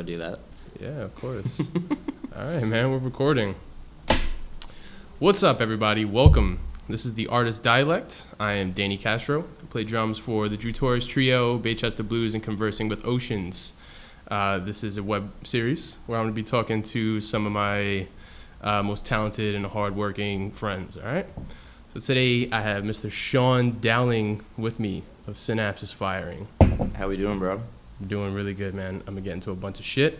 to do that. Yeah, of course. All right, man, we're recording. What's up, everybody? Welcome. This is the artist Dialect. I am Danny Castro. I play drums for the Drew Torres Trio, Baychester Blues, and Conversing with Oceans. This is a web series where I'm going to be talking to some of my most talented and hardworking friends, all right? So today I have Mr. Sean Dowling with me of Synapses Firing. How we doing, bro? I'm doing really good, man. I'm going to get into a bunch of shit.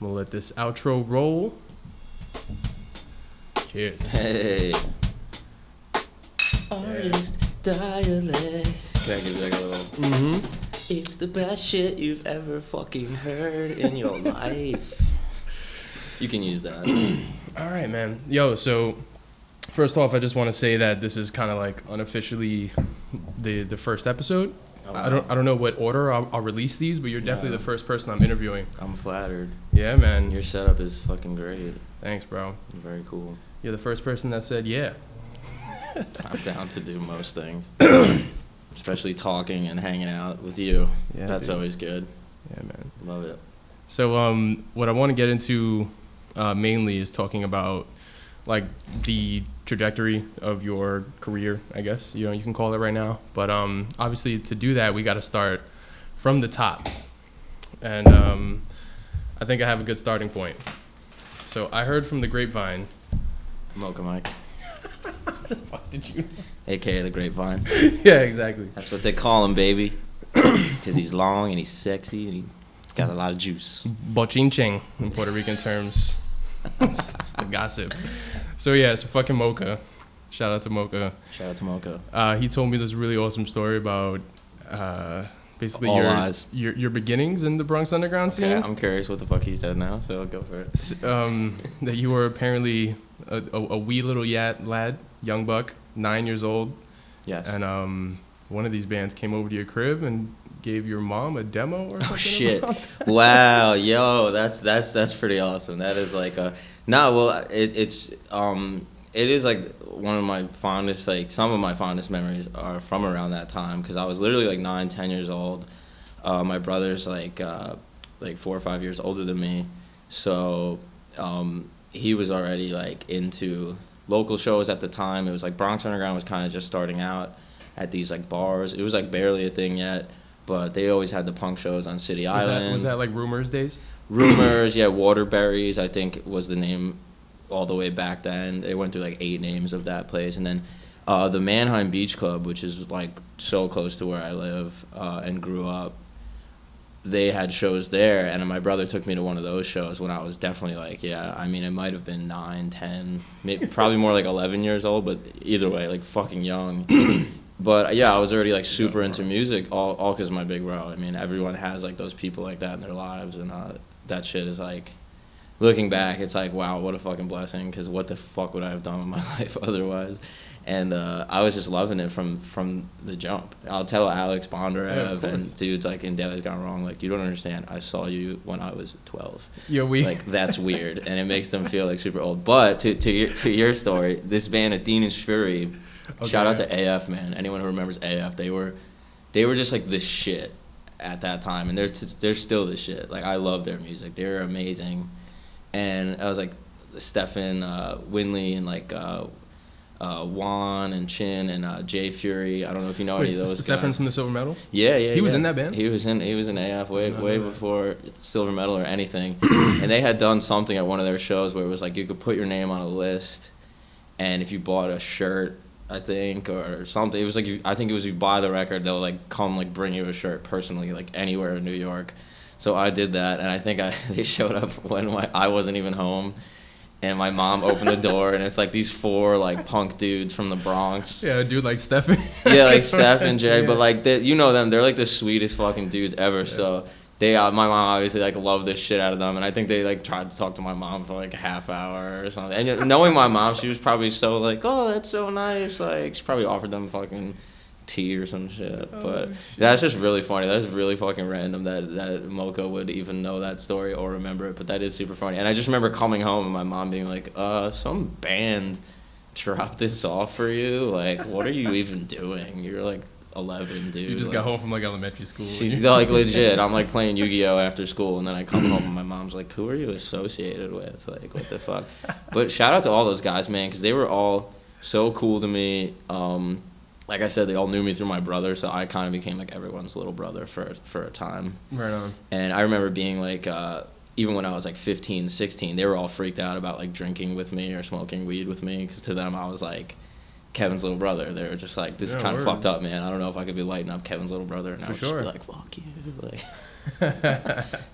I'm going to let this outro roll. Cheers. Hey. Artist Dialect. Can I give you like a little... It's the best shit you've ever fucking heard in your life. You can use that. All right, man. Yo, so first off, I just want to say that this is kind of like unofficially the first episode. Oh, I don't know what order I'll release these, but you're definitely the first person I'm interviewing. I'm flattered. Yeah, man. Your setup is fucking great. Thanks, bro. Very cool. You're the first person that said yeah. I'm down to do most things. Especially talking and hanging out with you. Yeah, That's dude. always good. Yeah, man. Love it. So what I want to get into mainly is talking about like the trajectory of your career, I guess, you can call it right now. But obviously to do that, we got to start from the top. And I think I have a good starting point. So I heard from the grapevine. Mocha Mike. How the fuck did you? AKA the Grapevine. Yeah, exactly. That's what they call him, baby. Because he's long and he's sexy and he's got a lot of juice. Bochinching in Puerto Rican terms. That's the gossip. So yeah, so fucking Mocha. Shout out to Mocha. Shout out to Mocha. He told me this really awesome story about basically All lies. your beginnings in the Bronx underground scene. Okay, I'm curious what the fuck he said now, so go for it. That you were apparently a wee little lad, young buck, 9 years old. Yes. And one of these bands came over to your crib and gave your mom a demo or something. Oh shit! About that? Wow, yo, that's pretty awesome. That is like it is like one of my fondest, like some of my fondest memories are from around that time because I was literally like 9, 10 years old. My brother's like 4 or 5 years older than me, so he was already like into local shows at the time. It was like Bronx Underground was kind of just starting out at these like bars. It was like barely a thing yet, but they always had the punk shows on City Island. Was that like Rumors days? Rumors, yeah. Waterberries, I think was the name all the way back then. They went through like 8 names of that place. And then the Mannheim Beach Club, which is like so close to where I live and grew up, they had shows there, and my brother took me to one of those shows when I was definitely like, it might have been 9, 10, maybe probably more like 11 years old, but either way, like fucking young. But yeah, I was already like super into music, all because of my big bro. I mean, everyone has like those people like that in their lives, and that shit is like, looking back, it's like, wow, what a fucking blessing, because what the fuck would I have done with my life otherwise? And I was just loving it from the jump. I'll tell Alex Bondarev and dudes like in Daily Gone Wrong, like, you don't understand. I saw you when I was 12. Like, that's weird, and it makes them feel like super old. But to your story, this band, Athena's Fury, shout out to AF, man. Anyone who remembers AF, they were just like the shit at that time, and they're still the shit. Like, I love their music. They're amazing. And I was like Stefan Winley and like Juan and Chin and Jay Fury. I don't know if you know any of those Stefan guys. from the Silver Metal? Yeah. He was in that band? He was in AF way before Silver Metal or anything. And they had done something at one of their shows where it was like you could put your name on a list, and if you bought a shirt, I think, or something, it was like I think it was you buy the record, they'll like come like bring you a shirt personally, like anywhere in New York. So I did that, and I think they showed up when I wasn't even home, and my mom opened the door, and it's like these 4 like punk dudes from the Bronx. Yeah, a dude like Stefan. Yeah, like Steph and Jay, yeah. but like you know them, they're like the sweetest fucking dudes ever. Yeah. So they, my mom obviously like loved the shit out of them, and I think they like tried to talk to my mom for like a half hour or something. And knowing my mom, she was probably so like, oh, that's so nice. Like, she probably offered them fucking tea or some shit. But that's just really funny. That's really fucking random that Mocha would even know that story or remember it, but that is super funny. And I just remember coming home and my mom being like, some band dropped this off for you, like, what are you even doing? You're like 11, dude. You just like, got home from like elementary school. She's like legit. I'm like playing Yu-Gi-Oh after school, and then I come home and my mom's like, "Who are you associated with? Like, what the fuck?" But shout out to all those guys, man, because they were all so cool to me. Like I said, they all knew me through my brother, so I kind of became like everyone's little brother for a time. Right on. And I remember being like, even when I was like 15, 16, they were all freaked out about like drinking with me or smoking weed with me, because to them I was like Kevin's little brother. They were just like, this is kind of fucked up, man. I don't know if I could be lighting up Kevin's little brother. And I would just be like, fuck you. Like,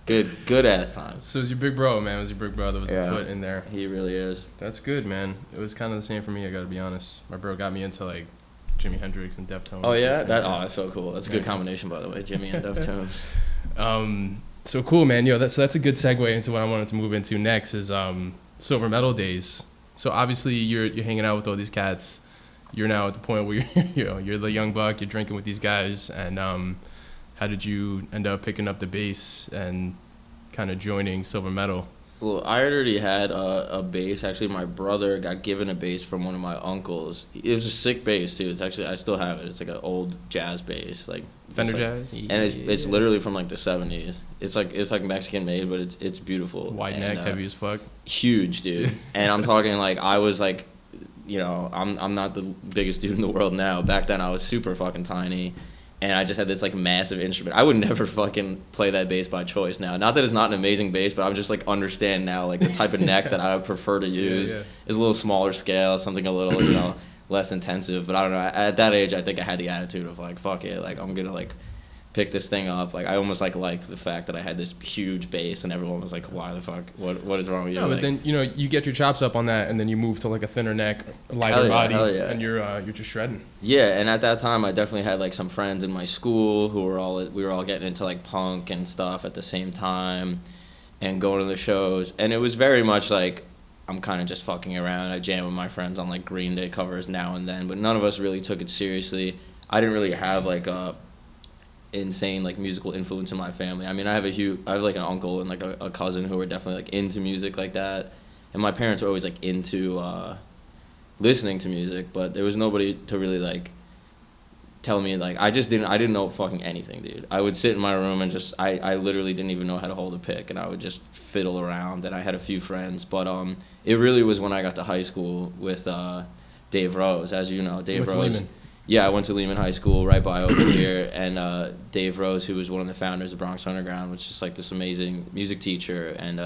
good ass times. So it was your big bro, man. It was your big brother was the foot in there. He really is. That's good, man. It was kind of the same for me, I gotta be honest. My bro got me into like Jimi Hendrix and Deftones. Oh yeah? That's so cool. That's a good combination, by the way, Jimmy and Deftones. So cool, man. That's a good segue into what I wanted to move into next is Silver Metal days. So obviously you're hanging out with all these cats. You're now at the point where you're the young buck. You're drinking with these guys. And how did you end up picking up the bass and kind of joining Silver Metal? Well, I already had a bass. Actually, my brother got given a bass from one of my uncles. It was a sick bass too. It's actually, I still have it. It's like an old jazz bass, like Fender like, jazz, and it's literally from like the 70s. It's like Mexican made, but it's beautiful. Wide neck, heavy as fuck. Huge, dude. And I'm talking like I was like, I'm not the biggest dude in the world now. Back then, I was super fucking tiny. And I just had this, like, massive instrument. I would never fucking play that bass by choice now. Not that it's not an amazing bass, but I'm just, like, understand now, like, the type of neck that I would prefer to use is a little smaller scale, something a little, less intensive. But I don't know. At that age, I think I had the attitude of, like, fuck it. Like, I'm going to, like, pick this thing up. Like, I almost, like, liked the fact that I had this huge bass, and everyone was like, why the fuck? What is wrong with you? No, but like, then, you get your chops up on that, and then you move to, like, a thinner neck, a lighter body, and you're just shredding. Yeah, and at that time, I definitely had, like, some friends in my school who we were all getting into, like, punk and stuff at the same time and going to the shows. And it was very much, like, I'm kind of just fucking around. I jam with my friends on, like, Green Day covers now and then, but none of us really took it seriously. I didn't really have, like, a insane like musical influence in my family. I mean, I have like an uncle and like a cousin who are definitely like into music like that, and my parents were always like into listening to music, but there was nobody to really like tell me. Like I didn't know fucking anything, dude. I would sit in my room and just I literally didn't even know how to hold a pick, and I would just fiddle around. And I had a few friends, but it really was when I got to high school with Dave Rose. As you know, Dave Rose. Lehman. Yeah, I went to Lehman High School right by over here, and Dave Rose, who was one of the founders of Bronx Underground, was just like this amazing music teacher. And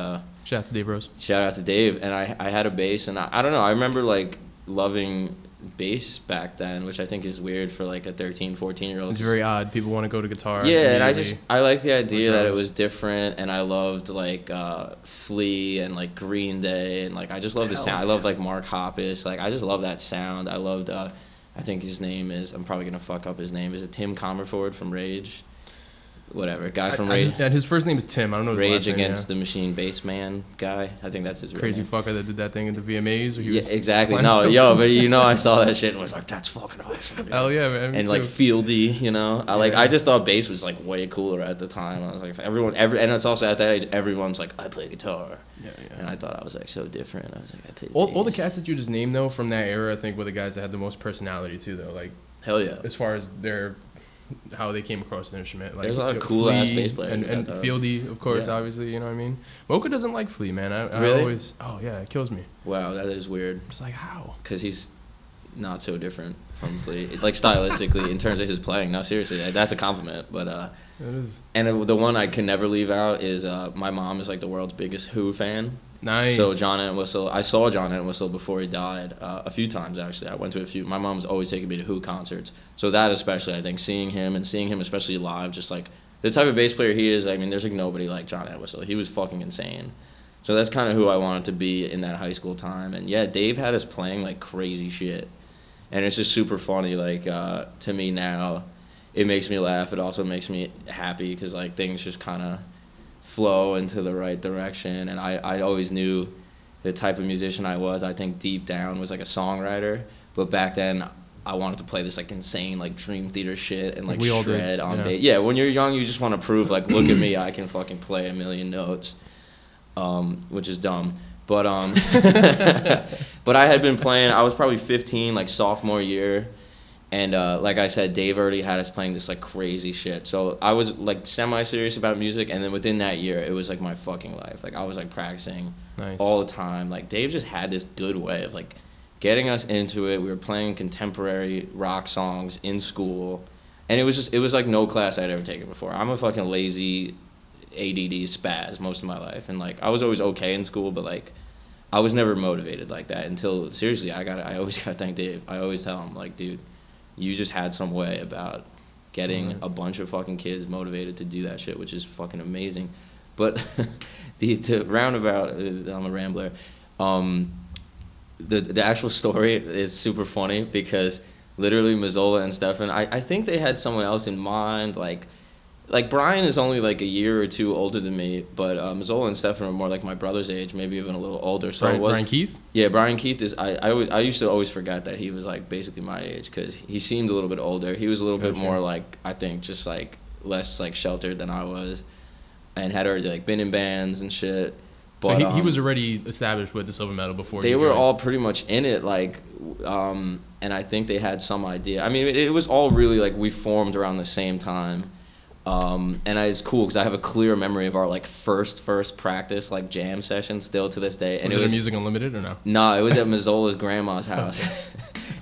shout out to Dave Rose. Shout out to Dave. And I had a bass, and I don't know, I remember like loving bass back then, which I think is weird for like a 13, 14-year-old. It's very odd. People want to go to guitar. Yeah, and I liked the idea that it was different, and I loved like Flea and like Green Day, and like I just love the sound. I love like Mark Hoppus. Like I just love that sound. I loved I think his name is, I'm probably going to fuck up his name. Is it Tim Comerford from Rage? Whatever. Guy from Rage. His first name is Tim. I don't know his Rage last name. Against the Machine bass man guy. I think that's his real Crazy name. fucker that did that thing at the VMAs. Where he was exactly. No, but I saw that shit and was like, that's fucking awesome. Hell yeah, man. And like Fieldy, I just thought bass was like way cooler at the time. I was like, and it's also at that age, everyone's like, I play guitar. Yeah. And I thought I was like so different. I was like, I play all the cats that you just named though from that era, I think were the guys that had the most personality too though. Like, hell yeah. As far as how they came across the instrument. Like, there's a lot of cool ass bass players. And Fieldy, of course, obviously, you know what I mean? Mocha doesn't like Flea, man. I really? Always, it kills me. Wow, that is weird. It's like, how? Because he's not so different from Flea. Like, stylistically, in terms of his playing. No, seriously, that's a compliment. But, it is. And the one I can never leave out is my mom is, like, the world's biggest Who fan. Nice. So John Entwistle, I saw John Entwistle before he died a few times, actually. I went to a few. My mom's always taking me to Who concerts. So that especially, I think, seeing him especially live, just like the type of bass player he is, I mean, there's like nobody like John Entwistle. He was fucking insane. So that's kind of who I wanted to be in that high school time. And yeah, Dave had us playing like crazy shit. And it's just super funny, like, to me now, it makes me laugh. It also makes me happy because like things just kind of flow into the right direction. And I always knew the type of musician I was. I think deep down was like a songwriter, but back then I wanted to play this like insane like Dream Theater shit and like we all shred did. on bass. Yeah, when you're young you just want to prove like, look at me, I can fucking play a million notes, which is dumb. But but I had been playing, I was probably 15, like sophomore year, And like I said, Dave already had us playing this like crazy shit. So I was like semi-serious about music, and then within that year, it was like my fucking life. Like I was like practicing all the time. Like Dave just had this good way of like getting us into it. We were playing contemporary rock songs in school, and it was like no class I'd ever taken before. I'm a fucking lazy ADD spaz most of my life, and like I was always okay in school, but like I was never motivated like that until seriously I always gotta thank Dave. I always tell him like, dude, you just had some way about getting a bunch of fucking kids motivated to do that shit, which is fucking amazing. But to roundabout, I'm a rambler. The actual story is super funny because literally Mazzola and Stefan, I think they had someone else in mind. Like Brian is only like a year or two older than me, but Mazzola and Stefan are more like my brother's age, maybe even a little older. So Brian Keith? Yeah, Brian Keith is. I used to always forget that he was like basically my age because he seemed a little bit older. He was a little bit more like, I think, just like less like sheltered than I was, and had already like been in bands and shit. But so he was already established with the Silver Medal before. They were all pretty much in it, like, and I think they had some idea. I mean, it was all really like we formed around the same time. And it's cool because I have a clear memory of our like first practice like jam session still to this day. And was it Music Unlimited or no? No, it was at Mazzola's grandma's house.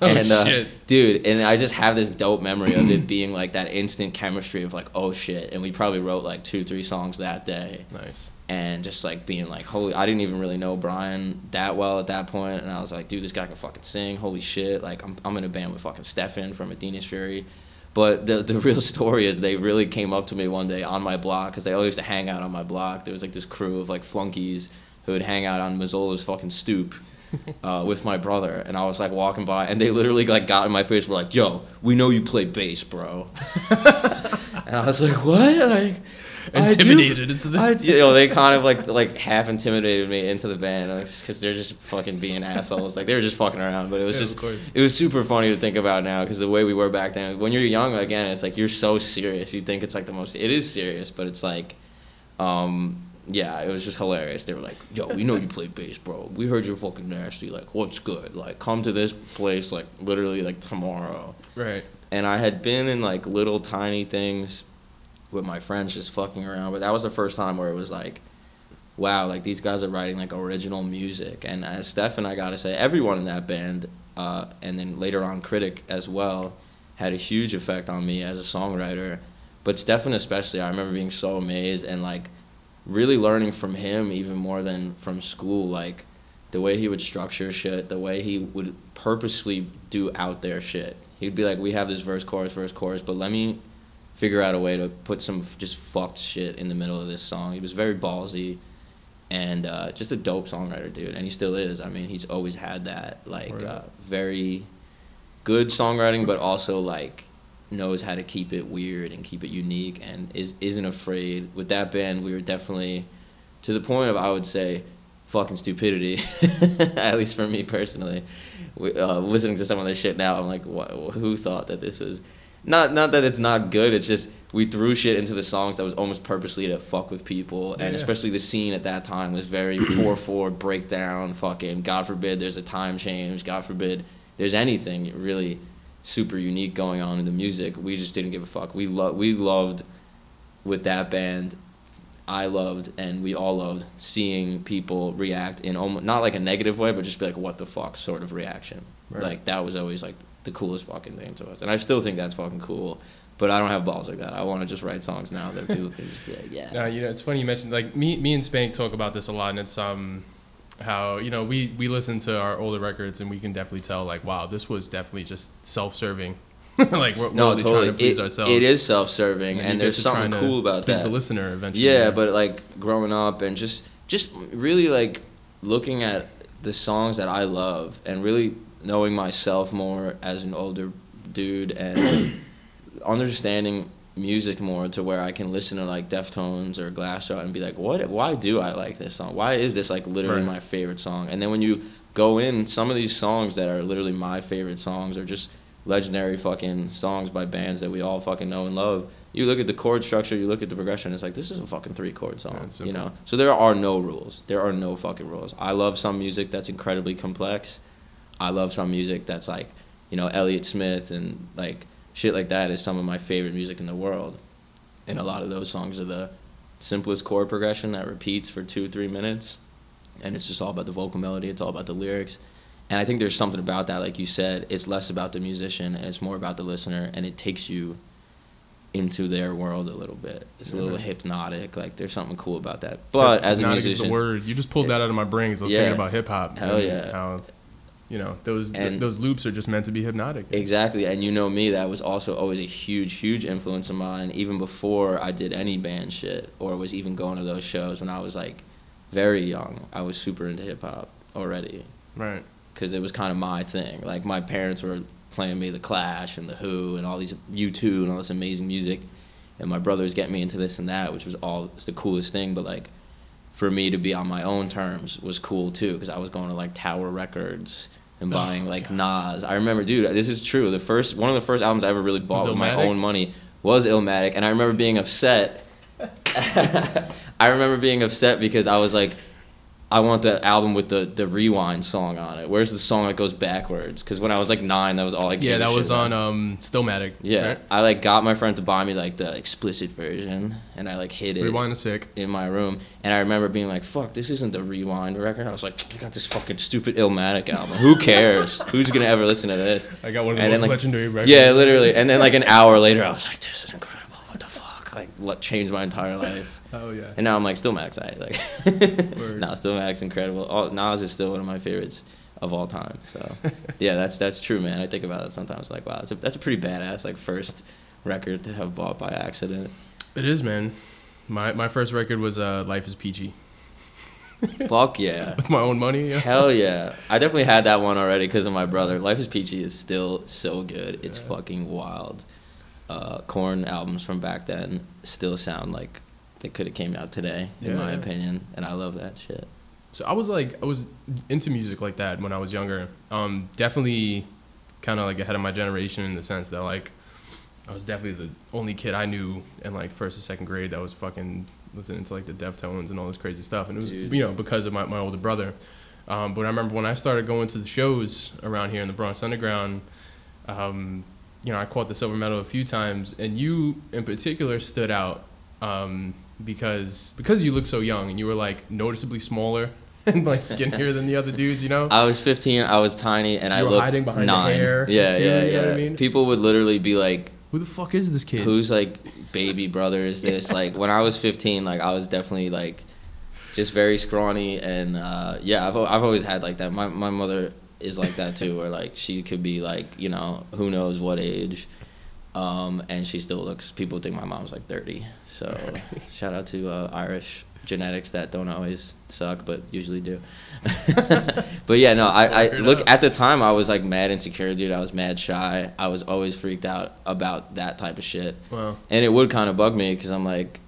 And shit. Dude, and I just have this dope memory of it being like that instant chemistry of like, oh shit, and we probably wrote like 2-3 songs that day. Nice. And just like being like, holy, I didn't even really know Brian that well at that point, and I was like, dude, this guy can fucking sing, holy shit, like I'm in a band with fucking Stefan from Medina's Fury. But the real story is they really came up to me one day on my block because they always used to hang out on my block. There was like this crew of like flunkies who would hang out on Mazzola's fucking stoop with my brother, and I was like walking by, and they literally like got in my face, were like, "Yo, we know you play bass, bro." And I was like, "What?" Like, intimidated into the they kind of like half intimidated me into the band because they're just fucking being assholes. Like they were just fucking around, but it was it was super funny to think about now because the way we were back then. When you're young, again, it's like you're so serious. You think it's like the most. It is serious, but it's like, yeah, it was just hilarious. They were like, "Yo, we know you play bass, bro. We heard you're fucking nasty. Like, what's good? Like, come to this place like literally like tomorrow." Right. And I had been in like little tiny things with my friends just fucking around, but that was the first time where it was like, wow, like these guys are writing like original music. And as Stefan, I gotta say, everyone in that band, and then later on Critic as well, had a huge effect on me as a songwriter. But Stefan especially, I remember being so amazed and like really learning from him even more than from school, like the way he would structure shit, the way he would purposely do out there shit. He'd be like, we have this verse, chorus, but let me figure out a way to put some just fucked shit in the middle of this song. He was very ballsy and just a dope songwriter, dude. And he still is. I mean, he's always had that, like, very good songwriting, but also, like, knows how to keep it weird and keep it unique and isn't afraid. With that band, we were definitely to the point of, I would say, fucking stupidity, at least for me personally. Listening to some of this shit now, I'm like, who thought that this was... Not that it's not good, it's just we threw shit into the songs that was almost purposely to fuck with people, and especially the scene at that time was very 4/4 breakdown, fucking God forbid there's a time change, God forbid there's anything really super unique going on in the music. We just didn't give a fuck. We loved with that band, I loved, and we all loved seeing people react in almost, not like a negative way, but just be like, what the fuck sort of reaction. Right. Like, that was always like the coolest fucking thing to us. And I still think that's fucking cool, but I don't have balls like that. I want to just write songs now that people can just be like, yeah. No, you know, it's funny you mentioned, like, me and Spank talk about this a lot, and it's how, you know, we listen to our older records and we can definitely tell, like, wow, this was definitely just self-serving. Like, we're only trying to please ourselves. It is self-serving, and there's something cool about that. Please the listener eventually. Yeah, but, like, growing up and just really, like, looking at the songs that I love and really knowing myself more as an older dude and understanding music more to where I can listen to like Deftones or Glassjaw and be like, why do I like this song? Why is this like literally my favorite song? And then when you go in, some of these songs that are literally my favorite songs are just legendary fucking songs by bands that we all fucking know and love. You look at the chord structure, you look at the progression, it's like, this is a fucking 3-chord song, you know? So there are no rules. There are no fucking rules. I love some music that's incredibly complex. I love some music that's like Elliott Smith and like shit like that is some of my favorite music in the world. And a lot of those songs are the simplest chord progression that repeats for 2-3 minutes, and it's just all about the vocal melody. It's all about the lyrics. And I think there's something about that, like you said, it's less about the musician and it's more about the listener, and it takes you into their world a little bit. It's a little hypnotic. Like there's something cool about that. But as a musician, is the word. You just pulled that out of my brain. I was thinking about hip hop. Hell yeah. How, those loops are just meant to be hypnotic. Exactly. And me, that was also always a huge influence of mine, even before I did any band shit or was even going to those shows. When I was like very young, I was super into hip hop already. Right. Because it was kind of my thing. Like my parents were playing me The Clash and The Who and all these U2 and all this amazing music, and my brother was getting me into this and that, which was the coolest thing. But like for me to be on my own terms was cool too, because I was going to like Tower Records and buying like Nas. I remember, dude, this is true. One of the first albums I ever really bought with my own money was Illmatic, and I remember being upset. I remember being upset because I was like, I want the album with the rewind song on it. Where's the song that goes backwards? Because when I was like 9, that was all I gave a that shit was about. on Stillmatic. Yeah, right? I like got my friend to buy me like the explicit version, and I like hid it. Rewind is sick. In my room, and I remember being like, "Fuck, this isn't the rewind record." I was like, "You got this fucking stupid Illmatic album. Who cares? Who's gonna ever listen to this?" I got one of the most legendary records. Yeah, literally. And then like an hour later, I was like, "This is incredible. What the fuck?" Like, what changed my entire life. Oh yeah. And now I'm like, Stillmatic's like, nah, Stillmatic's incredible. Nas is still one of my favorites of all time. So, yeah, that's true, man. I think about it sometimes, like, wow, that's a pretty badass like first record to have bought by accident. It is, man. My first record was Life is Peachy. Fuck yeah. With my own money. Yeah. Hell yeah. I definitely had that one already because of my brother. Life is Peachy is still so good. It's fucking wild. Korn albums from back then still sound like they could have came out today, in my opinion, and I love that shit. So I was into music like that when I was younger. Definitely kind of like ahead of my generation in the sense that like I was definitely the only kid I knew in like first or second grade that was fucking listening to like the Deftones and all this crazy stuff, and it was because of my older brother. But I remember when I started going to the shows around here in the Bronx Underground. I caught the silver medal a few times, and you in particular stood out. Because you look so young and you were like noticeably smaller and like skinnier than the other dudes, I was 15, I was tiny, and I looked hiding behind 9. the hair. Yeah, too, yeah. You know what I mean? People would literally be like, "Who the fuck is this kid? Who's like baby brother is this?" Like when I was 15, like I was definitely like just very scrawny, and I've always had like that. My mother is like that too, where like she could be like who knows what age. And she still looks, people think my mom's like 30. So shout out to Irish genetics that don't always suck, but usually do. But yeah, no, I look, at the time I was like mad insecure, dude. I was mad shy. I was always freaked out about that type of shit. Wow. And it would kind of bug me because I'm like,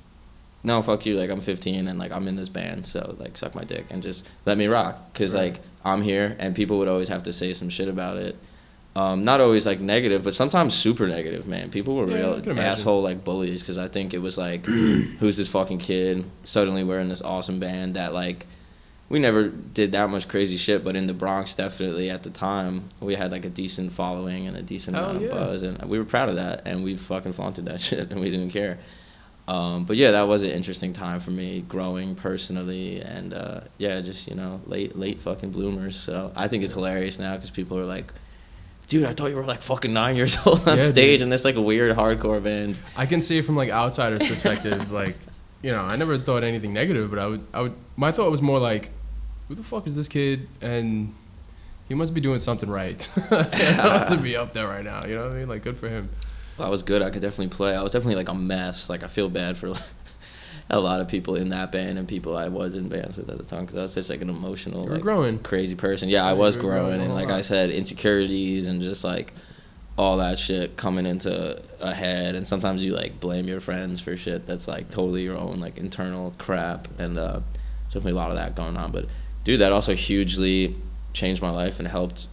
no, fuck you. Like I'm 15 and like I'm in this band. So like suck my dick and just let me rock. Cause like I'm here, and people would always have to say some shit about it. Not always like negative, but sometimes super negative, man. People were real asshole like bullies, because I think it was like, who's this fucking kid suddenly we're in this awesome band that like we never did that much crazy shit, but in the Bronx definitely at the time we had like a decent following and a decent amount of buzz, and we were proud of that, and we fucking flaunted that shit, and we didn't care. But yeah, that was an interesting time for me growing personally, and just late fucking bloomers. So I think it's hilarious now because people are like, dude, I thought you were like fucking 9 years old on stage in this like a weird hardcore band. I can see it from like outsider's perspective. Like, I never thought anything negative, but I would. My thought was more like, who the fuck is this kid? And he must be doing something right to be up there right now. You know what I mean? Like, good for him. Well, I was good. I could definitely play. I was definitely like a mess. Like, I feel bad for a lot of people in that band and people I was in bands with at the time, because I was just like an emotional, like, growing, crazy person. Yeah, I was growing, and like I said, insecurities and just like all that shit coming into a head. And sometimes you like blame your friends for shit that's like totally your own like internal crap, and definitely a lot of that going on. But dude, that also hugely changed my life and helped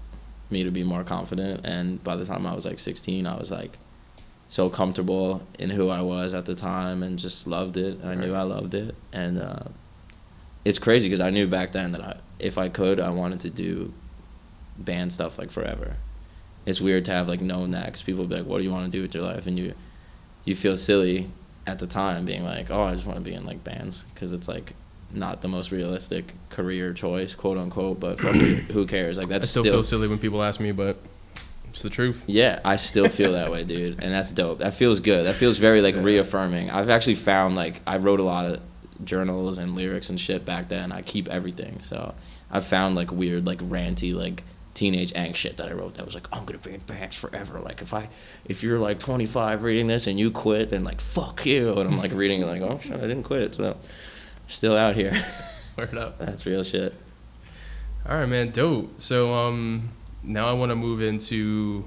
me to be more confident. And by the time I was like 16, I was like so comfortable in who I was at the time and just loved it. I knew I loved it. And it's crazy because I knew back then that if I could, I wanted to do band stuff like forever. it's weird to have like known that, because people be like, what do you want to do with your life, and you feel silly at the time being like, oh, I just want to be in like bands, because it's like not the most realistic career choice, quote unquote, but fuck it, who cares? Like that's I still feel silly when people ask me, but it's the truth. Yeah, I still feel that way, dude, and that's dope. That feels good. That feels very like reaffirming. I've actually found like I wrote a lot of journals and lyrics and shit back then. I keep everything, so I've found like weird like ranty like teenage angst shit that I wrote that was like, I'm gonna be in bands forever. Like if you're like 25 reading this and you quit, then like fuck you. And I'm like reading it like, oh shit, I didn't quit, so still out here. Word up. That's real shit. All right, man, dope. So now I want to move into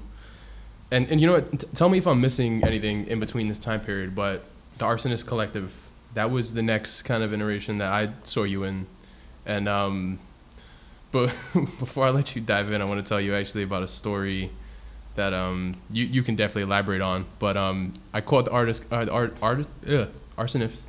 and you know what? Tell me if I'm missing anything in between this time period. But the Arsonist Collective, that was the next kind of iteration that I saw you in, and but before I let you dive in, I want to tell you actually about a story that you can definitely elaborate on. But I caught the Arsonist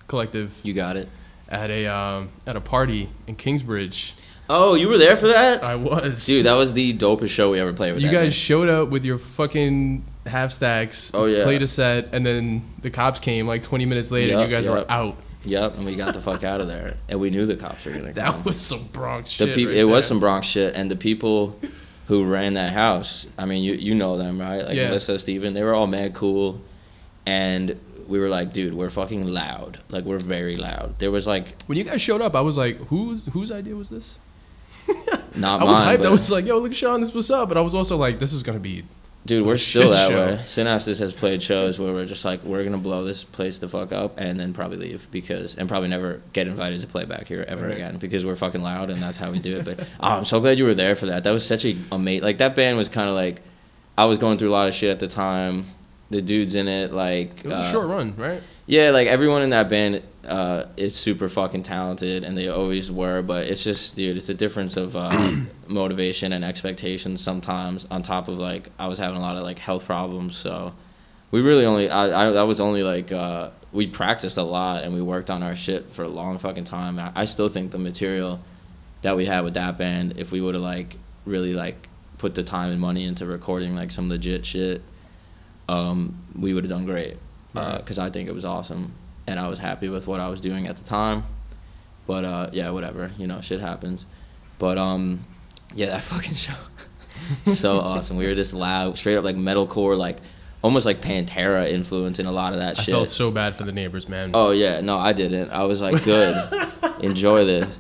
Collective. You got it. At a party in Kingsbridge. Oh, you were there for that? I was. Dude, that was the dopest show we ever played with. You that guys man. showed up with your fucking half stacks. Oh yeah. Played a set, and then the cops came like 20 minutes later. And you guys were out. Yep, and we got the fuck out of there, and we knew the cops were gonna come. That was some Bronx shit. It was some Bronx shit, and the people who ran that house, I mean, you know them, right? Like Melissa, Steven, they were all mad cool, and we were like, dude, we're fucking loud. Like, we're very loud. There was like... When you guys showed up, I was like, whose idea was this? Not mine. I was hyped. But I was like, yo, look, Sean, this was up. But I was also like, this is going to be... Dude, we're still that way. Synapses has played shows where we're just like, we're going to blow this place the fuck up and then probably leave and probably never get invited to play back here ever again, because we're fucking loud and that's how we do it. But I'm so glad you were there for that. That was such a amazing... Like, that band was kind of like... I was going through a lot of shit at the time. The dudes in it, like... It was a short run, right? Yeah, like, everyone in that band is super fucking talented, and they always were, but it's just, dude, it's a difference of motivation and expectations sometimes, on top of, like, I was having a lot of, like, health problems, so we really only... I was only, like... we practiced a lot, and we worked on our shit for a long fucking time. I still think the material that we had with that band, if we would have, like, really, like, put the time and money into recording, like, some legit shit... we would have done great, because I think it was awesome, and I was happy with what I was doing at the time. But yeah, whatever, you know, shit happens. But yeah, that fucking show, so awesome. We were this loud, straight up like metalcore, like almost like Pantera influence in a lot of that shit. I felt so bad for the neighbors, man. Oh yeah, no, I didn't. I was like, good, enjoy this.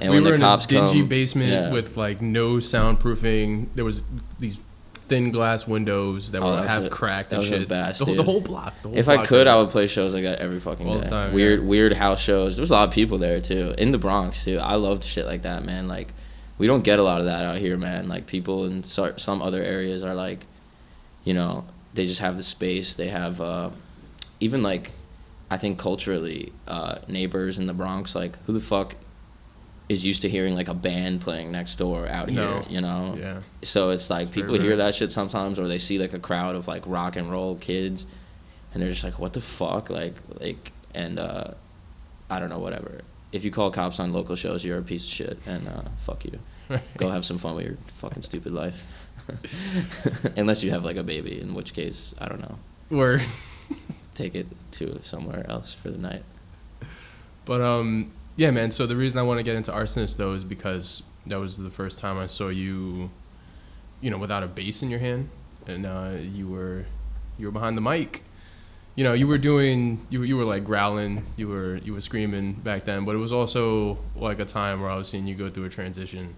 And when the cops come, we were in a dingy basement with like no soundproofing. There was these thin glass windows that were half cracked and shit. The whole block. If I could, I would play shows like that every fucking day. All the time, weird house shows. There was a lot of people there too, in the Bronx too. I loved shit like that, man. Like, we don't get a lot of that out here, man. Like, people in some other areas are like, you know, they just have the space. They have even like, I think culturally, neighbors in the Bronx, like, who the fuck is used to hearing like a band playing next door out here, you know? Yeah. So it's like, people hear that shit sometimes, or they see like a crowd of like rock and roll kids, and they're just like, what the fuck? And I don't know, whatever. If you call cops on local shows, you're a piece of shit, and fuck you. Go have some fun with your fucking stupid life. Unless you have like a baby, in which case, I don't know. Or take it to somewhere else for the night. But yeah, man, so the reason I want to get into Arsonist, though, is because that was the first time I saw you, you know, without a bass in your hand, and you were behind the mic. You know, you were like growling, you were screaming back then, but it was also like a time where I was seeing you go through a transition.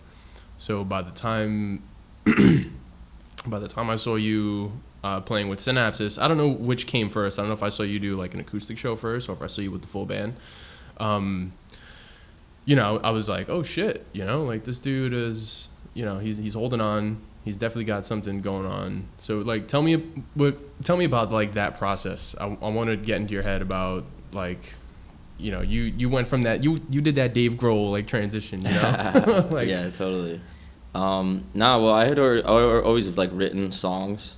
So by the time I saw you playing with Synapses, I don't know which came first. I don't know if I saw you do like an acoustic show first, or if I saw you with the full band. You know, I was like, oh shit, you know, like, this dude is, you know, he's holding on. He's definitely got something going on. So like, tell me about like that process. I want to get into your head about, like, you know, you went from that, you did that Dave Grohl like transition, you know? Like, yeah, totally. Well, I had always like written songs.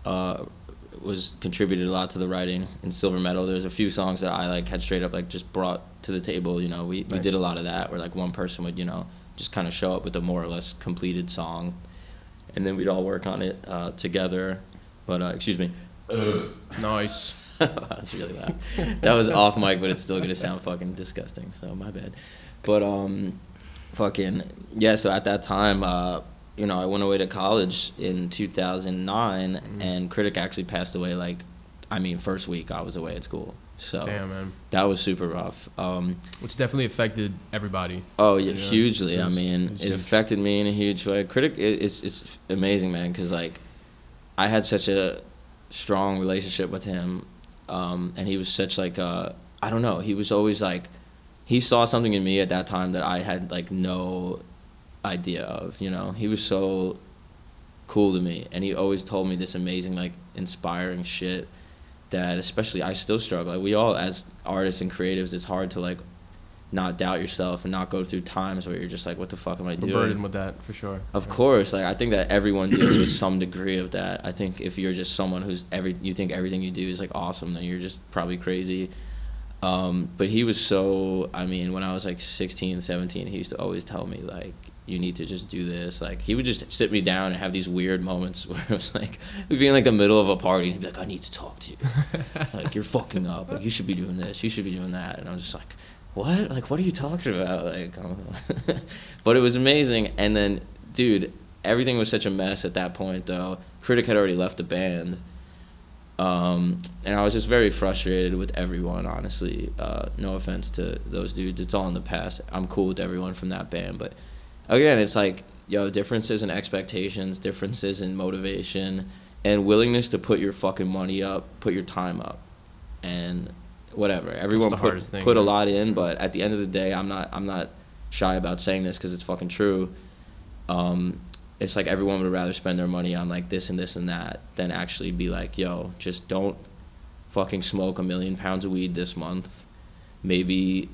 Was contributed a lot to the writing in Silver Metal. There's a few songs that I like had straight up like just brought to the table. You know, we did a lot of that, where like one person would, you know, just kind of show up with a more or less completed song. and then we'd all work on it together. But excuse me. Nice. That's really loud. That was off mic, but it's still gonna sound fucking disgusting. So my bad. But fucking yeah. So at that time, you know, I went away to college in 2009, and Critic actually passed away. Like, I mean, first week I was away at school. So damn, man. That was super rough. Which definitely affected everybody. Oh yeah, hugely. I mean, it huge. Affected me in a huge way. Critic, it's amazing, man, because like I had such a strong relationship with him, and he was such like I don't know. He was always like, he saw something in me at that time that I had like no idea of. You know, he was so cool to me, and he always told me this amazing, like, inspiring shit that especially I still struggle. Like, we all, as artists and creatives, it's hard to like not doubt yourself and not go through times where you're just like, what the fuck am I doing? We're burdened with that, for sure. Of course. Like, I think that everyone deals with some degree of that. I think if you're just someone who's you think everything you do is like awesome, then you're just probably crazy. But he was so, I mean, when I was like 16, 17, he used to always tell me, like, you need to just do this. Like, he would just sit me down and have these weird moments where it was like, we'd be in like the middle of a party and he'd be like, I need to talk to you. Like, you're fucking up. Like, you should be doing this. You should be doing that. And I was just like, what? Like, what are you talking about? Like, but it was amazing. And then, dude, everything was such a mess at that point, though. Critic had already left the band. And I was just very frustrated with everyone, honestly. No offense to those dudes. It's all in the past. I'm cool with everyone from that band. But, again, it's like, yo, differences in expectations, differences in motivation, and willingness to put your fucking money up, put your time up. And whatever. Everyone put a lot in, but at the end of the day, I'm not shy about saying this because it's fucking true. It's like everyone would rather spend their money on like this and this and that than actually be like, yo, just don't fucking smoke 1 million pounds of weed this month. Maybe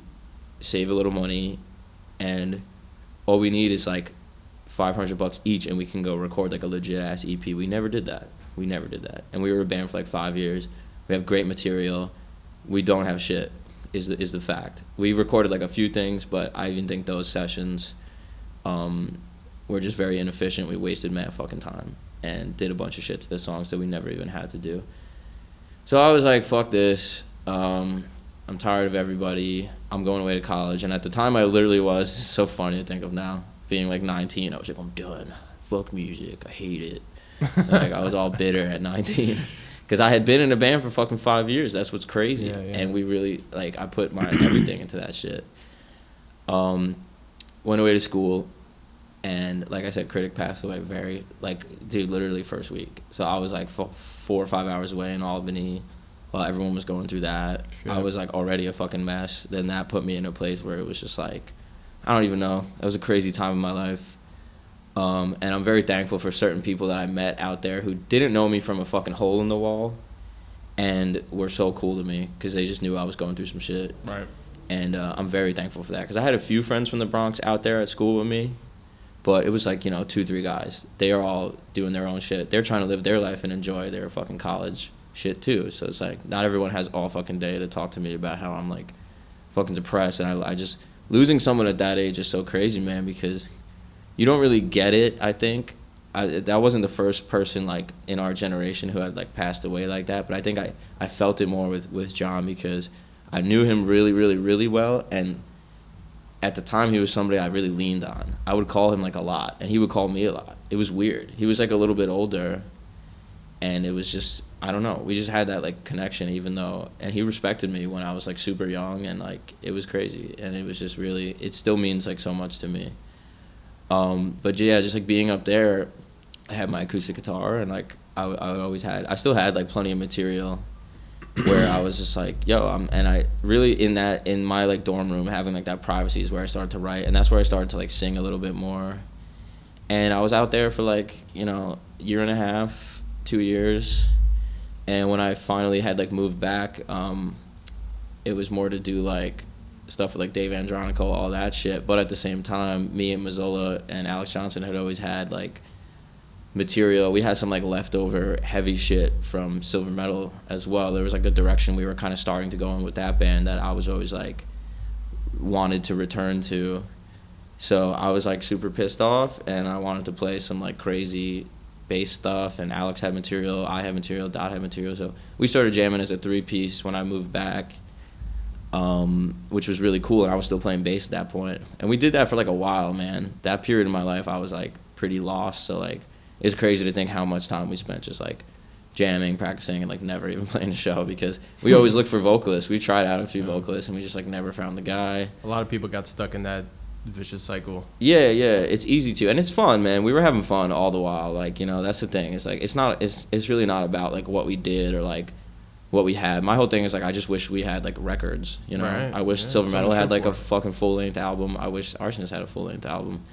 save a little money, and all we need is like $500 each, and we can go record like a legit ass EP. We never did that. And we were a band for like 5 years. We have great material. We don't have shit. Is the fact. We recorded like a few things, but I even think those sessions were just very inefficient. We wasted mad fucking time and did a bunch of shit to the songs that we never even had to do. So I was like, fuck this. I'm tired of everybody. I'm going away to college. And at the time I literally was, it's so funny to think of now, being like 19, I was like, I'm done. Fuck music. I hate it. Like, I was all bitter at 19. Because I had been in a band for fucking 5 years. That's what's crazy. Yeah. And we really, like, I put my everything into that shit. Went away to school. And like I said, Critic passed away dude, literally first week. So I was like 4 or 5 hours away in Albany while everyone was going through that. Shit. I was like already a fucking mess. Then that put me in a place where it was just like, I don't even know. It was a crazy time in my life. And I'm very thankful for certain people that I met out there who didn't know me from a fucking hole in the wall and were so cool to me because they just knew I was going through some shit. Right. And I'm very thankful for that because I had a few friends from the Bronx out there at school with me. But it was like, 2-3 guys. They are all doing their own shit. They're trying to live their life and enjoy their fucking college shit too. So it's like, not everyone has all fucking day to talk to me about how I'm like fucking depressed. And I just, losing someone at that age is so crazy, man, because you don't really get it, I think. That wasn't the first person like in our generation who had like passed away like that. But I think I felt it more with John because I knew him really, really, really well. And at the time, he was somebody I really leaned on. I would call him like a lot, and he would call me a lot. It was weird. He was like a little bit older, and it was just, I don't know. We just had that like connection, and he respected me when I was like super young, and like it was crazy, and it was just really, it still means like so much to me. But yeah, just like being up there, I had my acoustic guitar, and like I still had like plenty of material. Where I was just like, yo, and I really in my like dorm room having like that privacy is where I started to write, and that's where I started to like sing a little bit more. And I was out there for like, year and a half, 2 years, and when I finally had like moved back, it was more to do like stuff with like Dave Andronico, all that shit. But at the same time, me and Mazzola and Alex Johnson had always had like material. We had some like leftover heavy shit from Silver Metal as well. There was like a direction we were kind of starting to go in with that band that I was always like wanted to return to. So I was like super pissed off, and I wanted to play some like crazy bass stuff. And Alex had material, I had material, Dot had material. So we started jamming as a 3-piece when I moved back, which was really cool. And I was still playing bass at that point. And we did that for like a while, man. That period of my life, I was like pretty lost. So like it's crazy to think how much time we spent just like jamming, practicing, and like never even playing a show, because we always looked for vocalists. We tried out a few vocalists, and we just like never found the guy. A lot of people got stuck in that vicious cycle. Yeah, it's easy to, and it's fun, man. We were having fun all the while. Like, you know, that's the thing. It's like it's really not about like what we did or like what we had. My whole thing is like I just wish we had like records. You know, Right. I wish Yeah, Silver that's Metal what I'm had like for. a fucking full length album. I wish Arsonist had a full length album.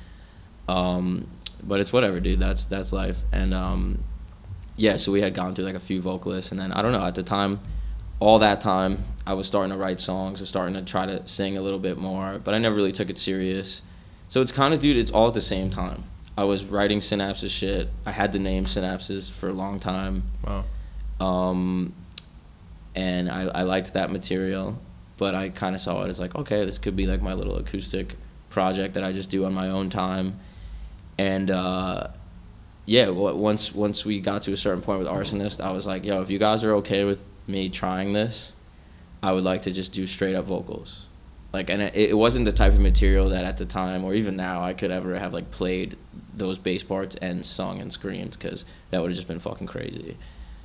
But it's whatever, dude. That's life. And yeah, so we had gone through like a few vocalists, and then I don't know, at the time, all that time, I was starting to write songs and starting to try to sing a little bit more, but I never really took it serious. So it's kind of, dude, it's all at the same time. I was writing Synapses shit. I had the name Synapses for a long time. Wow. And I liked that material, but I kind of saw it as like, okay, this could be like my little acoustic project that I just do on my own time. And yeah, once we got to a certain point with Arsonist, I was like, yo, if you guys are okay with me trying this, I would like to just do straight up vocals. Like, and it wasn't the type of material that at the time, or even now, I could ever have like played those bass parts and sung and screamed, because that would have just been fucking crazy.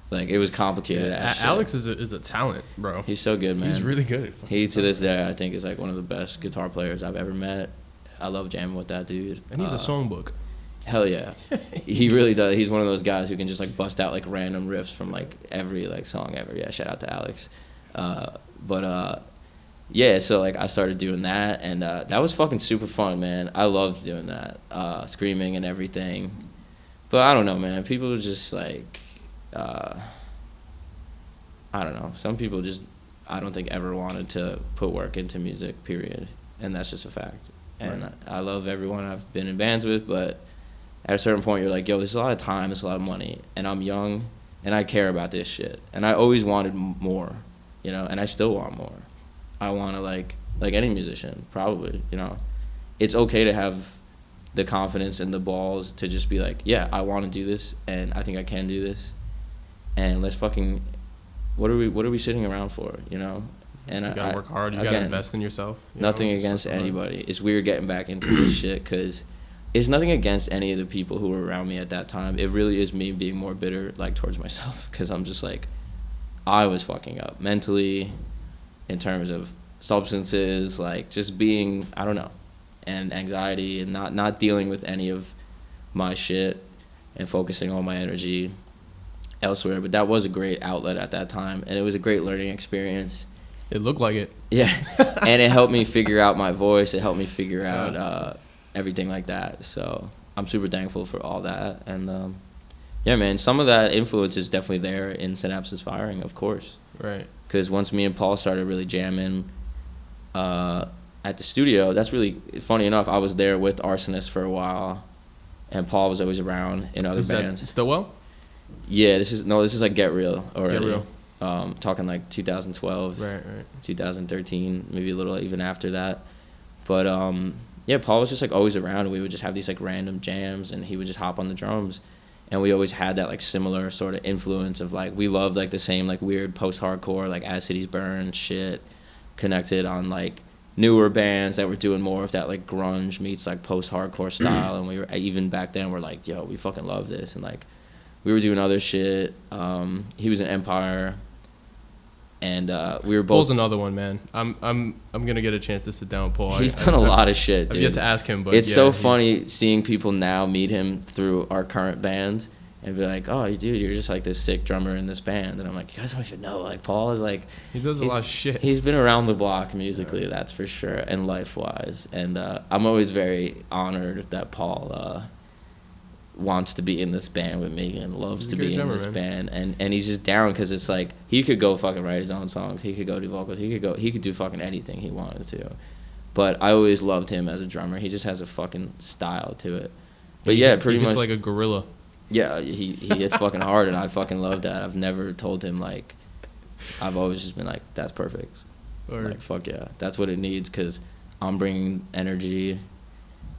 Like, it was complicated. Yeah, Alex is a talent, bro. He's so good, man. He's really good. He, to this day, I think is like one of the best guitar players I've ever met. I love jamming with that dude. And he's a songbook. Hell yeah. He really does. He's one of those guys who can just like bust out like random riffs from like every like song ever. Yeah, shout out to Alex. Yeah, so like I started doing that, and that was fucking super fun, man. I loved doing that, screaming and everything. But I don't know, man. People just like, I don't know. Some people just, I don't think ever wanted to put work into music, period. And that's just a fact. And Right. I love everyone I've been in bands with, but at a certain point you're like, yo, there's a lot of time, there's a lot of money, and I'm young, and I care about this shit. And I always wanted more, you know, and I still want more. I want to, like any musician, probably, you know. It's okay to have the confidence and the balls to just be like, yeah, I want to do this, and I think I can do this, and let's fucking, what are we sitting around for, you know? And You gotta work hard. You gotta invest in yourself. Nothing against anybody. It's weird getting back into this shit, because it's nothing against any of the people who were around me at that time. It really is me being more bitter, like, towards myself, because I'm just like, I was fucking up mentally, in terms of substances, like just being, I don't know, and anxiety, and not dealing with any of my shit and focusing all my energy elsewhere. But that was a great outlet at that time, and it was a great learning experience. It looked like it. Yeah. And it helped me figure out my voice. It helped me figure out everything like that. So I'm super thankful for all that. And yeah, man, some of that influence is definitely there in Synapses Firing, of course. Right. Because once me and Paul started really jamming at the studio, that's really funny enough. I was there with Arsonist for a while, and Paul was always around in other bands. That Stillwell? Yeah, this is like Get Real already. Get Real. Talking like 2012, Right. 2013, maybe a little even after that. But yeah, Paul was just like always around, and we would just have these like random jams, and he would just hop on the drums. And we always had that like similar sort of influence of like, we loved like the same like weird post-hardcore, like As Cities Burn shit, connected on like newer bands that were doing more of that like grunge meets like post-hardcore style. And we were, even back then, we're like, yo, we fucking love this. And like we were doing other shit. He was in Empire, and we were both. Paul's another one, man. I'm gonna get a chance to sit down with Paul. He's done a lot of shit, dude. I've yet to ask him, but it's yeah, so funny seeing people now meet him through our current band and be like, oh, dude, you're just like this sick drummer in this band. And I'm like, you guys don't even know. Like, Paul is like, he does a lot of shit. He's been around the block musically, that's for sure, and life-wise. And I'm always very honored that Paul wants to be in this band with me and loves to be in this band, and he's just down, because it's like he could go fucking write his own songs, he could go do vocals, he could do fucking anything he wanted to. But I always loved him as a drummer. He just has a fucking style to it. But yeah, pretty much like a gorilla. Yeah, he hits fucking hard, and I fucking love that. I've never told him, like, I've always just been like, that's perfect. Like, fuck yeah, that's what it needs, because I'm bringing energy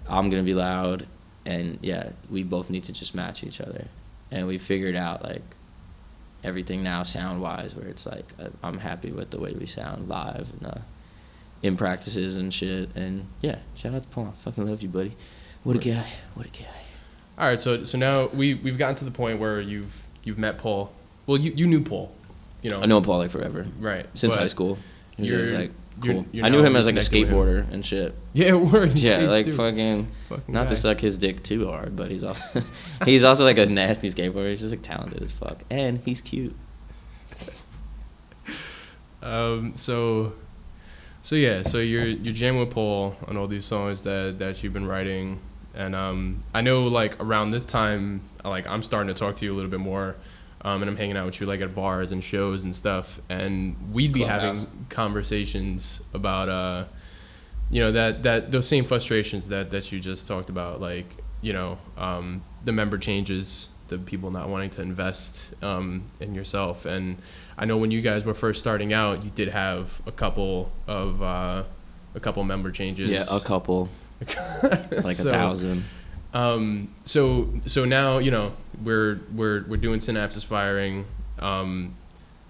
I'm gonna be loud, and yeah, we both need to just match each other. And we figured out like everything now sound wise, where it's like I'm happy with the way we sound live and in practices and shit. And yeah, shout out to Paul. I fucking love you, buddy. What a guy. What a guy. All right, so now we've gotten to the point where you've met Paul. Well, you knew Paul, you know. I know Paul like forever. Right. Since high school. He was like cool. You're I knew him as like a connected with skateboarder and shit. Yeah, word. Yeah, like too. fucking not guy. to suck his dick too hard, but he's also like a nasty skateboarder. He's just like talented as fuck, and he's cute. So you're jamming with Paul on all these songs that you've been writing, and I know like around this time, like I'm starting to talk to you a little bit more, and I'm hanging out with you like at bars and shows and stuff, and we'd be Clubhouse. having conversations about you know that those same frustrations that you just talked about, like you know the member changes, the people not wanting to invest in yourself. And I know when you guys were first starting out, you did have a couple member changes. Yeah, a couple, like So, 1,000. So now you know we're doing Synapses firing.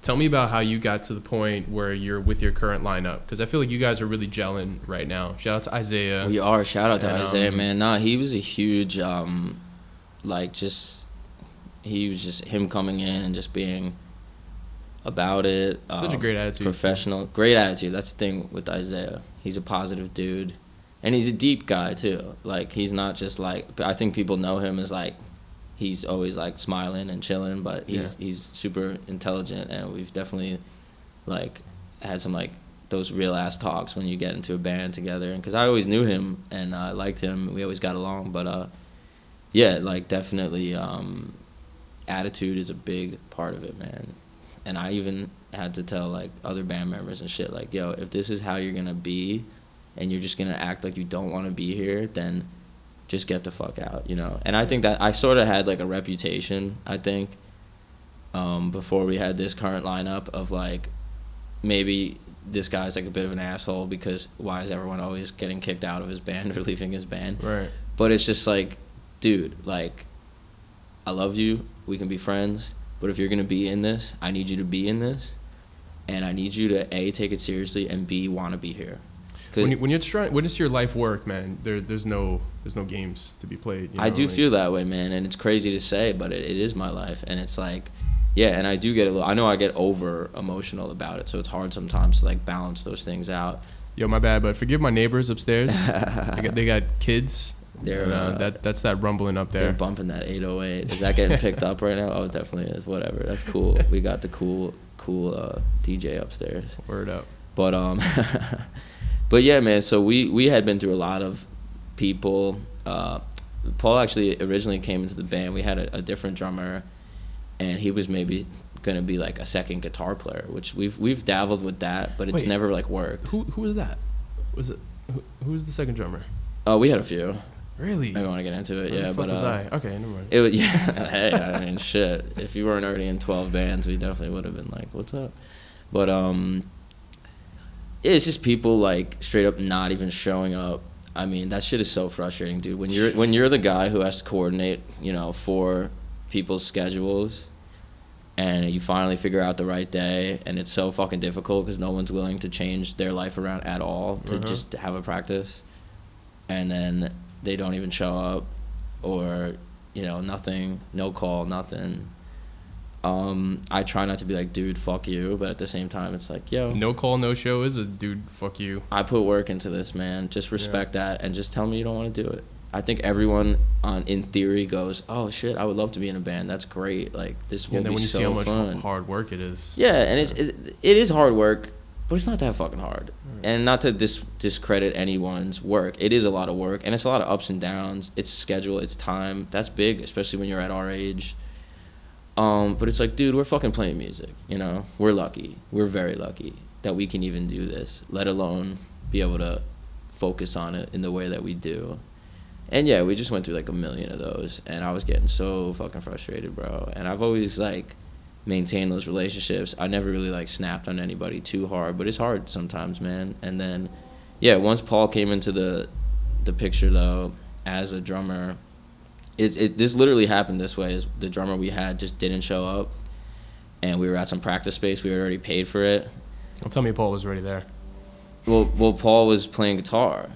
Tell me about how you got to the point where you're with your current lineup, because I feel like you guys are really gelling right now. Shout out to Isaiah. We are. Shout out to And, Isaiah, man. Nah, he was a huge he was just him coming in and just being about it. Such a great attitude. Professional. Great attitude. That's the thing with Isaiah. He's a positive dude. And he's a deep guy, too. Like, he's not just like, I think people know him as like, he's always like smiling and chilling, but he's super intelligent. And we've definitely like had some like those real ass talks when you get into a band together. And because I always knew him and I liked him. We always got along. But yeah, like definitely attitude is a big part of it, man. And I even had to tell like other band members and shit, like, yo, if this is how you're gonna be and you're just gonna act like you don't want to be here, then just get the fuck out, you know. And I think that I sort of had like a reputation, I think, before we had this current lineup of like, maybe this guy's like a bit of an asshole because why is everyone always getting kicked out of his band or leaving his band? Right. But it's just like, dude, like, I love you, we can be friends, but if you're gonna be in this, I need you to be in this, and I need you to A, take it seriously, and B, want to be here. When it's your life work, man, there's no games to be played. You know? I do feel that way, man, and it's crazy to say, but it is my life, and it's like, yeah, and I do get I know I get over emotional about it, so it's hard sometimes to like balance those things out. Yo, my bad, but forgive my neighbors upstairs. they got kids. They're that's that rumbling up there. They're bumping that 808. Is that getting picked up right now? Oh, it definitely is. Whatever. That's cool. We got the cool DJ upstairs. Word up. But but yeah, man. So we had been through a lot of people. Paul actually originally came into the band. We had a different drummer, and he was maybe gonna be like a second guitar player, which we've dabbled with that, but it's never like worked. Who was that? Was it who was the second drummer? We had a few. Really? I don't want to get into it. Where Yeah, the fuck but was I? Okay, never mind. it was hey, I mean, shit. If you weren't already in 12 bands, we definitely would have been like, "What's up?" But it's just people like straight up not even showing up. I mean, that shit is so frustrating, dude. When you're the guy who has to coordinate, you know, for people's schedules, and you finally figure out the right day, and it's so fucking difficult because no one's willing to change their life around at all to just have a practice, and then they don't even show up, or, you know, nothing, no call, nothing. I try not to be like, dude, fuck you, but at the same time, it's like, yo. No call, no show is a dude, fuck you. I put work into this, man. Just respect that, and just tell me you don't want to do it. I think everyone, in theory, goes, oh, shit, I would love to be in a band. That's great. Like, this will be so fun. And then when you see how much hard work it is. Yeah, and it is hard work, but it's not that fucking hard. And not to discredit anyone's work. It is a lot of work, and it's a lot of ups and downs. It's schedule, it's time. That's big, especially when you're at our age. But it's like, dude, we're fucking playing music, you know? We're lucky. We're very lucky that we can even do this, let alone be able to focus on it in the way that we do. And yeah, we just went through like a million of those, and I was getting so fucking frustrated, bro. And I've always like maintain those relationships. I never really like snapped on anybody too hard, but it's hard sometimes, man. And then yeah, once Paul came into the picture though, as a drummer, this literally happened this way. Is the drummer we had just didn't show up, and we were at some practice space. We had already paid for it. Well, tell me Paul was already there. Well, Paul was playing guitar,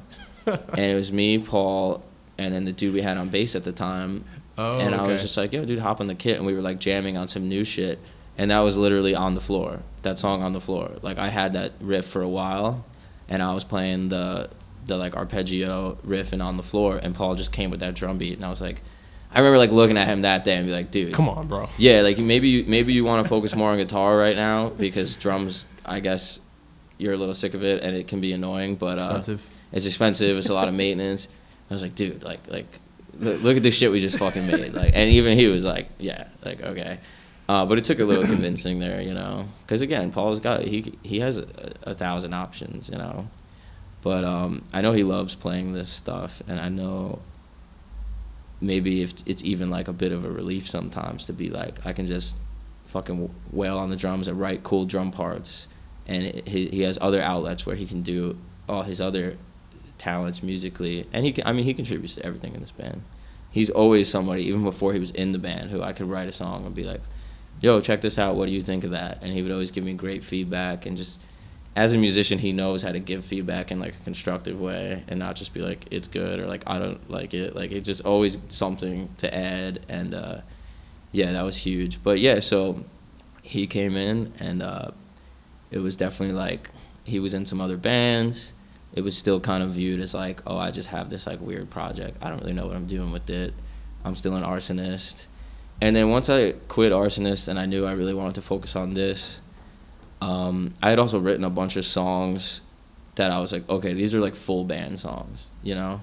and it was me, Paul, and then the dude we had on bass at the time. Oh, and I okay. was just like, yo, dude, hop on the kit. And we were, like, jamming on some new shit. And that was literally on the floor, that song on the floor. Like, I had that riff for a while, and I was playing the like, arpeggio riff and on the floor, and Paul just came with that drum beat. And I was like, I remember, like, looking at him that day and be like, dude. Come on, bro. Yeah, like, maybe you want to focus more on guitar right now, because drums, I guess, you're a little sick of it, and it can be annoying. But it's expensive. It's a lot of maintenance. I was like, dude, like look at the shit we just fucking made. Like, and even he was like, yeah, like, okay. But it took a little convincing there, you know, because again, Paul's got he has 1,000 options, you know. But I know he loves playing this stuff, and I know maybe if it's even like a bit of a relief sometimes to be like, I can just fucking wail on the drums and write cool drum parts, and he has other outlets where he can do all his other talents musically, and he contributes to everything in this band. He's always somebody, even before he was in the band, who I could write a song and be like, yo, check this out, what do you think of that? And he would always give me great feedback, and just as a musician, he knows how to give feedback in like a constructive way and not just be like, it's good, or like, I don't like it. Like, it's just always something to add, and yeah, that was huge. But yeah, so he came in, and it was definitely like, he was in some other bands. It was still kind of viewed as like, oh, I just have this like weird project. I don't really know what I'm doing with it. I'm still an arsonist. And then once I quit arsonist and I knew I really wanted to focus on this, I had also written a bunch of songs that I was like, okay, these are like full band songs, you know?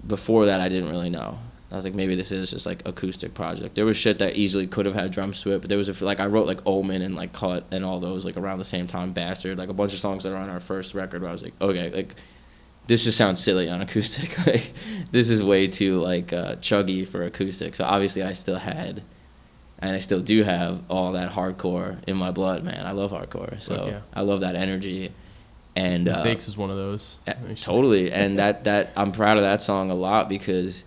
Before that, I didn't really know. I was like, maybe this is just like acoustic project. There was shit that easily could have had drums to it, but there was like, I wrote like Omen and like Cut and all those like around the same time, Bastard, like a bunch of songs that are on our first record where I was like, okay, like this just sounds silly on acoustic. Like, this is way too like chuggy for acoustic. So obviously I still had, and I still do have, all that hardcore in my blood, man. I love hardcore, so yeah. I love that energy. And Mistakes is one of those. Totally, and that I'm proud of that song a lot, because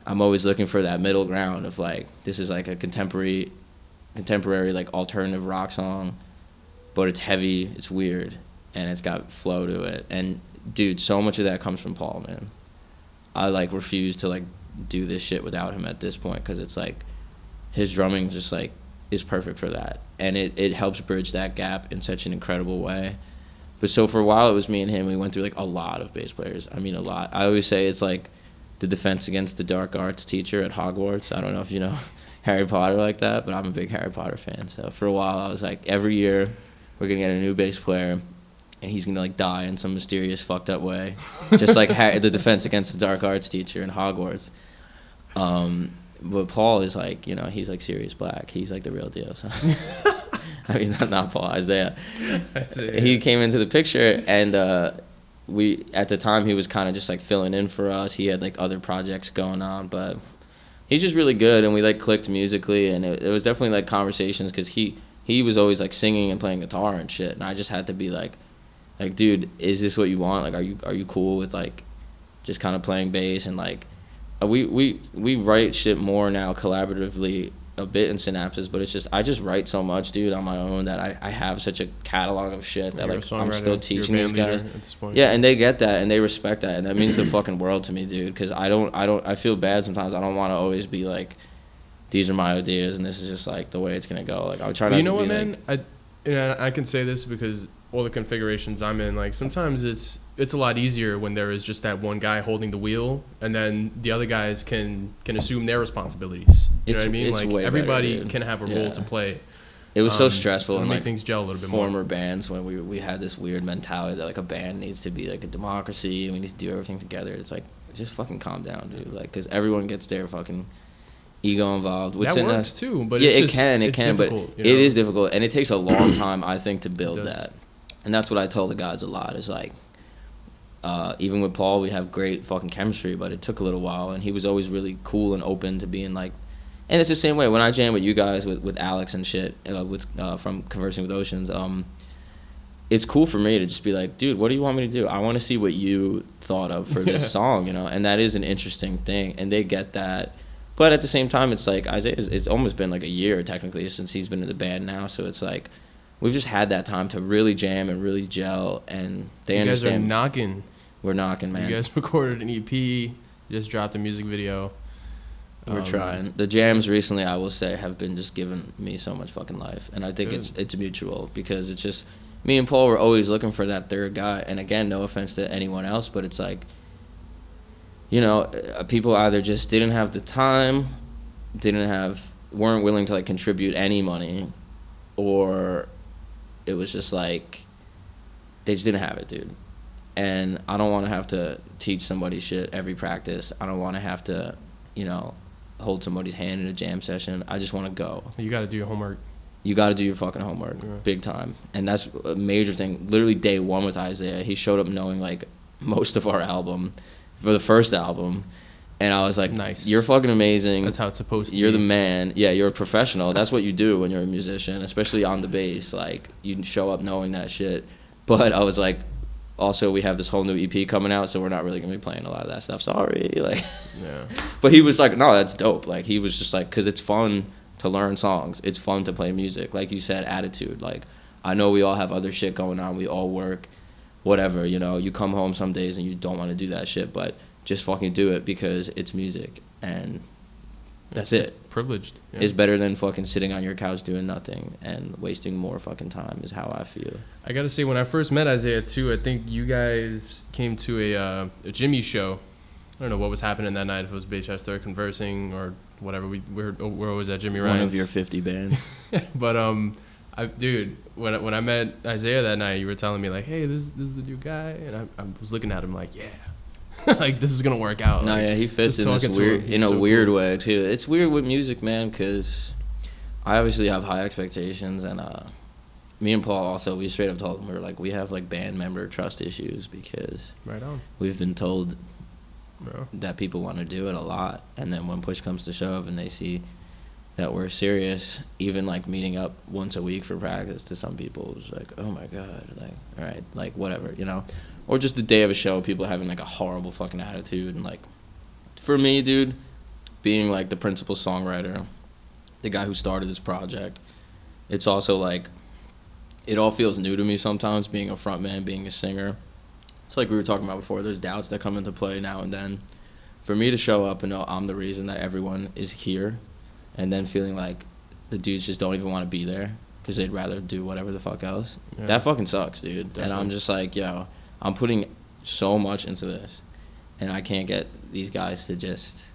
I'm always looking for that middle ground of like, this is like a contemporary like alternative rock song, but it's heavy, it's weird, and it's got flow to it. And dude, so much of that comes from Paul, man. I like refuse to like do this shit without him at this point, because it's like his drumming just like is perfect for that, and it helps bridge that gap in such an incredible way. But so for a while it was me and him. We went through like a lot of bass players. I mean, a lot. I always say it's like the Defense Against the Dark Arts teacher at Hogwarts. I don't know if you know Harry Potter like that, but I'm a big Harry Potter fan. So for a while I was like, every year we're gonna get a new bass player, and he's gonna like die in some mysterious fucked up way, just like the Defense Against the Dark Arts teacher in Hogwarts. But Paul is like, you know, he's like Sirius Black. He's like the real deal. So. I mean, not Paul, Isaiah. He came into the picture, and we, at the time, he was kind of just like filling in for us. He had like other projects going on, but he's just really good, and we like clicked musically, and it was definitely like conversations, because he was always like singing and playing guitar and shit, and I just had to be like, dude, is this what you want? Like, are you cool with like just kind of playing bass? And like we write shit more now collaboratively a bit in Synapses, but it's just, I just write so much, dude, on my own, that I have such a catalog of shit that like I'm still teaching these guys. At this point. Yeah, and they get that and they respect that, and that means the fucking world to me, dude, because I feel bad sometimes. I don't want to always be like, these are my ideas and this is just like the way it's gonna go. Like, I would try not to be like, man, I can say this because all the configurations I'm in, like sometimes it's a lot easier when there is just that one guy holding the wheel, and then the other guys can assume their responsibilities. You know what I mean? Like, everybody can have a role to play. It was so stressful and make like things gel a little bit former more. Bands, when we had this weird mentality that like a band needs to be like a democracy and we need to do everything together. It's like, just fucking calm down, dude. Like, because everyone gets their fucking ego involved. That works too, but yeah, it's it can, but you know? It is difficult, and it takes a long time, I think, to build that. And that's what I tell the guys a lot, is like, even with Paul, we have great fucking chemistry, but it took a little while, and he was always really cool and open to being like, and it's the same way when I jam with you guys, with Alex and shit, from Conversing with Oceans. it's cool for me to just be like, dude, what do you want me to do? I want to see what you thought of for this song, you know? And that is an interesting thing, and they get that. But at the same time, it's like Isaiah's, it's almost been like a year technically since he's been in the band now, so it's like we've just had that time to really jam and really gel, and they understand. You guys are knocking. We're knocking, man. You guys recorded an EP, just dropped a music video. We're trying. The jams recently, I will say, have been just giving me so much fucking life, and I think it's mutual, because it's just me and Paul were always looking for that third guy. And again, no offense to anyone else, but it's like, you know, people either just didn't have the time, weren't willing to like contribute any money, or it was just like they just didn't have it, dude. And I don't want to have to teach somebody shit every practice. I don't want to have to, you know, hold somebody's hand in a jam session. I just want to go. You got to do your homework. You got to do your fucking homework, big time. And that's a major thing. Literally day one with Isaiah, he showed up knowing like most of our album for the first album. And I was like, nice. You're fucking amazing. That's how it's supposed to be. You're the man. Yeah, you're a professional. That's what you do when you're a musician, especially on the bass. Like, you show up knowing that shit. But I was like, also, we have this whole new EP coming out, so we're not really going to be playing a lot of that stuff. Sorry. Like, yeah. But he was like, no, that's dope. Like, he was just like, because it's fun to learn songs. It's fun to play music. Like you said, attitude. Like, I know we all have other shit going on. We all work, whatever, you know. You come home some days and you don't want to do that shit, but just fucking do it because it's music, and that's it. It's privileged. Yeah. It's better than fucking sitting on your couch doing nothing and wasting more fucking time is how I feel. I gotta say, when I first met Isaiah too, I think you guys came to a Jimmy show. I don't know what was happening that night, if it was Baychester conversing or whatever. We're always at Jimmy Ryan's. One of your 50 bands. But dude, when I met Isaiah that night, you were telling me like, hey, this is the new guy, and I was looking at him like, yeah. Like, this is gonna work out. No, like, yeah, he fits in this weird, in a weird way too. It's weird with music, man, because I obviously have high expectations, and me and Paul also, we straight up told him, we were like, we have like band member trust issues, because right on. We've been told that people want to do it a lot, and then when push comes to shove and they see that we're serious, even like meeting up once a week for practice, to some people it was like, oh my god, like, all right, like whatever, you know. Or just the day of a show, people having like a horrible fucking attitude. And like, for me, dude, being like the principal songwriter, the guy who started this project, it's also like, it all feels new to me sometimes, being a frontman, being a singer. It's like we were talking about before, there's doubts that come into play now and then. For me to show up and know I'm the reason that everyone is here, and then feeling like the dudes just don't even want to be there because they'd rather do whatever the fuck else, that fucking sucks, dude. Definitely. And I'm just like, yo, I'm putting so much into this, and I can't get these guys to just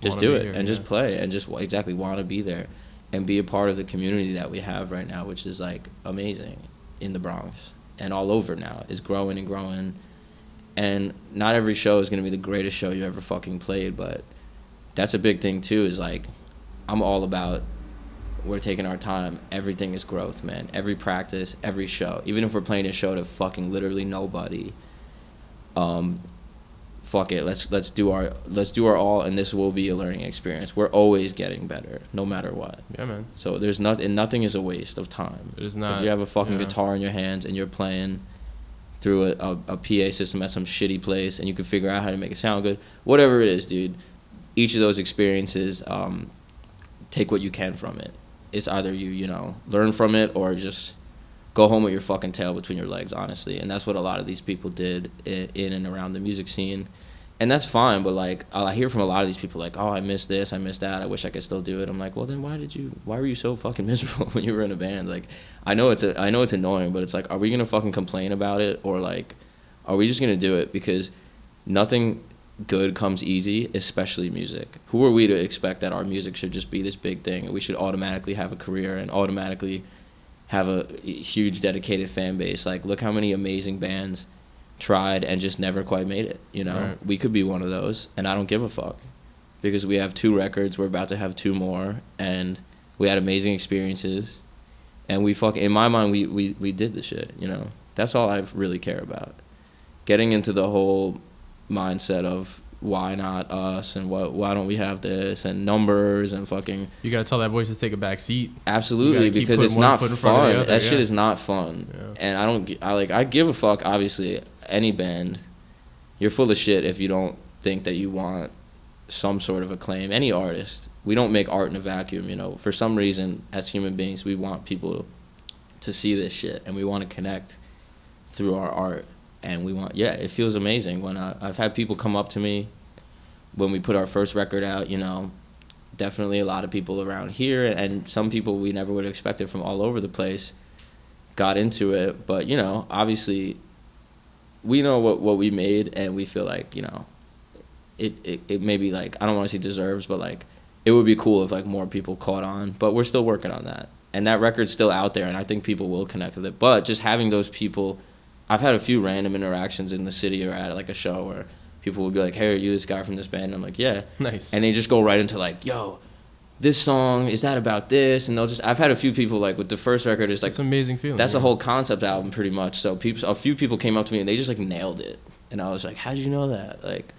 do it and just play and just exactly want to be there and be a part of the community that we have right now, which is like amazing in the Bronx and all over now. Is growing and growing, and not every show is going to be the greatest show you ever fucking played, but that's a big thing too, is like, I'm all about, we're taking our time. Everything is growth, man. Every practice, every show. Even if we're playing a show to fucking literally nobody, fuck it. Let's do our all, and this will be a learning experience. We're always getting better, no matter what. Yeah, man. So there's nothing is a waste of time. It is not. If you have a fucking guitar in your hands and you're playing through a PA system at some shitty place, and you can figure out how to make it sound good, whatever it is, dude. Each of those experiences, take what you can from it. It's either you know, learn from it or just go home with your fucking tail between your legs, honestly. And that's what a lot of these people did in and around the music scene. And that's fine, but like, I hear from a lot of these people like, oh, I miss this, I miss that, I wish I could still do it. I'm like, well, then why were you so fucking miserable when you were in a band? Like, I know it's annoying, but it's like, are we gonna fucking complain about it, or like, are we just gonna do it? Because nothing good comes easy, especially music. Who are we to expect that our music should just be this big thing and we should automatically have a career and automatically have a huge dedicated fan base? Like, look how many amazing bands tried and just never quite made it, you know? Right. We could be one of those, and I don't give a fuck, because we have 2 records, we're about to have 2 more, and we had amazing experiences, and in my mind, we did the shit, you know? That's all I really care about. Getting into the whole mindset of why not us, and why don't we have this, and numbers, and fucking. You gotta tell that voice to take a back seat. Absolutely, because it's not fun. That shit is not fun, Yeah. and I give a fuck. Obviously, any band, you're full of shit if you don't think that you want some sort of acclaim. Any artist, we don't make art in a vacuum. You know, for some reason, as human beings, we want people to see this shit, and we want to connect through our art. And it feels amazing when I've had people come up to me when we put our first record out, you know, definitely a lot of people around here and some people we never would have expected from all over the place got into it. But, you know, obviously we know what we made, and we feel like, you know, it maybe, like, I don't want to say deserves, but, like, it would be cool if, like, more people caught on. But we're still working on that. And that record's still out there, and I think people will connect with it. But just having those people... I've had a few random interactions in the city or at like a show where people will be like, "Hey, are you this guy from this band?" And I'm like, "Yeah." Nice. And they just go right into like, "Yo, this song, is that about this?" And I've had a few people like with the first record is like, it's an amazing feeling. That's a whole concept album pretty much. So a few people came up to me and they just like nailed it. And I was like, "How'd you know that?" Like,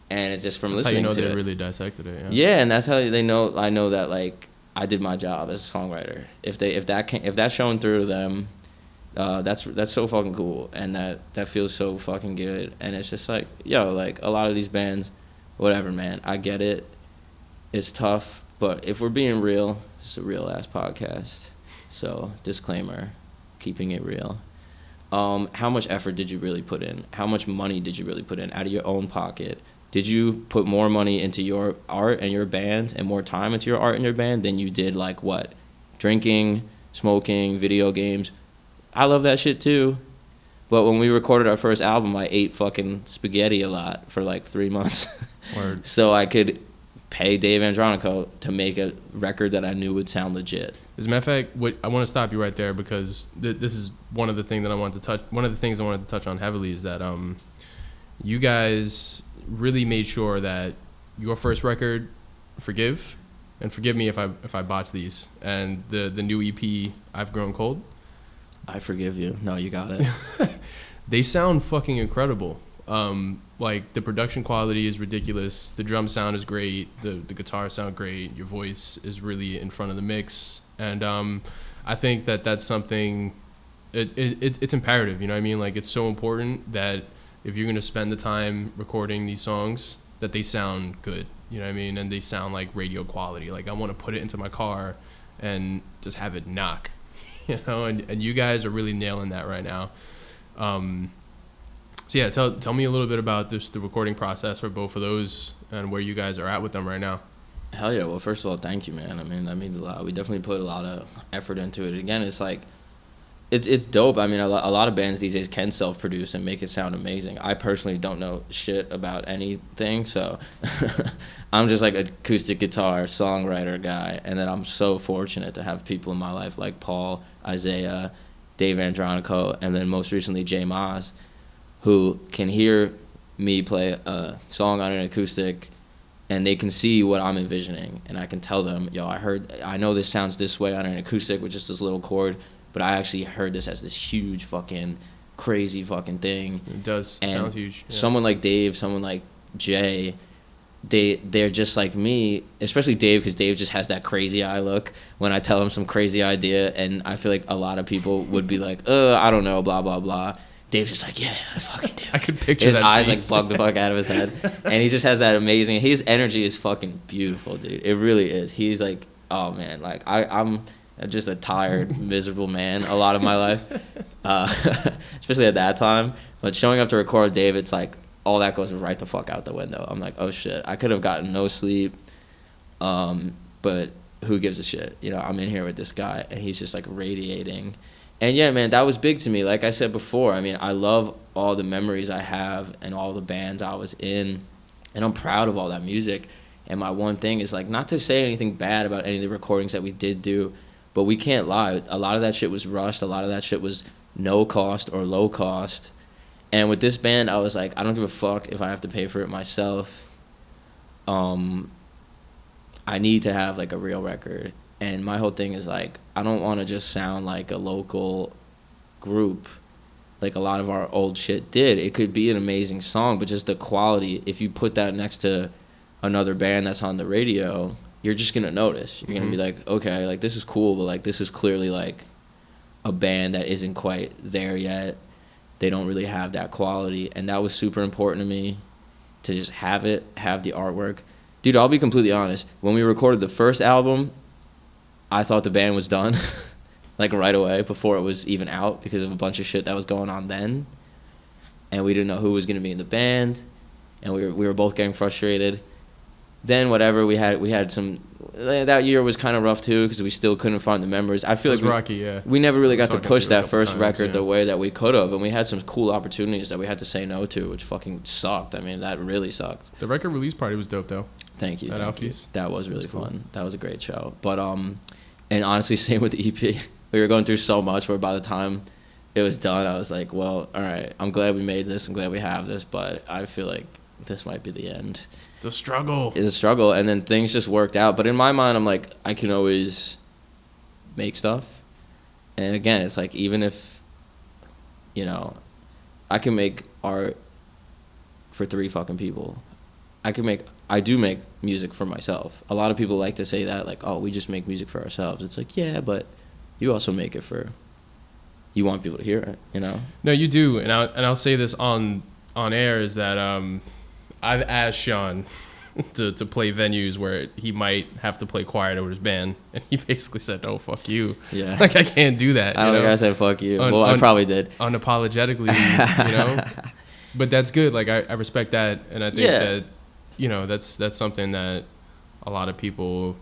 and it's just from that's listening how you know to they it. really dissected it. Yeah, and that's how they know. I know that like I did my job as a songwriter. If that's showing through to them. That's so fucking cool, and that feels so fucking good. And it's just like, yo, like a lot of these bands, whatever, man, I get it, it's tough, but if we're being real, this is a real ass podcast, so disclaimer, keeping it real. How much effort did you really put in? How much money did you really put in out of your own pocket? Did you put more money into your art and your band and more time into your art and your band than you did like what? Drinking, smoking, video games? I love that shit too. But when we recorded our first album, I ate fucking spaghetti a lot for like 3 months. Word. So I could pay Dave Andronico to make a record that I knew would sound legit. As a matter of fact, I want to stop you right there because this is one of the things I wanted to touch on heavily is that you guys really made sure that your first record, Forgive, and forgive me if I botch these, and the new EP, I've Grown Cold. I forgive you. No, you got it. They sound fucking incredible. Like the production quality is ridiculous. The drum sound is great. The guitars sound great. Your voice is really in front of the mix. And I think that's something. It's imperative. You know what I mean? Like it's so important that if you're gonna spend the time recording these songs, that they sound good. You know what I mean? And they sound like radio quality. Like I want to put it into my car and just have it knock. You know, and you guys are really nailing that right now. So yeah, tell me a little bit about the recording process for both of those and where you guys are at with them right now. Hell yeah. Well, first of all, thank you, man. I mean, that means a lot. We definitely put a lot of effort into it. Again, it's like, it's dope. I mean, a lot of bands these days can self-produce and make it sound amazing. I personally don't know shit about anything, so I'm just like an acoustic guitar songwriter guy. And then I'm so fortunate to have people in my life like Paul, Isaiah, Dave Andronico, and then most recently Jay Maz, who can hear me play a song on an acoustic and they can see what I'm envisioning. And I can tell them, yo, I know this sounds this way on an acoustic with just this little chord, but I actually heard this as this huge fucking crazy fucking thing. It does sound huge. Yeah. Someone like Dave, someone like Jay, they're just like me, especially Dave, because Dave just has that crazy eye look when I tell him some crazy idea, and I feel like a lot of people would be like, I don't know, blah, blah, blah. Dave's just like, yeah, let's fucking do it. I could picture his that eyes face. like bug the fuck out of his head, and he just has that amazing. His energy is fucking beautiful, dude. It really is. He's like, oh man, like I'm just a tired, miserable man a lot of my life, especially at that time. But showing up to record Dave, it's like all that goes right the fuck out the window. I'm like, oh shit, I could have gotten no sleep, but who gives a shit? You know, I'm in here with this guy, and he's just like radiating. And yeah, man, that was big to me. Like I said before, I mean, I love all the memories I have and all the bands I was in, and I'm proud of all that music. And my one thing is like not to say anything bad about any of the recordings that we did do, but we can't lie. A lot of that shit was rushed. A lot of that shit was no cost or low cost. And with this band, I was like, I don't give a fuck if I have to pay for it myself. I need to have like a real record. And my whole thing is like, I don't want to just sound like a local group. like a lot of our old shit did. It could be an amazing song, but just the quality, if you put that next to another band that's on the radio, you're just going to notice. You're going to be like, okay, like this is cool, but like this is clearly like a band that isn't quite there yet. They don't really have that quality. And that was super important to me, to just have the artwork. Dude, I'll be completely honest. When we recorded the first album, I thought the band was done. Like right away, before it was even out, because of a bunch of shit that was going on then, and we didn't know who was going to be in the band, and we were both getting frustrated. Then whatever, we had some, that year was kind of rough too, because we still couldn't find the members. I feel like rocky, yeah. We never really got to push that first times, record the way that we could have, and we had some cool opportunities that we had to say no to, which fucking sucked. I mean, that really sucked. The record release party was dope though. Thank you. That was really cool. fun. That was a great show. But and honestly, same with the EP. We were going through so much where by the time it was done, I was like, well, all right, I'm glad we made this. I'm glad we have this, but I feel like this might be the end. The struggle. It's a struggle, and then things just worked out. But in my mind, I'm like, I can always make stuff. And again, it's like, even if, I can make art for 3 fucking people. I do make music for myself. A lot of people like to say that, like, oh, we just make music for ourselves. It's like, yeah, but you also make it you want people to hear it, No, you do, and I'll say this on air, is that I've asked Sean to play venues where he might have to play quiet over his band, and he basically said, "No, fuck you." Yeah, like I can't do that. I don't think I said "fuck you." I probably did unapologetically, But that's good. Like I respect that, and I think that that's something that a lot of people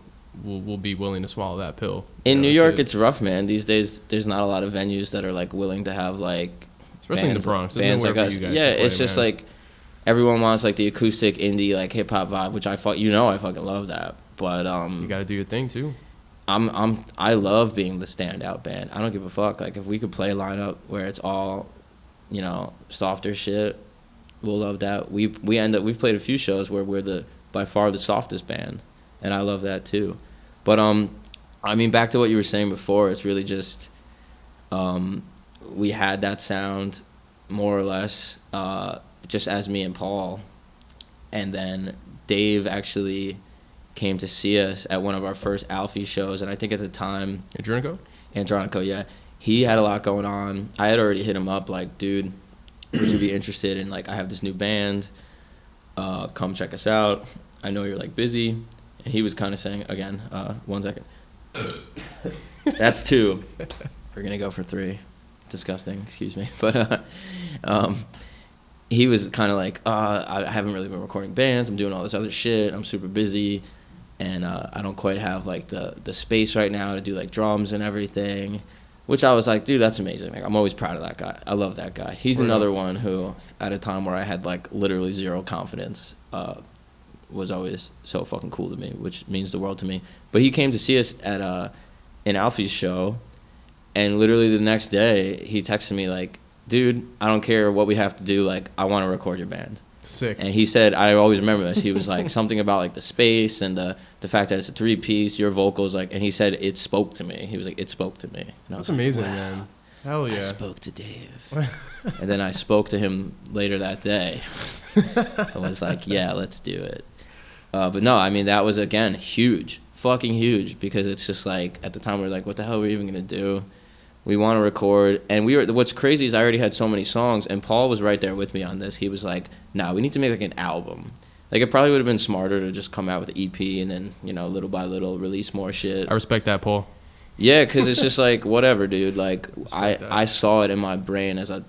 will be willing to swallow that pill. In New York, it's rough, man. These days, there's not a lot of venues that are like willing to have like, especially in the Bronx, bands like us. It's just like everyone wants like the acoustic indie like hip hop vibe, which I fucking love that. But you got to do your thing too. I love being the standout band. I don't give a fuck. Like if we could play a lineup where it's all, softer shit, we'll love that. We've played a few shows where we're by far the softest band. And I love that too. But, back to what you were saying before, it's really just, we had that sound more or less, just as me and Paul. And then Dave actually came to see us at one of our first Alfie shows. And I think at the time... Andronico, yeah. He had a lot going on. I had already hit him up like, dude, would you be interested in, like, I have this new band. Come check us out. I know you're, like, busy. And he was kind of saying, again, 1 second. That's 2. We're going to go for 3. Disgusting, excuse me. But he was kind of like, I haven't really been recording bands. I'm doing all this other shit. I'm super busy. And I don't quite have, like, the space right now to do, like, drums and everything. Which I was like, dude, that's amazing. Like, I'm always proud of that guy. I love that guy. He's another one who, at a time where I had, like, literally zero confidence, was always so fucking cool to me, which means the world to me. But he came to see us at an Alfie's show, and literally the next day, he texted me like, dude, I don't care what we have to do, like, I want to record your band. Sick. And he said, I always remember this, he was like, something about, like, the space and the fact that it's a 3-piece, your vocals, like, and he said, it spoke to me. He was like, it spoke to me. And that's amazing, wow, man. Hell yeah. I spoke to Dave. And then I spoke to him later that day. I was like, yeah, let's do it. But no, that was, again, huge, fucking huge, because it's just like, at the time we were like, what the hell are we even going to do? We want to record. And what's crazy is I already had so many songs, and Paul was right there with me on this. He was like, nah, we need to make like an album. Like, it probably would have been smarter to just come out with an EP and then, little by little release more shit. I respect that, Paul. Yeah, because it's just like, whatever, dude. Like, I saw it in my brain as a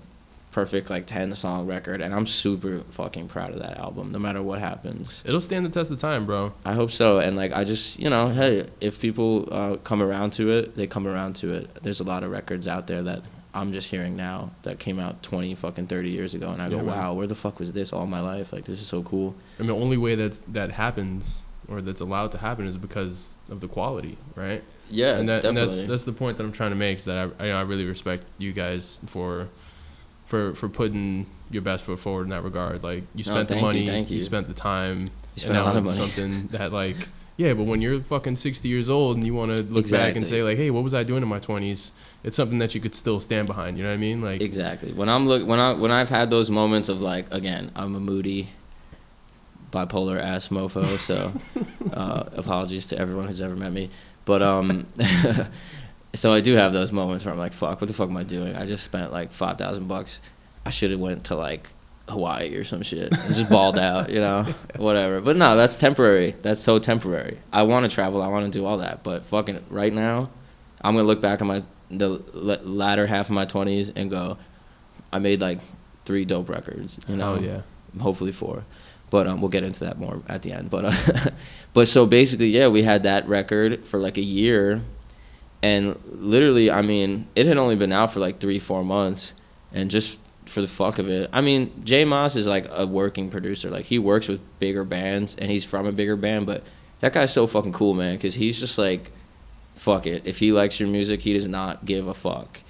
perfect, like, 10-song record, and I'm super fucking proud of that album, no matter what happens. It'll stand the test of time, bro. I hope so. And, like, I just, hey, if people come around to it, they come around to it. There's a lot of records out there that I'm just hearing now that came out 30 years ago, and I go, wow, where the fuck was this all my life? Like, this is so cool. And the only way that happens, or that's allowed to happen, is because of the quality, right? Yeah, and definitely. And that's the point that I'm trying to make, is that I really respect you guys for putting your best foot forward in that regard. Like, you spent the money, you spent the time, you spent a lot of money. Something that, like, Yeah, but when you're fucking 60 years old and you want to look back and say like, hey, what was I doing in my 20s? It's something that you could still stand behind. You know what I mean? Like exactly. When I've had those moments of like, again, I'm a moody, bipolar ass mofo. So apologies to everyone who's ever met me. But so I do have those moments where I'm like, fuck, what the fuck am I doing? I just spent like $5,000. I should have went to like Hawaii or some shit and just balled out, you know, whatever. But no, that's temporary. That's so temporary. I want to travel. I want to do all that. But fucking right now, I'm going to look back on the latter half of my 20s and go, I made like 3 dope records, you know. Oh, yeah. Hopefully 4. But we'll get into that more at the end. But but so basically, yeah, we had that record for like a year. And literally, I mean, it had only been out for like 3-4 months. And just for the fuck of it, I mean, J Moss is like a working producer. Like, he works with bigger bands, and he's from a bigger band. But that guy's so fucking cool, man, because he's just like, fuck it. If he likes your music, he does not give a fuck.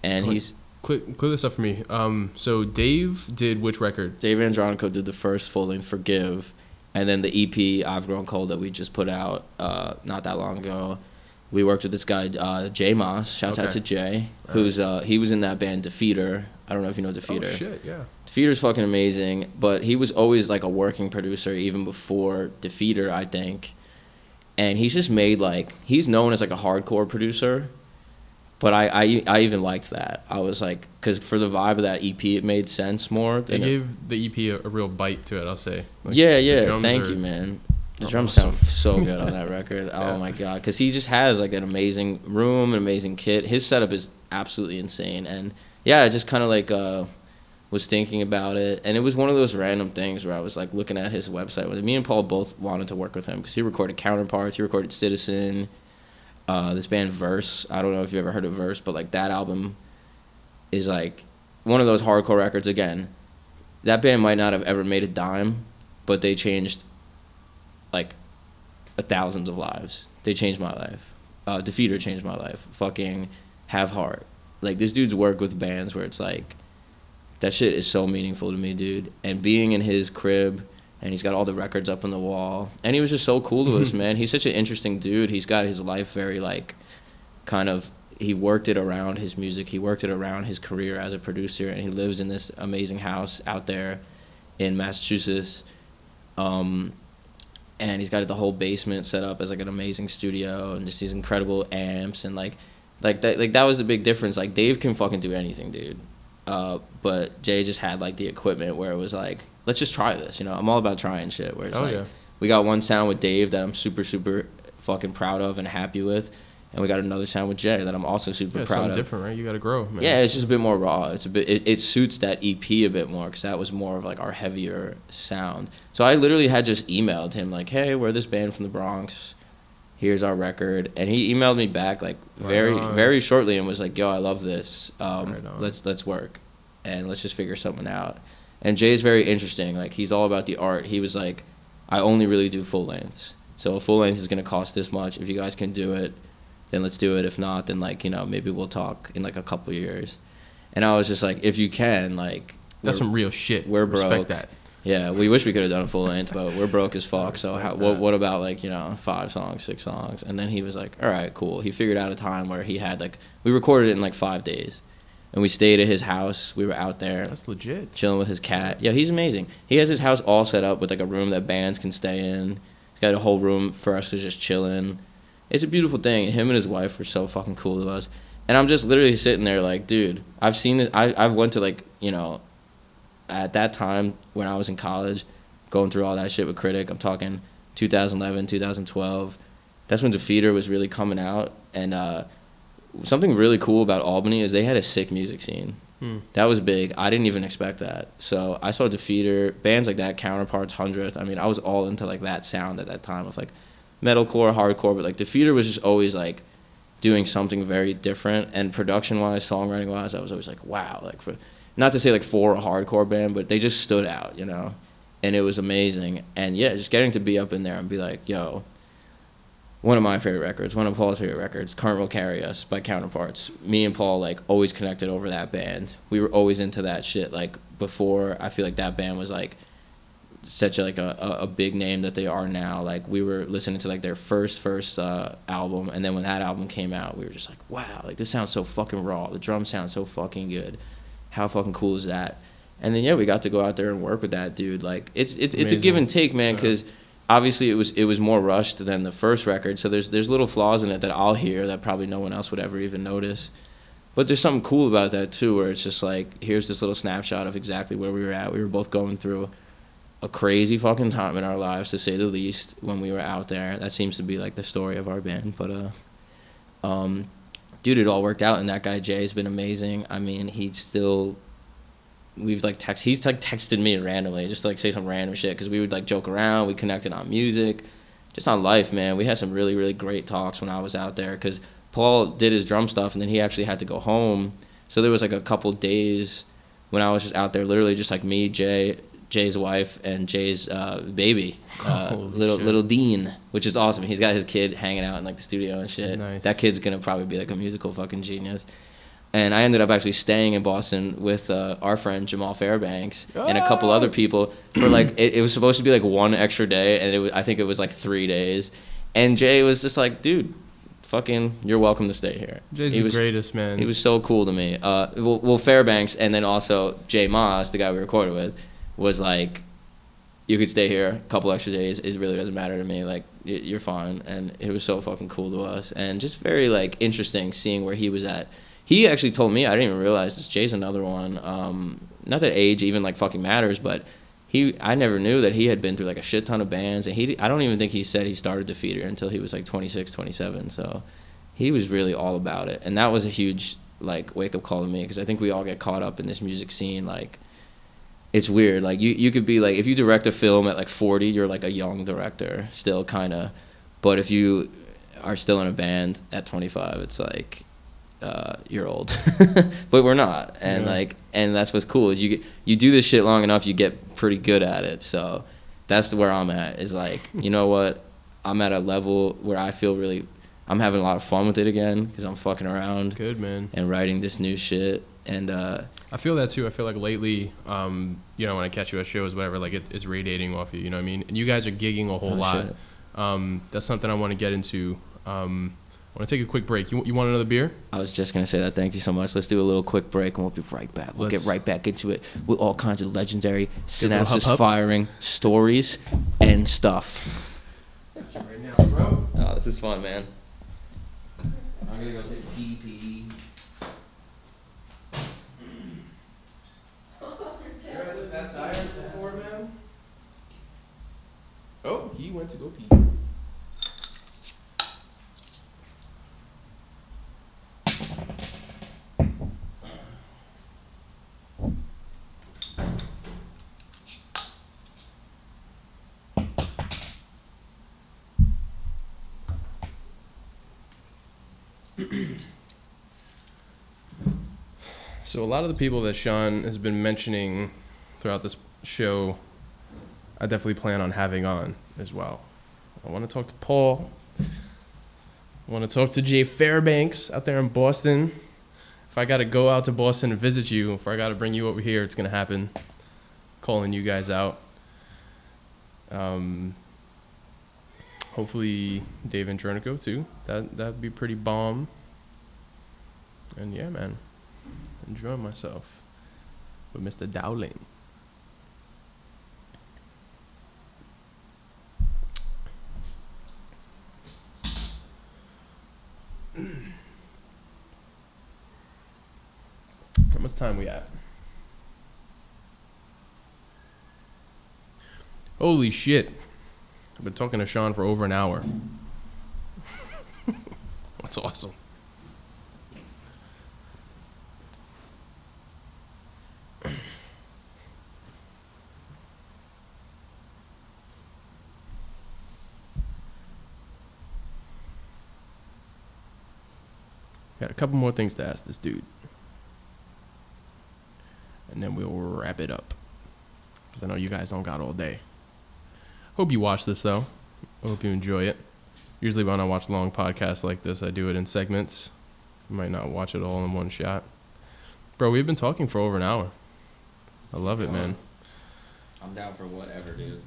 And he's... Clear this up for me. So Dave did which record? Dave Andronico did the first full-length, Forgive. And then the EP, I've Grown Cold, that we just put out not that long ago. We worked with this guy, J Moss. Shouts out to Jay, who's he was in that band Defeater. I don't know if you know Defeater. Oh shit, yeah. Defeater's fucking amazing, but he was always like a working producer even before Defeater, I think. And he's just made like, he's known as like a hardcore producer, but I even liked that. I was like, because for the vibe of that EP, it made sense more. They gave the EP a real bite to it, I'll say. Like, yeah. Thank you, man. The drums sound so good on that record. Oh my god, because he just has like an amazing room, an amazing kit. His setup is absolutely insane, and yeah, I just kind of like was thinking about it, and it was one of those random things where I was like looking at his website. Me and Paul both wanted to work with him because he recorded Counterparts, he recorded Citizen, this band Verse. I don't know if you ever heard of Verse, but like that album is like one of those hardcore records. Again, that band might not have ever made a dime, but they changed like thousands of lives. They changed my life. Defeater changed my life. Fucking Have Heart. Like, this dude's work with bands where it's like, that shit is so meaningful to me, dude. And being in his crib, and he's got all the records up on the wall, and he was just so cool to us, man. He's such an interesting dude. He's got his life very like, kind of, he worked it around his music. He worked it around his career as a producer, and he lives in this amazing house out there in Massachusetts. And he's got the whole basement set up as like an amazing studio, and just these incredible amps, and like that was the big difference. Like, Dave can fucking do anything, dude. But Jay just had like the equipment where it was like, let's just try this, you know. I'm all about trying shit. Where it's we got one sound with Dave that I'm super fucking proud of and happy with, and we got another sound with Jay that I'm also super proud of. Different, right? You got to grow, man. Yeah, it's just a bit more raw. It's a bit. It suits that EP a bit more because that was more of like our heavier sound. So I literally had just emailed him like, "Hey, we're this band from the Bronx. Here's our record," and he emailed me back like very shortly and was like, "Yo, I love this. Let's work, and let's just figure something out." And Jay's very interesting. Like, he's all about the art. He was like, "I only really do full lengths. So a full length is gonna cost this much. If you guys can do it, then let's do it. If not, then like, you know, maybe we'll talk in like a couple years." And I was just like, if you can, like, that's some real shit. We're broke. Respect that. Yeah, we wish we could have done a full length, but we're broke as fuck. So what about like, you know, 5 songs, 6 songs? And then he was like, all right, cool. He figured out a time where he had like, we recorded it in like 5 days, and we stayed at his house. We were out there. That's legit. Chilling with his cat. Yeah, he's amazing. He has his house all set up with like a room that bands can stay in. He's got a whole room for us to just chill in. It's a beautiful thing. And him and his wife were so fucking cool to us. And I'm just literally sitting there like, dude, I've seen it. I've went to like, you know, at that time when I was in college, going through all that shit with Critic, I'm talking 2011, 2012. That's when Defeater was really coming out. And something really cool about Albany is they had a sick music scene. That was big. I didn't even expect that. So I saw Defeater, bands like that, Counterparts, 100th. I mean, I was all into like that sound at that time of like metalcore, hardcore. But like Defeater was just always like doing something very different. And production-wise, songwriting-wise, I was always like, wow. Like, not to say like for a hardcore band, but they just stood out, you know? And it was amazing. And yeah, just getting to be up in there and be like, yo, one of my favorite records, one of Paul's favorite records, Current Will Carry Us by Counterparts. Me and Paul like always connected over that band. We were always into that shit. Like before, I feel like that band was like such like a big name that they are now. Like we were listening to like their first album, and then when that album came out, we were just like, wow, like this sounds so fucking raw. The drums sound so fucking good. How fucking cool is that? And then we got to go out there and work with that dude. Like it's a give and take, man, because obviously it was more rushed than the first record. So there's little flaws in it that I'll hear that probably no one else would ever even notice. But there's something cool about that too, where it's just like, here's this little snapshot of exactly where we were at. We were both going through a crazy fucking time in our lives, to say the least, when we were out there. That seems to be like the story of our band. But dude, it all worked out, and that guy Jay's been amazing. I mean, he's like texted me randomly just to like say some random shit, because we would like joke around. We connected on music, just on life, man. We had some really, really great talks when I was out there, because Paul did his drum stuff and then he actually had to go home. So there was like a couple days when I was just out there, literally just like me, Jay's wife, and Jay's baby, little Dean, which is awesome. He's got his kid hanging out in like the studio and shit. Nice. That kid's gonna probably be like a musical fucking genius. And I ended up actually staying in Boston with our friend Jamal Fairbanks and a couple other people for like, it was supposed to be like one extra day, and I think it was like 3 days. And Jay was just like, dude, fucking, you're welcome to stay here. Jay's the greatest, man. He was so cool to me. Well, Fairbanks, and then also Jay Moss, the guy we recorded with, was like, you could stay here a couple extra days. It really doesn't matter to me. Like, you're fine. And it was so fucking cool to us. And just very, like, interesting seeing where he was at. He actually told me, I didn't even realize this, Jay's another one. Not that age even, like, fucking matters, but I never knew that he had been through, like, a shit ton of bands. And I don't even think he said he started Defeater until he was, like, 26, 27. So he was really all about it. And that was a huge, like, wake-up call to me, because I think we all get caught up in this music scene, like, it's weird. Like, you could be, like, if you direct a film at, like, 40, you're, like, a young director still, kind of. But if you are still in a band at 25, it's, like, you're old. But we're not. And, like, and that's what's cool is you do this shit long enough, you get pretty good at it. So that's where I'm at, is, like, you know what? I'm at a level where I feel really, I'm having a lot of fun with it again, because I'm fucking around. Good, man. And writing this new shit. And I feel that too. I feel like lately, you know, when I catch you at shows, whatever, like it's radiating off you. You know what I mean? And you guys are gigging a whole lot. That's something I want to get into. I want to take a quick break. You want another beer? I was just gonna say that. Thank you so much. Let's do a little quick break, and we'll be right back. We'll get right back into it with all kinds of legendary synapses firing stories and stuff. Right now, bro. Oh, this is fun, man. I'm gonna go take a pee. That's irons before, man. Oh, he went to go pee. So a lot of the people that Sean has been mentioning throughout this show, I definitely plan on having on as well. I want to talk to Paul. I want to talk to Jay Fairbanks out there in Boston. If I got to go out to Boston and visit you, if I got to bring you over here, it's going to happen. Calling you guys out. Hopefully Dave and Jernico too. That'd be pretty bomb. And yeah, man, enjoying myself with Mr. Dowling. How much time we at? Holy shit. I've been talking to Sean for over an hour. That's awesome. Got a couple more things to ask this dude. And then we'll wrap it up. Because I know you guys don't got all day. Hope you watch this, though. I hope you enjoy it. Usually when I watch long podcasts like this, I do it in segments. You might not watch it all in one shot. Bro, we've been talking for over an hour. I love it, man. I'm down for whatever, dude.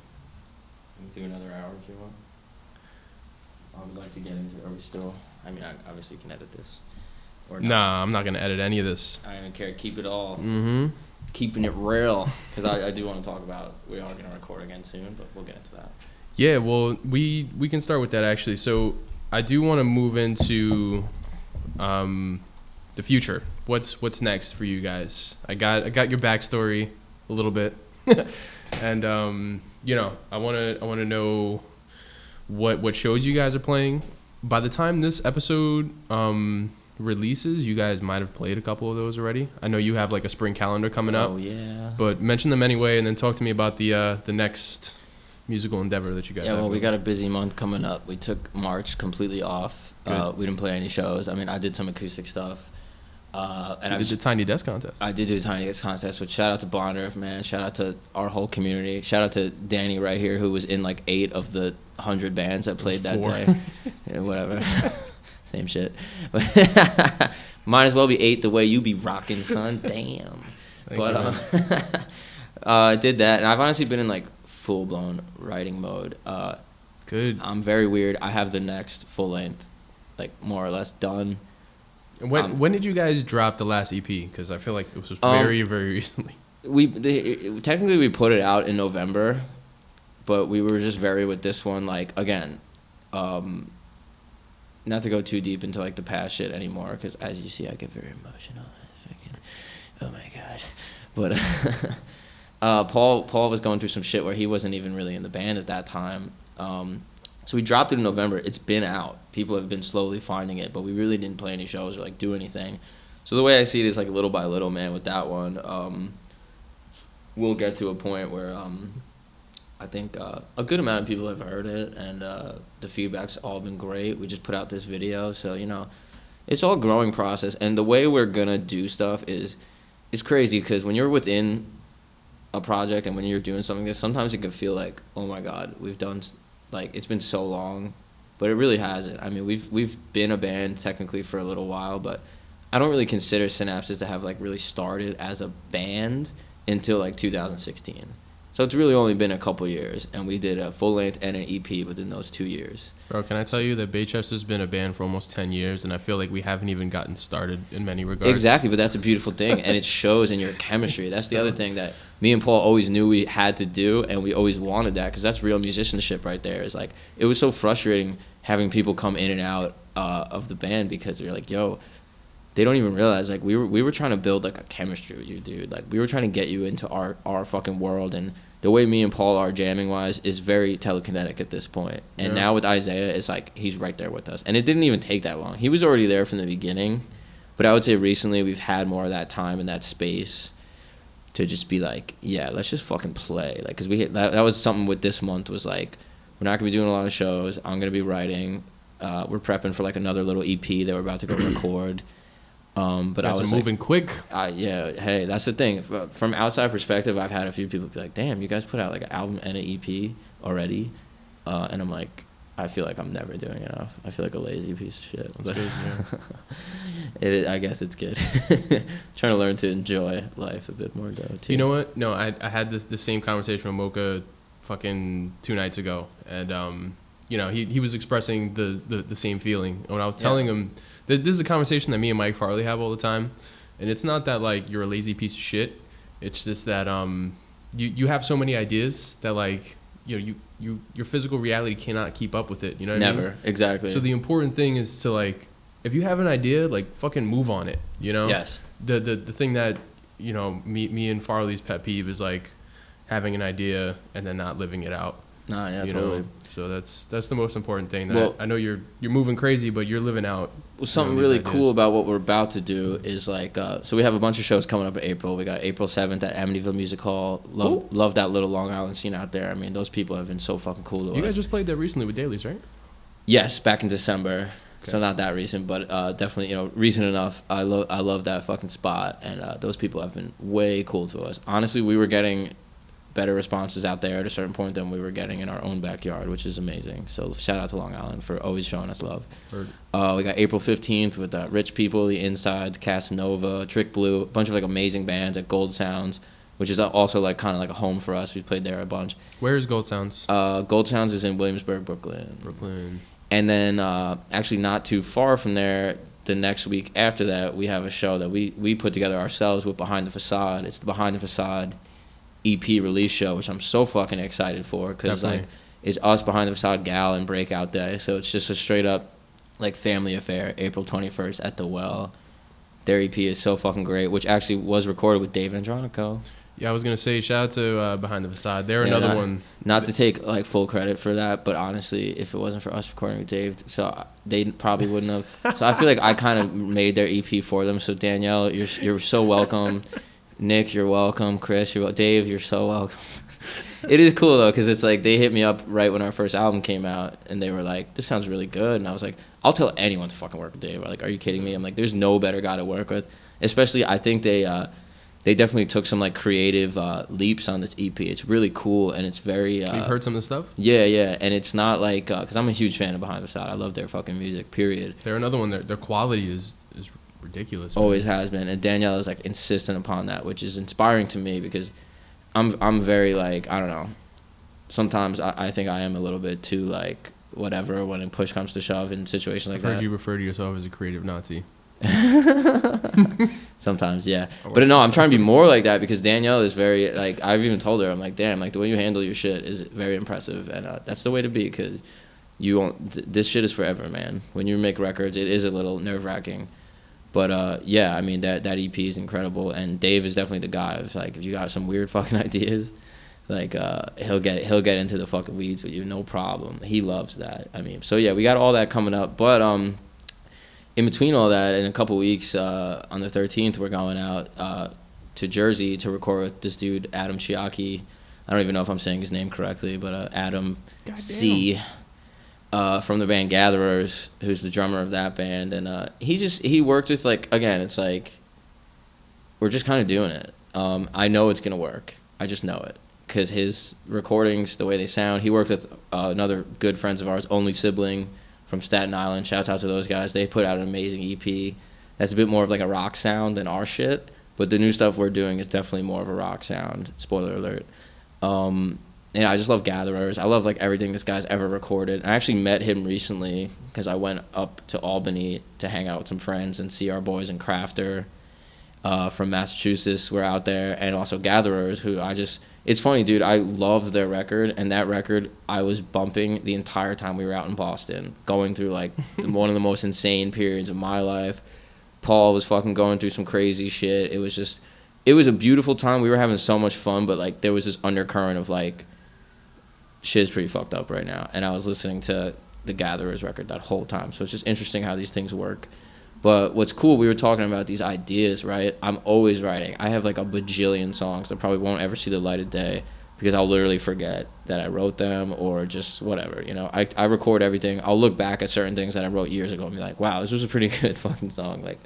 We can do another hour if you want. I would like to get into. Are we still? I mean, I obviously can edit this. Or not. Nah, I'm not gonna edit any of this. I don't even care. Keep it all. Mm-hmm. Keeping it real, because I do want to talk about. We are gonna record again soon, but we'll get into that. Yeah, well, we can start with that actually. So I do want to move into the future. What's next for you guys? I got your backstory a little bit, and you know, I wanna know what shows you guys are playing. By the time this episode releases, you guys might have played a couple of those already. I know you have like a spring calendar coming up. Oh yeah. But mention them anyway, and then talk to me about the next musical endeavor that you guys have. Yeah, well, we got a busy month coming up. We took March completely off. We didn't play any shows. I mean, I did some acoustic stuff. And I did the Tiny Desk contest. I did do the Tiny Desk contest, which shout out to Bonner, man. Shout out to our whole community. Shout out to Danny right here, who was in like 8 of the 100 bands that played that 4. day. Yeah, whatever. Same shit. Might as well be 8 the way you be rocking, son. Damn. I did that, and I've honestly been in like full-blown writing mode. Good. I'm very weird. I have the next full length, like more or less done. When did you guys drop the last EP? Because I feel like this was very, very recently. Technically we put it out in November, but we were just very with this one. Like again, not to go too deep into like the past shit anymore, because as you see, I get very emotional. Oh my god! But Paul was going through some shit where he wasn't even really in the band at that time. So we dropped it in November. It's been out. People have been slowly finding it, but we really didn't play any shows or like do anything. So the way I see it is like little by little, man. With that one, we'll get to a point where I think a good amount of people have heard it, and the feedback's all been great. We just put out this video, so you know, it's all a growing process. And the way we're gonna do stuff is crazy, because when you're within a project and when you're doing something, sometimes it can feel like, oh my god, we've done. Like, it's been so long, but it really hasn't. I mean, we've been a band technically for a little while, but I don't really consider Synapses to have, like, really started as a band until, like, 2016. So it's really only been a couple years, and we did a full-length and an EP within those 2 years. Bro, can I tell you that Baychester's been a band for almost 10 years, and I feel like we haven't even gotten started in many regards. Exactly, but that's a beautiful thing, and it shows in your chemistry. That's the other thing that me and Paul always knew we had to do, and we always wanted that, because that's real musicianship right there. It's like, it was so frustrating having people come in and out of the band, because they're like, yo, they don't even realize, like, we were trying to build, like, a chemistry with you, dude. Like, we were trying to get you into our fucking world, and the way me and Paul are jamming-wise is very telekinetic at this point. And now with Isaiah, it's like he's right there with us. And it didn't even take that long. He was already there from the beginning. But I would say recently we've had more of that time and that space to just be like, yeah, let's just fucking play. Like, because that was something with this month, was like, we're not going to be doing a lot of shows. I'm going to be writing. We're prepping for like another little EP that we're about to go record. But I was moving quick. Yeah, hey, that's the thing. From outside perspective, I've had a few people be like, "Damn, you guys put out like an album and an EP already," and I'm like, I feel like I'm never doing enough. I feel like a lazy piece of shit. That's good, yeah. I guess it's good. Trying to learn to enjoy life a bit more though too. You know what? No, I had the same conversation with Mocha fucking 2 nights ago, and you know, he was expressing the same feeling. When I was telling him, this is a conversation that me and Mike Farley have all the time, and it's not that like you're a lazy piece of shit. It's just that you have so many ideas that like your physical reality cannot keep up with it. You know what I mean? Never. Exactly. So the important thing is to like, if you have an idea, like fucking move on it. You know? Yes. The thing that, you know, me and Farley's pet peeve is like having an idea and then not living it out. Nah, yeah, you totally. know? So that's the most important thing. That Well, I know you're moving crazy, but you're living out. Well, something really cool about what we're about to do is like, so we have a bunch of shows coming up in April. We got April 7th at Amityville Music Hall. Love that little Long Island scene out there. I mean, those people have been so fucking cool to us. You guys just played there recently with Dailies, right? Yes, back in December. Okay. So not that recent, but definitely, you know, recent enough. I love that fucking spot, and those people have been way cool to us. Honestly, we were getting better responses out there at a certain point than we were getting in our own backyard, which is amazing. So shout out to Long Island for always showing us love. We got April 15th with Rich People, The Insides, Casanova, Trick Blue, a bunch of like amazing bands at Gold Sounds. which is also like kind of like a home for us. We've played there a bunch. Where's Gold Sounds? Gold Sounds is in Williamsburg, Brooklyn. Brooklyn. And then actually not too far from there, the next week after that, we have a show that we put together ourselves with Behind the Facade. It's the Behind the Facade EP release show, which I'm so fucking excited for because like it's us, Behind the Facade, Gal, and Breakout Day. So it's just a straight up like family affair. April 21st at the Well. Their EP is so fucking great, which actually was recorded with Dave Andronico. Yeah, I was gonna say shout out to Behind the Facade. They're another one. Not to take like full credit for that, but honestly, if it wasn't for us recording with Dave, so they probably wouldn't have. So I feel like I kind of made their EP for them. So Danielle, you're so welcome. Nick, you're welcome. Chris, Dave, you're so welcome. It is cool though, because it's like they hit me up right when our first album came out, and they were like, "This sounds really good," and I was like, "I'll tell anyone to fucking work with Dave." Like, are you kidding me? I'm like, "There's no better guy to work with." Especially, I think they definitely took some like creative leaps on this EP. It's really cool, and it's very. You've heard some of the stuff? Yeah, and it's not like because I'm a huge fan of Behind the Facade. I love their fucking music. Period. They're another one. Their quality is ridiculous. Always has been, and Danielle is like insistent upon that, which is inspiring to me because I'm very like, I don't know. Sometimes I think I am a little bit too like whatever when push comes to shove in situations like that. I've heard you refer to yourself as a creative Nazi. Sometimes, yeah. But no, I'm trying to be more like that because Danielle is very like, I've even told her, I'm like, damn, like the way you handle your shit is very impressive, and that's the way to be because you won't. This shit is forever, man. When you make records, it is a little nerve-wracking. But yeah, I mean that EP is incredible, and Dave is definitely the guy. If like if you got some weird fucking ideas, like he'll get into the fucking weeds with you, no problem. He loves that. I mean, so yeah, we got all that coming up. But in between all that, in a couple weeks, on the 13th, we're going out to Jersey to record with this dude Adam Chiaki. I don't even know if I'm saying his name correctly, but Adam C. From the band Gatherers, who's the drummer of that band, and he worked with like, again, it's like we're just kind of doing it. I know it's gonna work. I just know it because his recordings, the way they sound. He worked with another good friends of ours, Only Sibling from Staten Island. Shouts out to those guys. They put out an amazing EP that's a bit more of like a rock sound than our shit, but the new stuff we're doing is definitely more of a rock sound. Spoiler alert. And I just love Gatherers. I love like everything this guy's ever recorded. I actually met him recently because I went up to Albany to hang out with some friends and see our boys in Crafter from Massachusetts. We're out there, and also Gatherers, who it's funny, dude. I loved their record, and that record I was bumping the entire time we were out in Boston, going through like one of the most insane periods of my life. Paul was fucking going through some crazy shit. It was a beautiful time. We were having so much fun, but like there was this undercurrent of like, shit's pretty fucked up right now. And I was listening to the Gatherers record that whole time. So it's just interesting how these things work. But what's cool, we were talking about these ideas, right? I'm always writing. I have like a bajillion songs that probably won't ever see the light of day because I'll literally forget that I wrote them or just whatever, you know. I record everything. I'll look back at certain things that I wrote years ago and be like, wow, this was a pretty good fucking song. Like,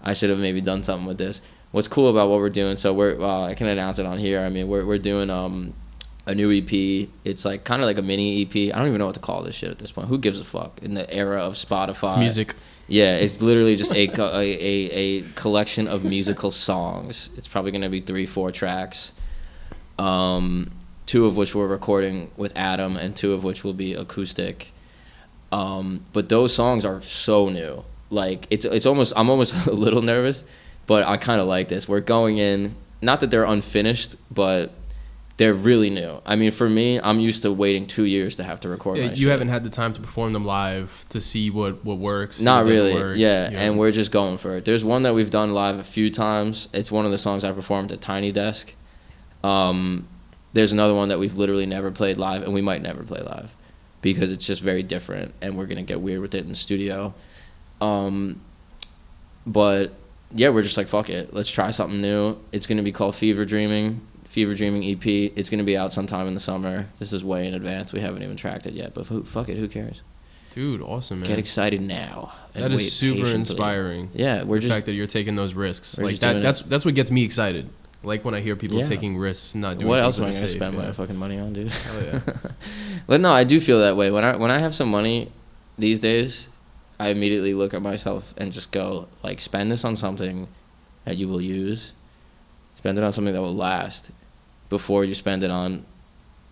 I should have maybe done something with this. What's cool about what we're doing, so I can announce it on here. I mean, we're doing a new EP. It's like kind of like a mini EP. I don't even know what to call this shit at this point. Who gives a fuck in the era of Spotify? It's music. Yeah, it's literally just a collection of musical songs. It's probably going to be 3-4 tracks, 2 of which we're recording with Adam and 2 of which will be acoustic. But those songs are so new. Like it's almost, I'm almost a little nervous, but I kind of like this. We're going in, not that they're unfinished, but they're really new. I mean, for me, I'm used to waiting 2 years to have to record my shit. You haven't had the time to perform them live to see what works. Not really, work. yeah. And we're just going for it. There's one that we've done live a few times. It's one of the songs I performed at Tiny Desk. There's another one that we've literally never played live, and we might never play live because it's just very different, and we're going to get weird with it in the studio. But, yeah, we're just like, fuck it. Let's try something new. It's going to be called Fever Dreaming EP. It's going to be out sometime in the summer. This is way in advance. We haven't even tracked it yet, but fuck it, who cares? Dude, awesome, man. Get excited now. That is super patiently. Inspiring. Yeah, the fact that you're taking those risks. Like that's what gets me excited. Like when I hear people taking risks, not doing. What else am I going to spend my fucking money on, dude? Oh yeah. But no, I do feel that way. When I have some money these days, I immediately look at myself and just go like, spend this on something that you will use. Spend it on something that will last before you spend it on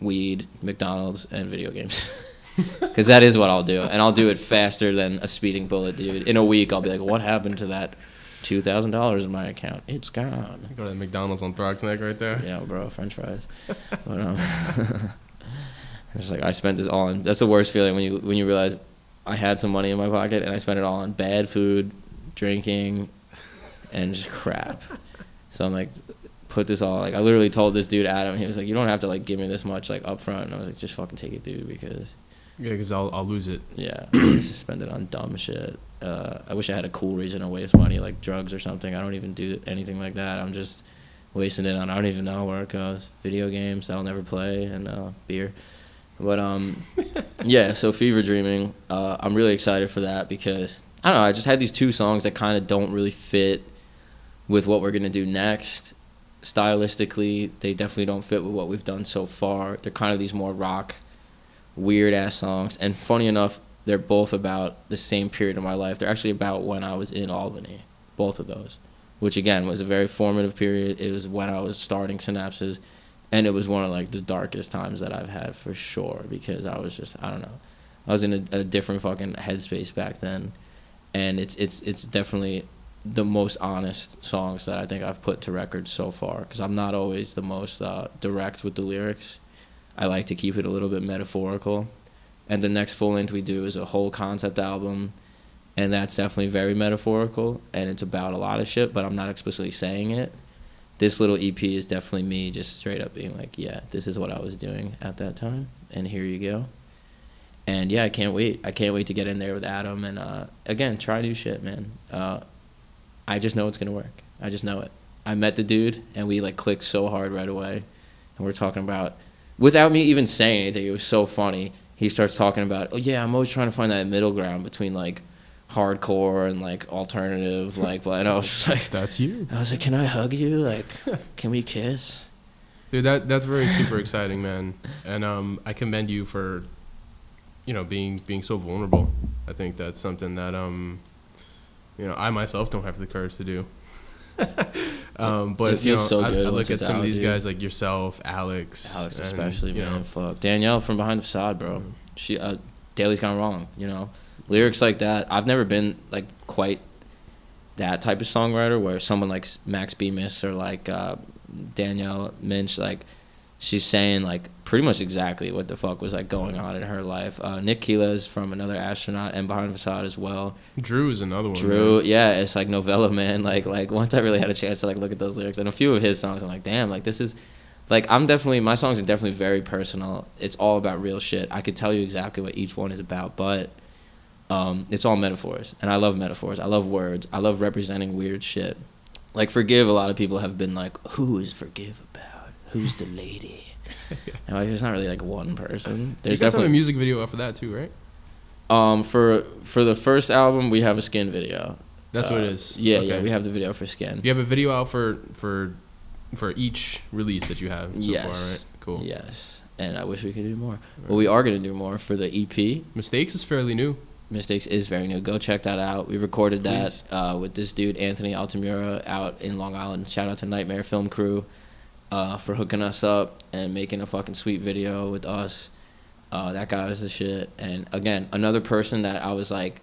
weed, McDonald's, and video games. Because that is what I'll do. And I'll do it faster than a speeding bullet, dude. In a week, I'll be like, what happened to that $2,000 in my account? It's gone. Go to McDonald's on Throgs Neck right there. Yeah, bro, French fries. But, it's like I spent this all on. That's the worst feeling when you realize I had some money in my pocket and I spent it all on bad food, drinking, and just crap. So I'm like, put this all, like, I literally told this dude, Adam, he was like, you don't have to, like, give me this much, like, up front. And I was like, just fucking take it, dude, because... Yeah, because I'll lose it. Yeah, I just spend it on dumb shit. I wish I had a cool reason to waste money, like drugs or something. I don't even do anything like that. I'm just wasting it on, I don't even know where it goes. Video games that I'll never play, and beer. But, yeah, so Fever Dreaming, I'm really excited for that because, I don't know, I just had these 2 songs that kind of don't really fit with what we're going to do next. Stylistically, they definitely don't fit with what we've done so far. They're kind of these more rock, weird-ass songs. And funny enough, they're both about the same period of my life. They're actually about when I was in Albany, both of those, which, again, was a very formative period. It was when I was starting Synapses. And it was one of, like, the darkest times that I've had for sure because I was just, I don't know. I was in a different fucking headspace back then. And it's definitely the most honest songs that I think I've put to record so far because I'm not always the most direct with the lyrics. I like to keep it a little bit metaphorical. And the next full length we do is a whole concept album. And that's definitely very metaphorical. And it's about a lot of shit, but I'm not explicitly saying it. This little EP is definitely me just straight up being like, yeah, this is what I was doing at that time, and here you go. And, yeah, I can't wait. I can't wait to get in there with Adam and, again, try new shit, man. I just know it's going to work. I just know it. I met the dude, and we, like, clicked so hard right away. And we're talking about, without me even saying anything, it was so funny. He starts talking about, oh, yeah, I'm always trying to find that middle ground between, like, hardcore and like alternative, like, and I was just like, that's you. I was like, can I hug you? Like, can we kiss? Dude, that's very super exciting, man. And I commend you for, you know, being so vulnerable. I think that's something that you know, I myself don't have the courage to do. But it feels so good. I look at some of these dude. guys like yourself, Alex and, especially, man. Know. Fuck Danielle from Behind the Facade, bro. She Daly's Gone Wrong, you know. Lyrics like that. I've never been like quite that type of songwriter where someone like Max Bemis or like Danielle Minch, like she's saying like pretty much exactly what the fuck was like going on in her life. Nick Keela's from Another Astronaut and Behind the Facade as well. Drew is another one. Drew, man. yeah, it's like novella, man. Like once I really had a chance to like look at those lyrics and a few of his songs, I'm like, damn, like this is like my songs are definitely very personal. It's all about real shit. I could tell you exactly what each one is about, but it's all metaphors, and I love metaphors. I love words. I love representing weird shit. Like Forgive, a lot of people have been like, who is Forgive about? Who's the lady? And like, there's not really like one person. There's you guys definitely have a music video for that too, right? For the first album, we have a Skin video. That's what it is. Yeah, okay. yeah, we have the video for Skin. You have a video out for each release that you have so far, right? Cool. Yes, and I wish we could do more. Right. Well, we are gonna do more for the EP. Mistakes is fairly new. Mistakes is very new. Go check that out. We recorded that with this dude, Anthony Altamura, out in Long Island. Shout out to Nightmare Film Crew for hooking us up and making a fucking sweet video with us. That guy was the shit. And, again, another person that I was like,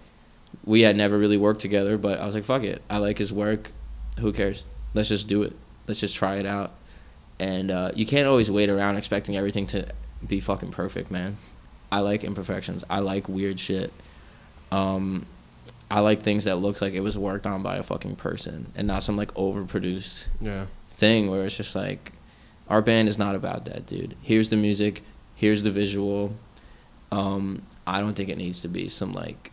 we had never really worked together, but I was like, fuck it. I like his work. Who cares? Let's just do it. Let's just try it out. And you can't always wait around expecting everything to be fucking perfect, man. I like imperfections. I like weird shit. I like things that look like it was worked on by a fucking person and not some like overproduced thing where it's just like, our band is not about that, dude. Here's the music, here's the visual. I don't think it needs to be some like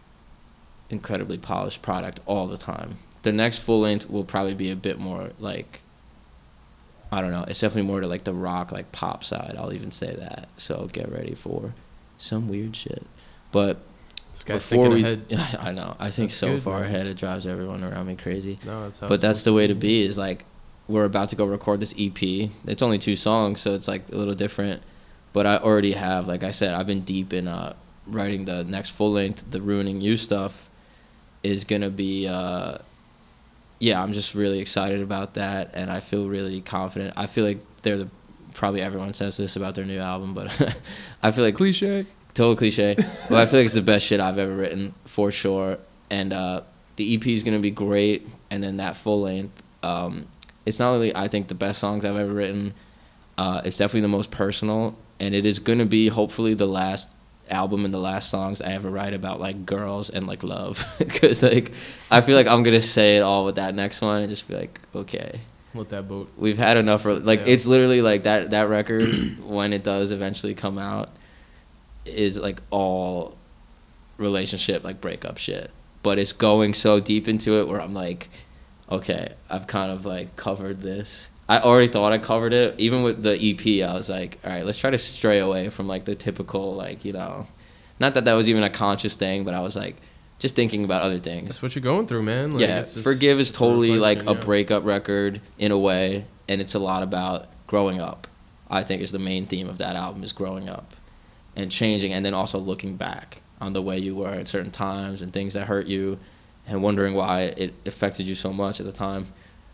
incredibly polished product all the time. The next full length will probably be a bit more like, I don't know, it's definitely more to like the rock, like pop side. I'll even say that. So get ready for some weird shit. But this guy's thinking ahead. I know. I think that's so good, far man. Ahead, it drives everyone around me crazy. No, that's how but that's the way to be, is like, we're about to go record this EP. It's only 2 songs, so it's like a little different. But I already have, like I said, I've been deep in writing the next full length. The Ruining You stuff is going to be yeah, I'm just really excited about that, and I feel really confident. I feel like probably everyone says this about their new album, but I feel like Cliche. total cliche. But I feel like it's the best shit I've ever written for sure. And the EP is gonna be great, and then that full length. It's not only I think the best songs I've ever written. It's definitely the most personal, and it is gonna be hopefully the last album and the last songs I ever write about like girls and like love, because like I feel like I'm gonna say it all with that next one and just be like, okay, Let that boat. we've had enough. Like sail. it's literally like that record when it does eventually come out is like all relationship like breakup shit, but it's going so deep into it where I'm like, okay, I've kind of like covered this. I already thought I covered it. Even with the EP, I was like, all right, let's try to stray away from like the typical, like, you know, not that was even a conscious thing, but I was like, just thinking about other things. That's what you're going through, man. Like, Yeah, it's just, Forgive is totally like a yeah. breakup record in a way, and it's a lot about growing up. I think is the main theme of that album is growing up and changing, and then also looking back on the way you were at certain times and things that hurt you and wondering why it affected you so much at the time.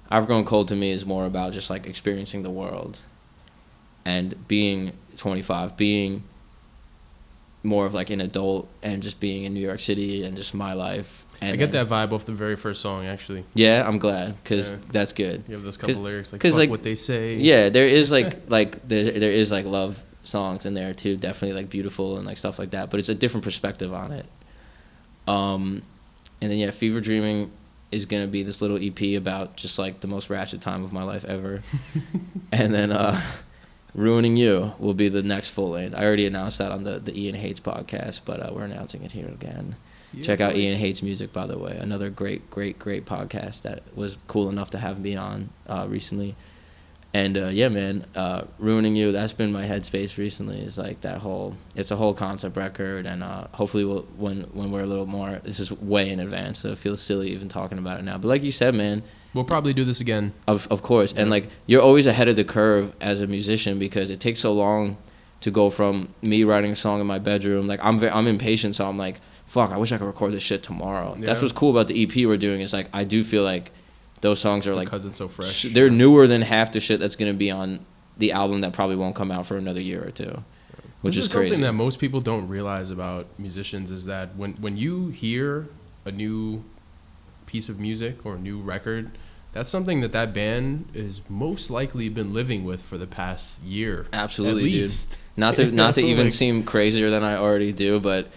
I've Grown Cold to me is more about just like experiencing the world and being 25, being more of like an adult and just being in New York City and just my life. And I get that vibe off the very first song, actually. Yeah, I'm glad because Yeah. that's good. You have those couple lyrics like, 'cause, fuck like, what they say. Yeah, there is like there is like love songs in there too, definitely like beautiful and like stuff like that, but it's a different perspective on it. And then yeah, Fever Dreaming is gonna be this little EP about just like the most ratchet time of my life ever. And then Ruining You will be the next full length. I already announced that on the Ian Hates podcast, but we're announcing it here again. Yeah, Check out boy. Ian Hates Music, by the way. Another great podcast that was cool enough to have me on recently. And yeah, man, Ruining You, that's been my headspace recently. Is like it's a whole concept record, and hopefully when we're a little more, this is way in advance, so it feels silly even talking about it now. But like you said, man, We'll probably do this again. of course, and like you're always ahead of the curve as a musician because it takes so long to go from me writing a song in my bedroom. Like I'm impatient, so I'm like, fuck, I wish I could record this shit tomorrow. Yeah. That's what's cool about the EP we're doing is like I do feel like those songs are like Because it's so fresh. they're newer than half the shit that's gonna be on the album that probably won't come out for another year or two, which This is is crazy. something that most people don't realize about musicians is that when you hear a new piece of music or a new record, that's something that band is most likely been living with for the past year. Absolutely, at dude. least. Not to even Like- seem crazier than I already do, but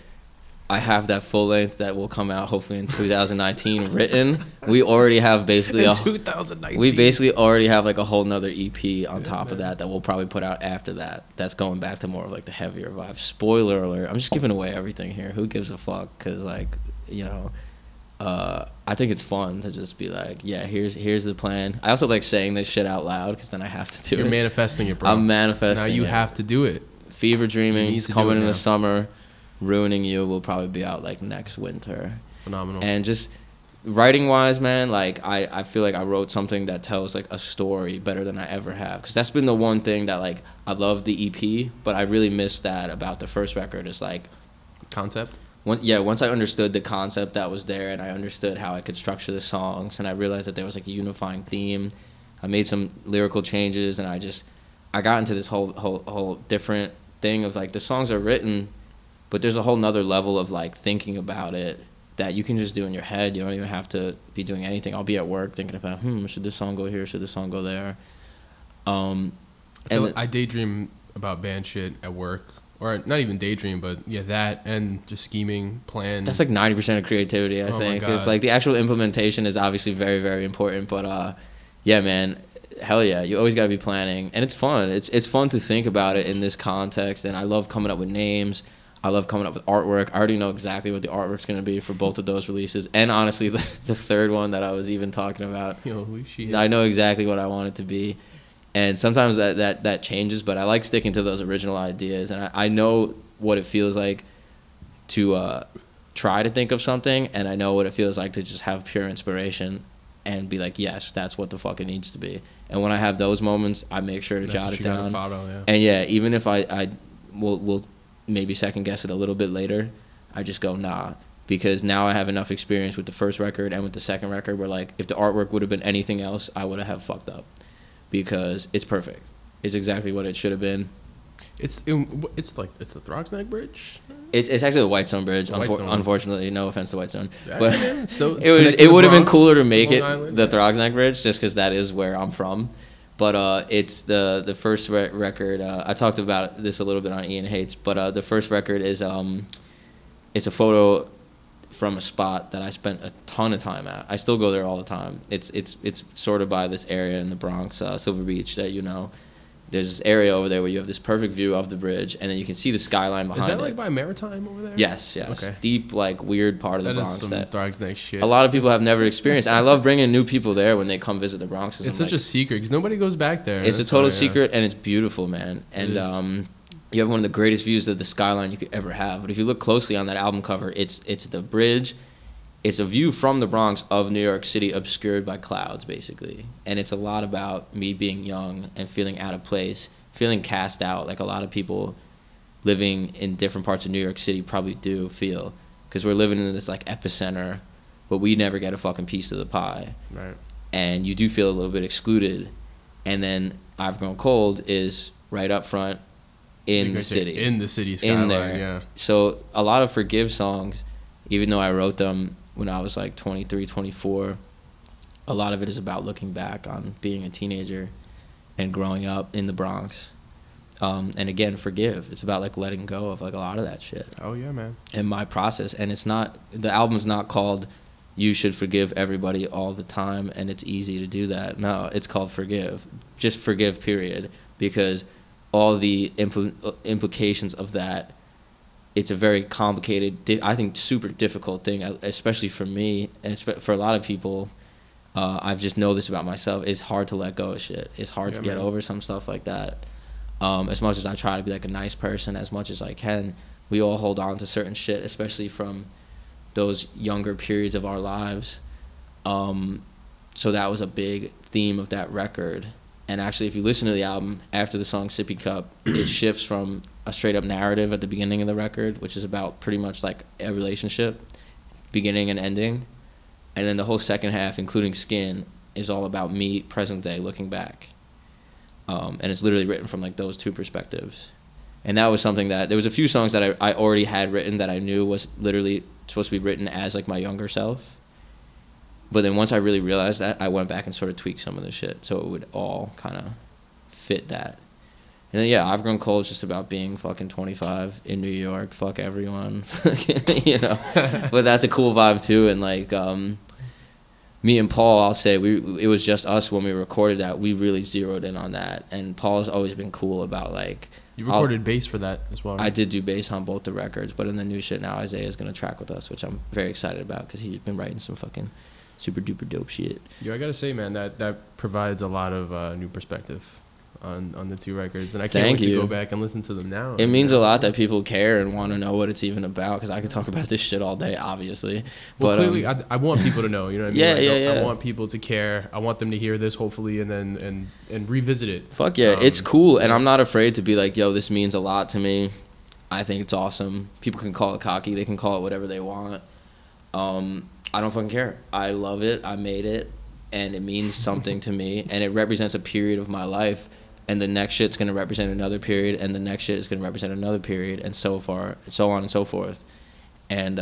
I have that full length that will come out hopefully in 2019 written. We already have basically In 2019. we basically already have like a whole nother EP on top of that we'll probably put out after that. That's going back to more of like the heavier vibe. Spoiler alert! I'm just giving away everything here. Who gives a fuck? Because like you know, I think it's fun to just be like, yeah, here's the plan. I also like saying this shit out loud because then I have to do You're it. manifesting it, bro. I'm manifesting. Now you it. have to do it. Fever You Dreaming need is to do coming it in now. the summer. Ruining You will probably be out like next winter. Phenomenal. And just writing wise, man, like I feel like I wrote something that tells like a story better than I ever have. Because that's been the one thing that like I love the EP, but I really missed that about the first record. Is like Concept. once I understood the concept that was there and I understood how I could structure the songs and I realized that there was like a unifying theme, I made some lyrical changes and I got into this whole different thing of like the songs are written, but there's a whole nother level of like thinking about it that you can just do in your head. You don't even have to be doing anything. I'll be at work thinking about should this song go here, should this song go there. I daydream about band shit at work. Or not even daydream, but yeah, that and just scheming, plan. That's like 90% of creativity, I Oh my think. God. It's like the actual implementation is obviously very, very important. But yeah, man, hell yeah, you always gotta be planning, and it's fun. It's fun to think about it in this context, and I love coming up with names. I love coming up with artwork. I already know exactly what the artwork's gonna be for both of those releases, and honestly, the third one that I was even talking about. Holy shit. I know exactly what I want it to be. And sometimes that changes, but I like sticking to those original ideas. And I know what it feels like to try to think of something, and I know what it feels like to just have pure inspiration and be like, yes, that's what the fuck it needs to be. And when I have those moments, I make sure to That's jot what it you gotta down. follow, yeah. And yeah, even if I will maybe second guess it a little bit later, I just go, nah, because now I have enough experience with the first record and with the second record where, like, if the artwork would have been anything else, I would have fucked up, because it's perfect. It's exactly what it should have been. It's the Throgsneck Bridge. It's actually the Whitestone Bridge. Whitestone. Unfortunately, no offense to Whitestone, Yeah, but still, it would have been cooler to make it Island. the Throgsneck Bridge, just because that is where I'm from. But it's the first record. I talked about this a little bit on Ian Hates, but the first record is it's a photo from a spot that I spent a ton of time at. I still go there all the time. It's sort of by this area in the Bronx, Silver Beach, that, you know. There's this area over there where you have this perfect view of the bridge, and then you can see the skyline behind it. Is that like by Maritime over there? Yes. Okay. Deep, like, weird part of the Bronx. That is some Throgsneck shit. A lot of people have never experienced, and I love bringing new people there when they come visit the Bronx. It's such a secret because nobody goes back there. It's a total secret, and it's beautiful, man. And you have one of the greatest views of the skyline you could ever have. But if you look closely on that album cover, it's the bridge. It's a view from the Bronx of New York City, obscured by clouds, basically. And it's a lot about me being young and feeling out of place, feeling cast out, like a lot of people living in different parts of New York City probably do feel, because we're living in this, like, epicenter, but we never get a fucking piece of the pie. Right. And you do feel a little bit excluded. And then I've Grown Cold is right up front in the city. In the city skyline, in there. yeah. So a lot of Forgive songs, even though I wrote them when I was like 23, 24, a lot of it is about looking back on being a teenager and growing up in the Bronx. And again, Forgive. It's about, like, letting go of, like, a lot of that shit. Oh, yeah, man. And my process. And it's not, the album's not called You Should Forgive Everybody All the Time and It's Easy to Do That. No, it's called Forgive. Just forgive, period. Because all the implications of that, it's a very complicated, I think super difficult thing, especially for me, and for a lot of people. I've just know this about myself. It's hard to let go of shit. It's hard to get over some stuff like that. As much as I try to be, like, a nice person as much as I can, we all hold on to certain shit, especially from those younger periods of our lives. So that was a big theme of that record. And actually, if you listen to the album, after the song Sippy Cup, it shifts from a straight-up narrative at the beginning of the record, which is about pretty much, like, a relationship, beginning and ending. And then the whole second half, including Skin, is all about me, present day, looking back. And it's literally written from, like, those two perspectives. And that was something that, there was a few songs that I already had written that I knew was literally supposed to be written as, like, my younger self. But then once I really realized that, I went back and sort of tweaked some of the shit so it would all kind of fit that. And then, yeah, I've Grown Cold is just about being fucking 25 in New York. Fuck everyone. You know? But that's a cool vibe, too. And, like, me and Paul, I'll say, it was just us when we recorded that. We really zeroed in on that. And Paul's always been cool about, like... You recorded bass for that as well, right? I did do bass on both the records. But in the new shit now, Isaiah's going to track with us, which I'm very excited about because he's been writing some fucking... super duper dope shit. Yeah, I gotta say, man, that provides a lot of new perspective on the two records, and I can't wait to go back and listen to them now. It means a lot that people care and want to know what it's even about, because I could talk about this shit all day, obviously. Well, clearly, I want people to know. You know what I mean? Yeah, I want people to care. I want them to hear this, hopefully, and then and revisit it. Fuck yeah, it's cool, and I'm not afraid to be like, yo, this means a lot to me. I think it's awesome. People can call it cocky. They can call it whatever they want. I don't fucking care. I love it. I made it, and it means something to me, and it represents a period of my life, and the next shit's going to represent another period, and the next shit is going to represent another period, and so on and so forth. And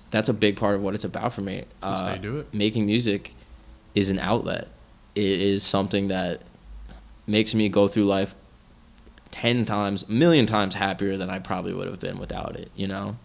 that's a big part of what it's about for me. That's how you do it. Making music is an outlet. It is something that makes me go through life 10 times, a million times happier than I probably would have been without it, you know?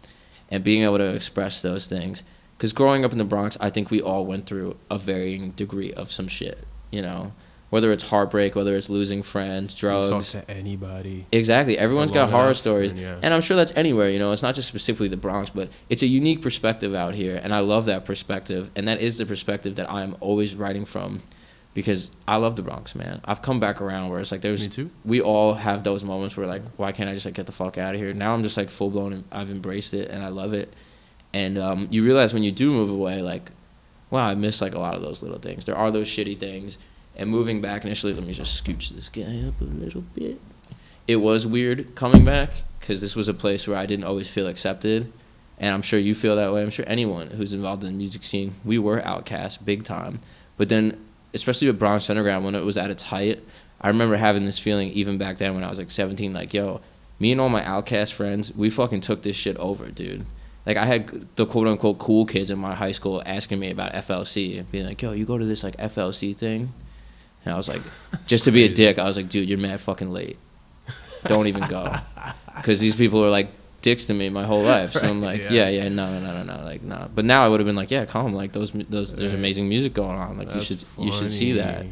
And being able to express those things. Because growing up in the Bronx, I think we all went through a varying degree of some shit, you know? Whether it's heartbreak, whether it's losing friends, drugs. Talk to anybody. Exactly. Everyone's got horror stories. Yeah. And I'm sure that's anywhere, you know? It's not just specifically the Bronx, but it's a unique perspective out here. And I love that perspective. And that is the perspective that I'm always writing from. Because I love the Bronx, man. I've come back around where it's like Me too. We all have those moments where, like, why can't I just, like, get the fuck out of here? Now I'm just, like, full-blown, and I've embraced it, and I love it. And you realize when you do move away, like, wow, I miss, like, a lot of those little things. There are those shitty things. And moving back initially, let me just scooch this guy up a little bit. It was weird coming back because this was a place where I didn't always feel accepted. And I'm sure you feel that way. I'm sure anyone who's involved in the music scene, we were outcast big time. But then, especially with Bronx Underground, when it was at its height, I remember having this feeling even back then when I was like 17, like, yo, me and all my outcast friends, we fucking took this shit over, dude. Like, I had the quote-unquote cool kids in my high school asking me about FLC, being like, yo, you go to this, like, FLC thing? And I was like, just to be a dick, I was like, dude, you're mad fucking late. Don't even go. Because these people are, like, dicks to me my whole life. So I'm like, yeah, no, like, nah. But now I would have been like, yeah, come, like, there's amazing music going on. Like, you should see that.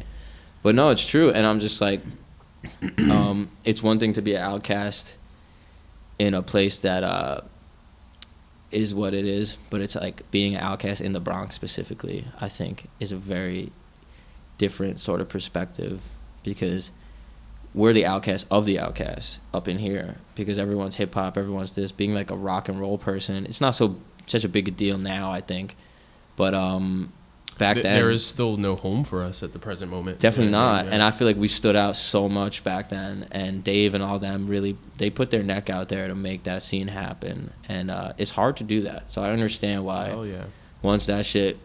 But no, it's true. And I'm just like, it's one thing to be an outcast in a place that is what it is, but it's like being an outcast in the Bronx specifically, I think, is a very different sort of perspective, because we're the outcasts of the outcasts up in here, because everyone's hip hop, everyone's this. Being like a rock and roll person, it's not such a big a deal now, I think, but back then there is still no home for us at the present moment. Definitely not. And I feel like we stood out so much back then, and Dave and all them really, they put their neck out there to make that scene happen, and it's hard to do that. So I understand why once that shit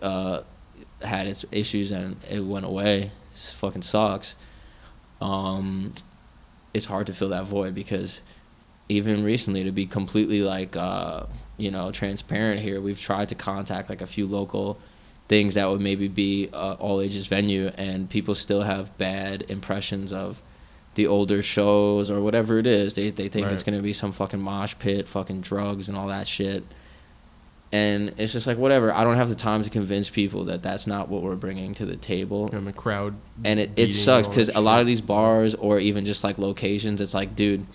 had its issues and it went away, it fucking sucks. It's hard to fill that void, because even recently, to be completely like transparent here, we've tried to contact like a few local things that would maybe be all ages venue, and people still have bad impressions of the older shows or whatever it is. They think it's gonna be some fucking mosh pit, fucking drugs and all that shit. And it's just like, whatever. I don't have the time to convince people that that's not what we're bringing to the table. And the crowd. And it sucks, because a lot of these bars or even just like locations, it's like, dude,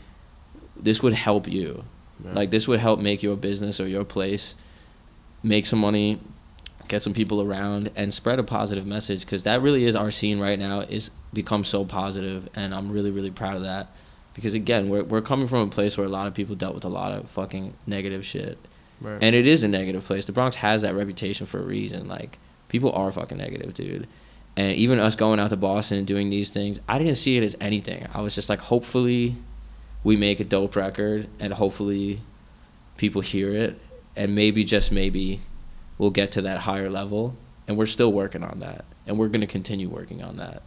this would help you. Yeah. Like, this would help make your business or your place make some money, get some people around, and spread a positive message, because that really is our scene right now, is become so positive, and I'm really, really proud of that, because again, we're coming from a place where a lot of people dealt with a lot of fucking negative shit, and it is a negative place. The Bronx has that reputation for a reason. Like, people are fucking negative, dude, and even us going out to Boston and doing these things, I didn't see it as anything. I was just like, hopefully we make a dope record, and hopefully people hear it, and maybe, just maybe, we'll get to that higher level, and we're still working on that, and we're going to continue working on that.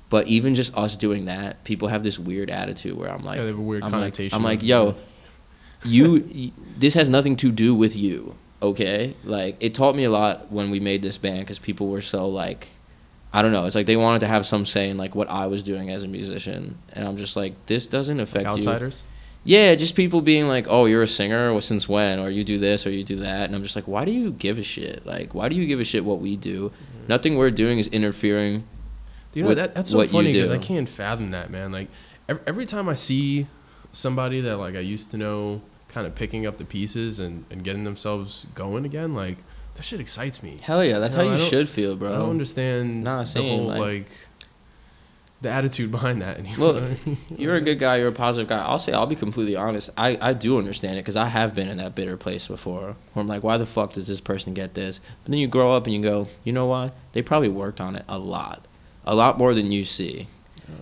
But even just us doing that, people have this weird attitude where I'm like, they have a weird connotation. I'm like, yo, you this has nothing to do with you, okay? Like, it taught me a lot when we made this band, because people were so like, I don't know, it's like they wanted to have some say in like what I was doing as a musician, and I'm just like, this doesn't affect like outsiders? You. Yeah, just people being like, oh, you're a singer, well, since when? Or you do this, or you do that. And I'm just like, why do you give a shit? Like, why do you give a shit what we do? Nothing we're doing is interfering with that's so what funny, you do. because I can't fathom that, man. Like, every time I see somebody that, like, I used to know kind of picking up the pieces and getting themselves going again, like, that shit excites me. Hell yeah, that's how you should feel, bro. I don't understand the whole, like the attitude behind that anymore. Well, you're a good guy. You're a positive guy. I'll be completely honest. I do understand it, because I have been in that bitter place before, where I'm like, why the fuck does this person get this? But then you grow up and you go, you know what? They probably worked on it a lot more than you see.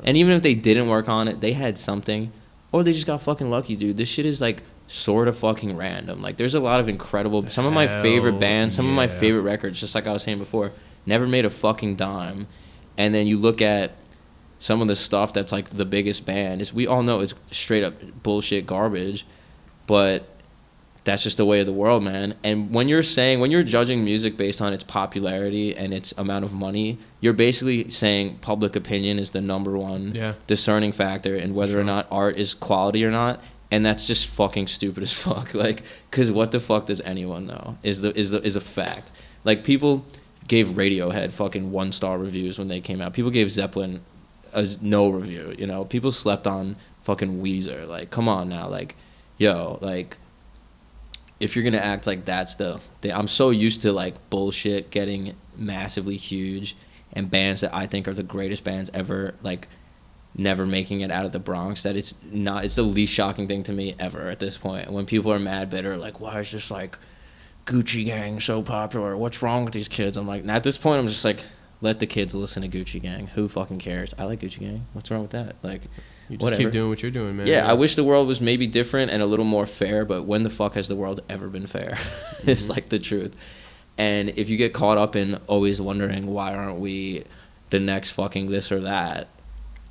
And even if they didn't work on it, they had something, or they just got fucking lucky, dude. This shit is like sort of fucking random. Like, there's a lot of incredible, some of my favorite bands, some of my favorite records, just like I was saying before, never made a fucking dime. And then you look at some of the stuff that's like the biggest band, is, we all know it's straight up bullshit garbage, but that's just the way of the world, man. And when you're judging music based on its popularity and its amount of money, you're basically saying public opinion is the number one discerning factor in whether or not art is quality or not. And that's just fucking stupid as fuck. Like, because what the fuck does anyone know is a fact. Like, people gave Radiohead fucking 1-star reviews when they came out. People gave Zeppelin as no review, you know. People slept on fucking Weezer. Like, come on now. Like, yo, like, if you're gonna act like that's the I'm so used to like bullshit getting massively huge, and bands that I think are the greatest bands ever, like, never making it out of the Bronx, that it's the least shocking thing to me ever at this point. When people are mad, bitter, like, why is this like Gucci Gang so popular? What's wrong with these kids? I'm like, at this point, I'm just like, let the kids listen to Gucci Gang. Who fucking cares? I like Gucci Gang. What's wrong with that? Like, You just whatever. keep doing what you're doing, man. Yeah, I wish the world was maybe different and a little more fair, but when the fuck has the world ever been fair? It's like the truth. And if you get caught up in always wondering why aren't we the next fucking this or that,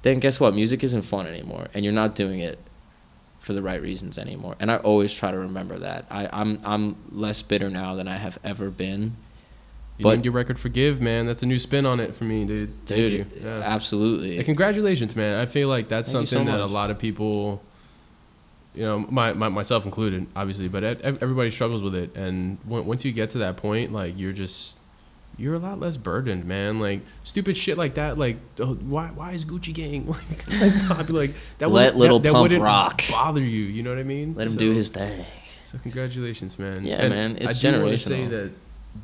then guess what? Music isn't fun anymore, and you're not doing it for the right reasons anymore. And I always try to remember that. I'm less bitter now than I have ever been. You named your record Forgive, man. That's a new spin on it for me, dude. Thank you. Yeah. Absolutely. And congratulations, man. I feel like that's Thank something you so that a much. lot of people, you know, myself included, obviously, but everybody struggles with it. And once you get to that point, like, you're a lot less burdened, man. Like, stupid shit like that, like, oh, why is Gucci Gang like I'd be like, that Let Lil that Pump wouldn't rock. bother you, you know what I mean? Let him do his thing. So congratulations, man. Yeah, And man, it's I do want to generational. say that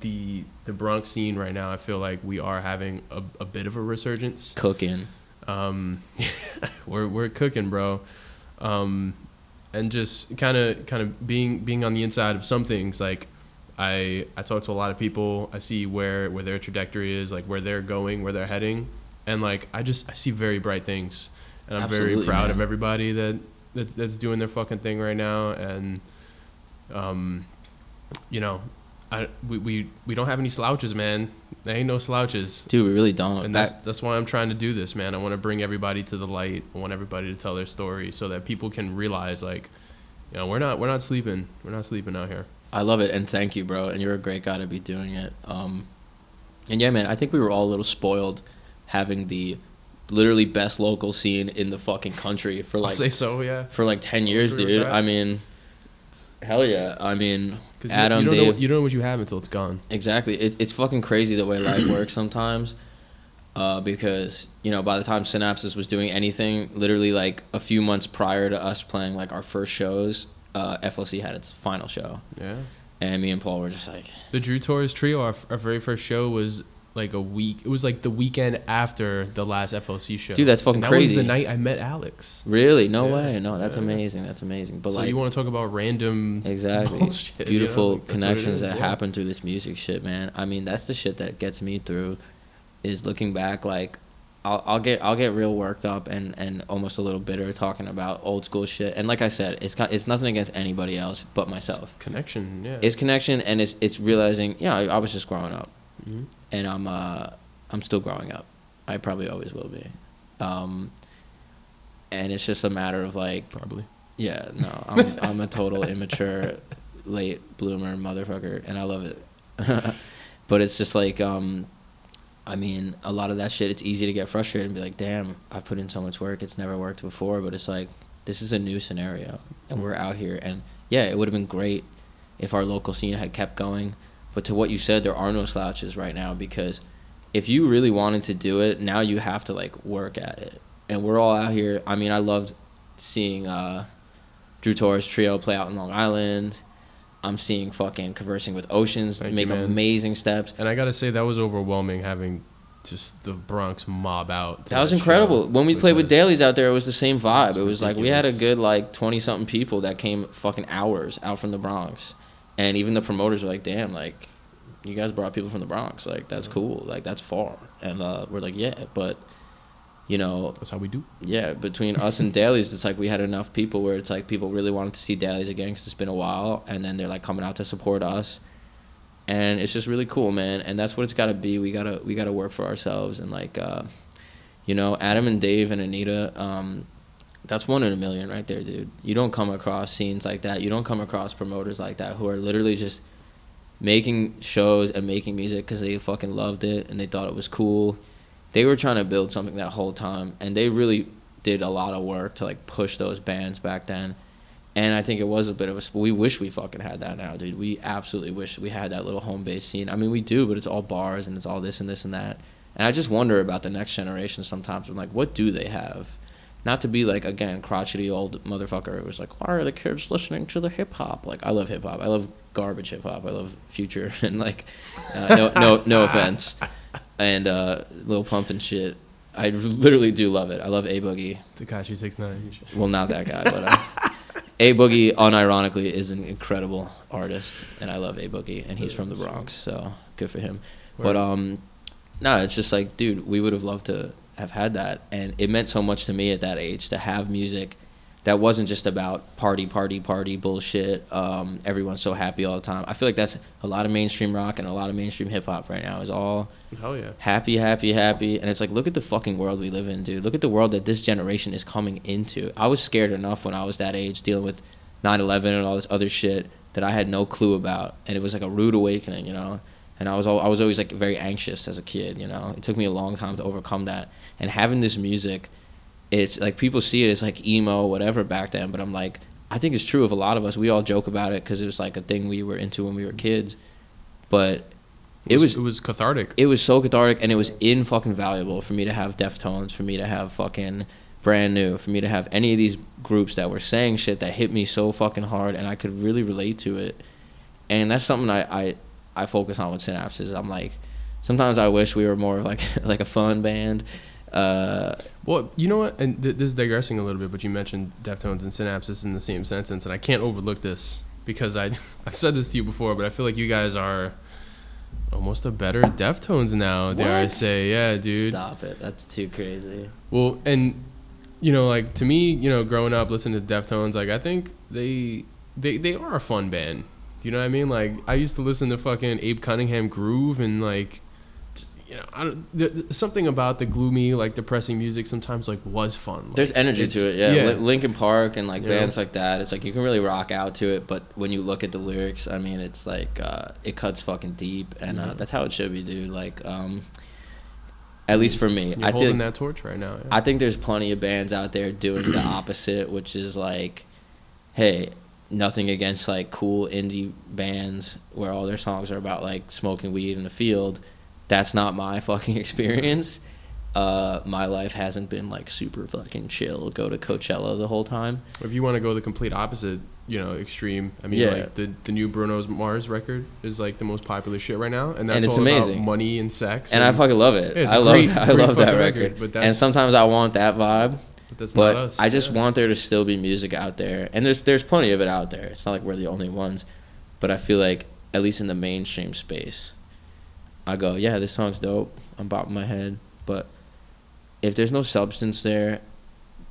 the Bronx scene right now, I feel like we are having a bit of a resurgence. Cooking. We're cooking, bro. And just kind of being on the inside of some things. Like, I talk to a lot of people. I see where their trajectory is, like where they're going, where they're heading, and like I see very bright things, and I'm very Absolutely, proud man. of everybody that's doing their fucking thing right now. And you know, we don't have any slouches, man. There ain't no slouches. Dude, we really don't. And that's why I'm trying to do this, man. I want to bring everybody to the light. I want everybody to tell their story so that people can realize, like, you know, we're not sleeping. We're not sleeping out here. I love it, and thank you, bro. And you're a great guy to be doing it. And yeah, man, I think we were all a little spoiled having the literally best local scene in the fucking country for I'll like say so, yeah. for like 10 years, agree with dude. that. I mean, hell yeah. I mean, 'Cause Adam, you don't Dave. you don't know what you have until it's gone. Exactly. It's fucking crazy the way life works sometimes. Because, you know, by the time Synapses was doing anything, literally like a few months prior to us playing like our first shows, FLC had its final show. Yeah. And me and Paul were just like, The Drew Torres Trio, our very first show was like a week. It was like the weekend after the last FLC show. dude, that's fucking and that crazy. was the night I met Alex. Really? No Yeah. way. No, that's Yeah. amazing. That's amazing. But So like, you want to talk about random exactly. bullshit, Beautiful you know? Like, that's what it connections is, that yeah. happen through this music shit, man. I mean, that's the shit that gets me through is looking back. Like, I'll get real worked up and almost a little bitter talking about old school shit. And like I said, it's nothing against anybody else but myself. Connection, yeah. It's connection, and it's realizing, yeah, I was just growing up, Mhm. and I'm still growing up. I probably always will be. And it's just a matter of like, Probably. yeah, no, I'm a total immature, late bloomer motherfucker, and I love it. But it's just like, I mean, a lot of that shit, it's easy to get frustrated and be like, damn, I put in so much work, it's never worked before. But it's like, this is a new scenario, and we're out here. And yeah, it would have been great if our local scene had kept going. But to what you said, there are no slouches right now, because if you really wanted to do it, now you have to like work at it. And we're all out here. I mean, I loved seeing Drew Torres Trio play out in Long Island. I'm seeing fucking Conversing with Oceans Thank make you, man. amazing steps. And I gotta say, that was overwhelming having just the Bronx mob out. to That was show, incredible. When we played with because Dailies out there, it was the same vibe. It It was was like we had a ridiculous. good like 20-something people that came fucking hours out from the Bronx. And even the promoters were like, damn, like, you guys brought people from the Bronx. Like, that's cool. Like, that's far. And we're like, yeah, but, you know, That's how we do. yeah, between us and Dailies, it's like we had enough people where it's like people really wanted to see Dailies again because it's been a while, and then they're like coming out to support us, and it's just really cool, man. And that's what it's got to be. We gotta work for ourselves, and like, you know, Adam and Dave and Anita, that's 1 in a million right there, dude. You don't come across scenes like that. You don't come across promoters like that who are literally just making shows and making music because they fucking loved it and they thought it was cool. They were trying to build something that whole time, and they really did a lot of work to like push those bands back then. And I think it was a bit of a. We wish we fucking had that now, dude. We absolutely wish we had that little home base scene. I mean, we do, but it's all bars and it's all this and this and that. And I just wonder about the next generation sometimes. I'm like, what do they have? Not to be like, again, crotchety old motherfucker. It was like, why are the kids listening to the hip hop? Like, I love hip hop. I love garbage hip hop. I love Future and like, no offense. And Lil Pump and shit. I literally do love it. I love A Boogie. Tekashi 6ix9ine. Well, not that guy, but A Boogie, unironically, is an incredible artist, and I love A Boogie, and he's from the Bronx, so good for him. But no, it's just like, dude, we would have loved to have had that, and it meant so much to me at that age to have music that wasn't just about party bullshit. Everyone's so happy all the time. I feel like that's a lot of mainstream rock and a lot of mainstream hip hop right now is all hell yeah, happy, and it's like, look at the fucking world we live in, dude. Look at the world that this generation is coming into. I was scared enough when I was that age, dealing with 9/11 and all this other shit that I had no clue about, and it was like a rude awakening, you know. And I was always like very anxious as a kid, you know. It took me a long time to overcome that, and having this music. It's like people see it as like emo, whatever back then, but I'm like, I think it's true of a lot of us. We all joke about it because it was like a thing we were into when we were kids, but it was cathartic. It was so cathartic, and it was fucking valuable for me to have Deftones, for me to have fucking Brand New, for me to have any of these groups that were saying shit that hit me so fucking hard, and I could really relate to it. And that's something I focus on with Synapses. I'm like, sometimes I wish we were more like a fun band. Well, you know what, and this is digressing a little bit, but you mentioned Deftones and Synapses in the same sentence, and I can't overlook this because I've said this to you before, but I feel like you guys are almost a better Deftones now, dare I say. Yeah, dude. Stop it. That's too crazy. Well, and, you know, like, to me, you know, growing up listening to Deftones, like, I think they are a fun band. Do you know what I mean? Like, I used to listen to fucking Abe Cunningham Groove and, like, you know, something about the gloomy, like, depressing music sometimes, like, was fun. Like, there's energy to it, yeah. Linkin Park and, like, bands like that, it's like you can really rock out to it, but when you look at the lyrics, I mean, it's like, it cuts fucking deep, and that's how it should be, dude. Like, at least for me. You're holding that torch right now. Yeah. I think there's plenty of bands out there doing the opposite, which is like, hey, nothing against, like, cool indie bands where all their songs are about, like, smoking weed in the field. That's not my fucking experience. My life hasn't been like super fucking chill. Go to Coachella the whole time. If you want to go the complete opposite, you know, extreme. I mean, like the new Bruno Mars record is like the most popular shit right now, and that's it's all amazing. About money and sex. And I fucking love it. I love that record. But and sometimes I want that vibe. But that's not us. I just want there to still be music out there, and there's plenty of it out there. It's not like we're the only ones, but I feel like at least in the mainstream space, I go, yeah, this song's dope. I'm bopping my head. But if there's no substance there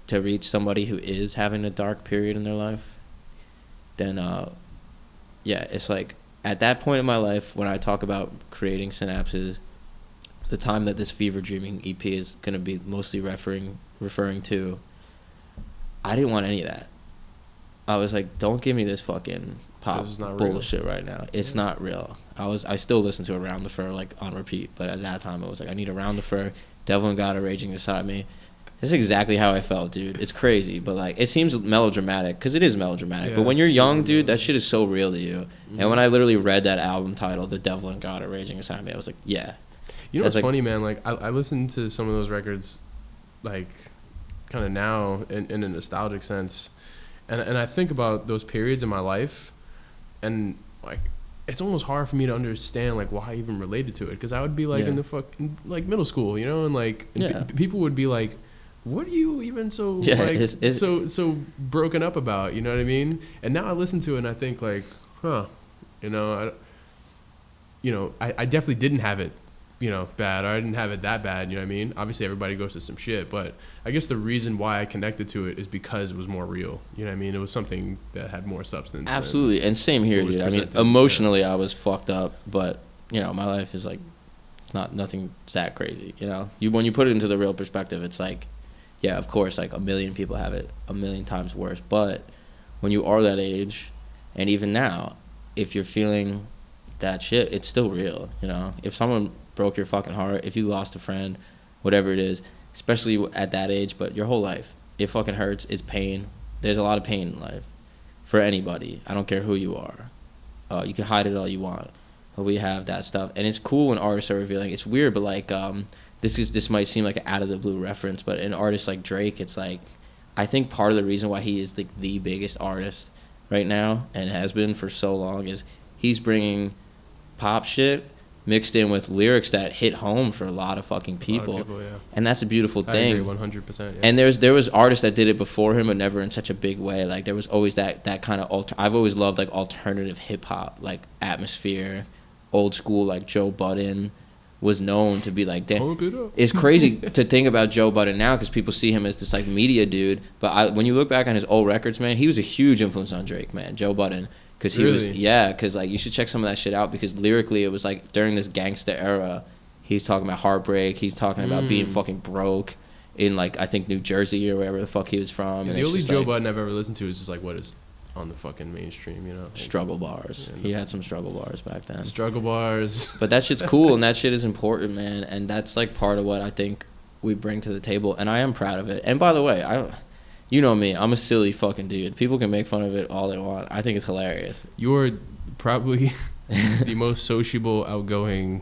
to reach somebody who is having a dark period in their life, then, yeah, it's like at that point in my life when I talk about creating Synapses, the time that this Fever Dreaming EP is going to be mostly referring to, I didn't want any of that. I was like, don't give me this fucking pop bullshit right now. It's not real. I still listen to Around the Fur like on repeat, but at that time it was like, I need Around the Fur, Devil and God Are Raging Beside Me. This is exactly how I felt, dude. It's crazy, but like it seems melodramatic because it is melodramatic. Yeah, but when you're young, dude, that shit is so real to you. And when I literally read that album title, The Devil and God Are Raging Beside Me, I was like, yeah. You know what's funny, man? Like I listen to some of those records, like kind of now in a nostalgic sense, and I think about those periods in my life, and like it's almost hard for me to understand like why I even related to it, because I would be like in the fucking like middle school, you know, and like people would be like, what are you even so like so broken up about, you know what I mean? And now I listen to it and I think like, you know, I definitely didn't have it, you know, bad, or I didn't have it that bad, you know what I mean? Obviously everybody goes through some shit, but I guess the reason why I connected to it is because it was more real, you know what I mean? It was something that had more substance. Absolutely. And same here, dude. I mean, emotionally I was fucked up, but you know, my life is like nothing that crazy, you know? When you put it into the real perspective, it's like, yeah, of course, like a million people have it a million times worse, but when you are that age, and even now, if you're feeling that shit, it's still real, you know? If someone broke your fucking heart, if you lost a friend, whatever it is, especially at that age, but your whole life, it fucking hurts. It's pain. There's a lot of pain in life for anybody. I don't care who you are. You can hide it all you want, but we have that stuff, and it's cool when artists are revealing. It's weird, but like this might seem like an out of the blue reference, but an artist like Drake, it's like, I think part of the reason why he is the biggest artist right now and has been for so long is he's bringing pop shit mixed in with lyrics that hit home for a lot of fucking people, and that's a beautiful thing. I agree 100%. Yeah. And there was artists that did it before him, but never in such a big way. Like there was always that kind of I've always loved like alternative hip hop, like Atmosphere, old school like Joe Budden, was known to be like, damn. Pump it up. It's crazy to think about Joe Budden now because people see him as this like media dude. But when you look back on his old records, man, he was a huge influence on Drake, man. Joe Budden. Because he was, because like you should check some of that shit out because lyrically it was like during this gangsta era, he's talking about heartbreak. He's talking about being fucking broke in like, I think New Jersey or wherever the fuck he was from. Yeah, and the only Joe like, Budden I've ever listened to is just like what is on the fucking mainstream, you know? Like, struggle bars. Yeah, he had some struggle bars back then. Struggle bars. But that shit's cool and that shit is important, man. And that's like part of what I think we bring to the table. And I am proud of it. And by the way, you know me, I'm a silly fucking dude. People can make fun of it all they want. I think it's hilarious. You're probably the most sociable, outgoing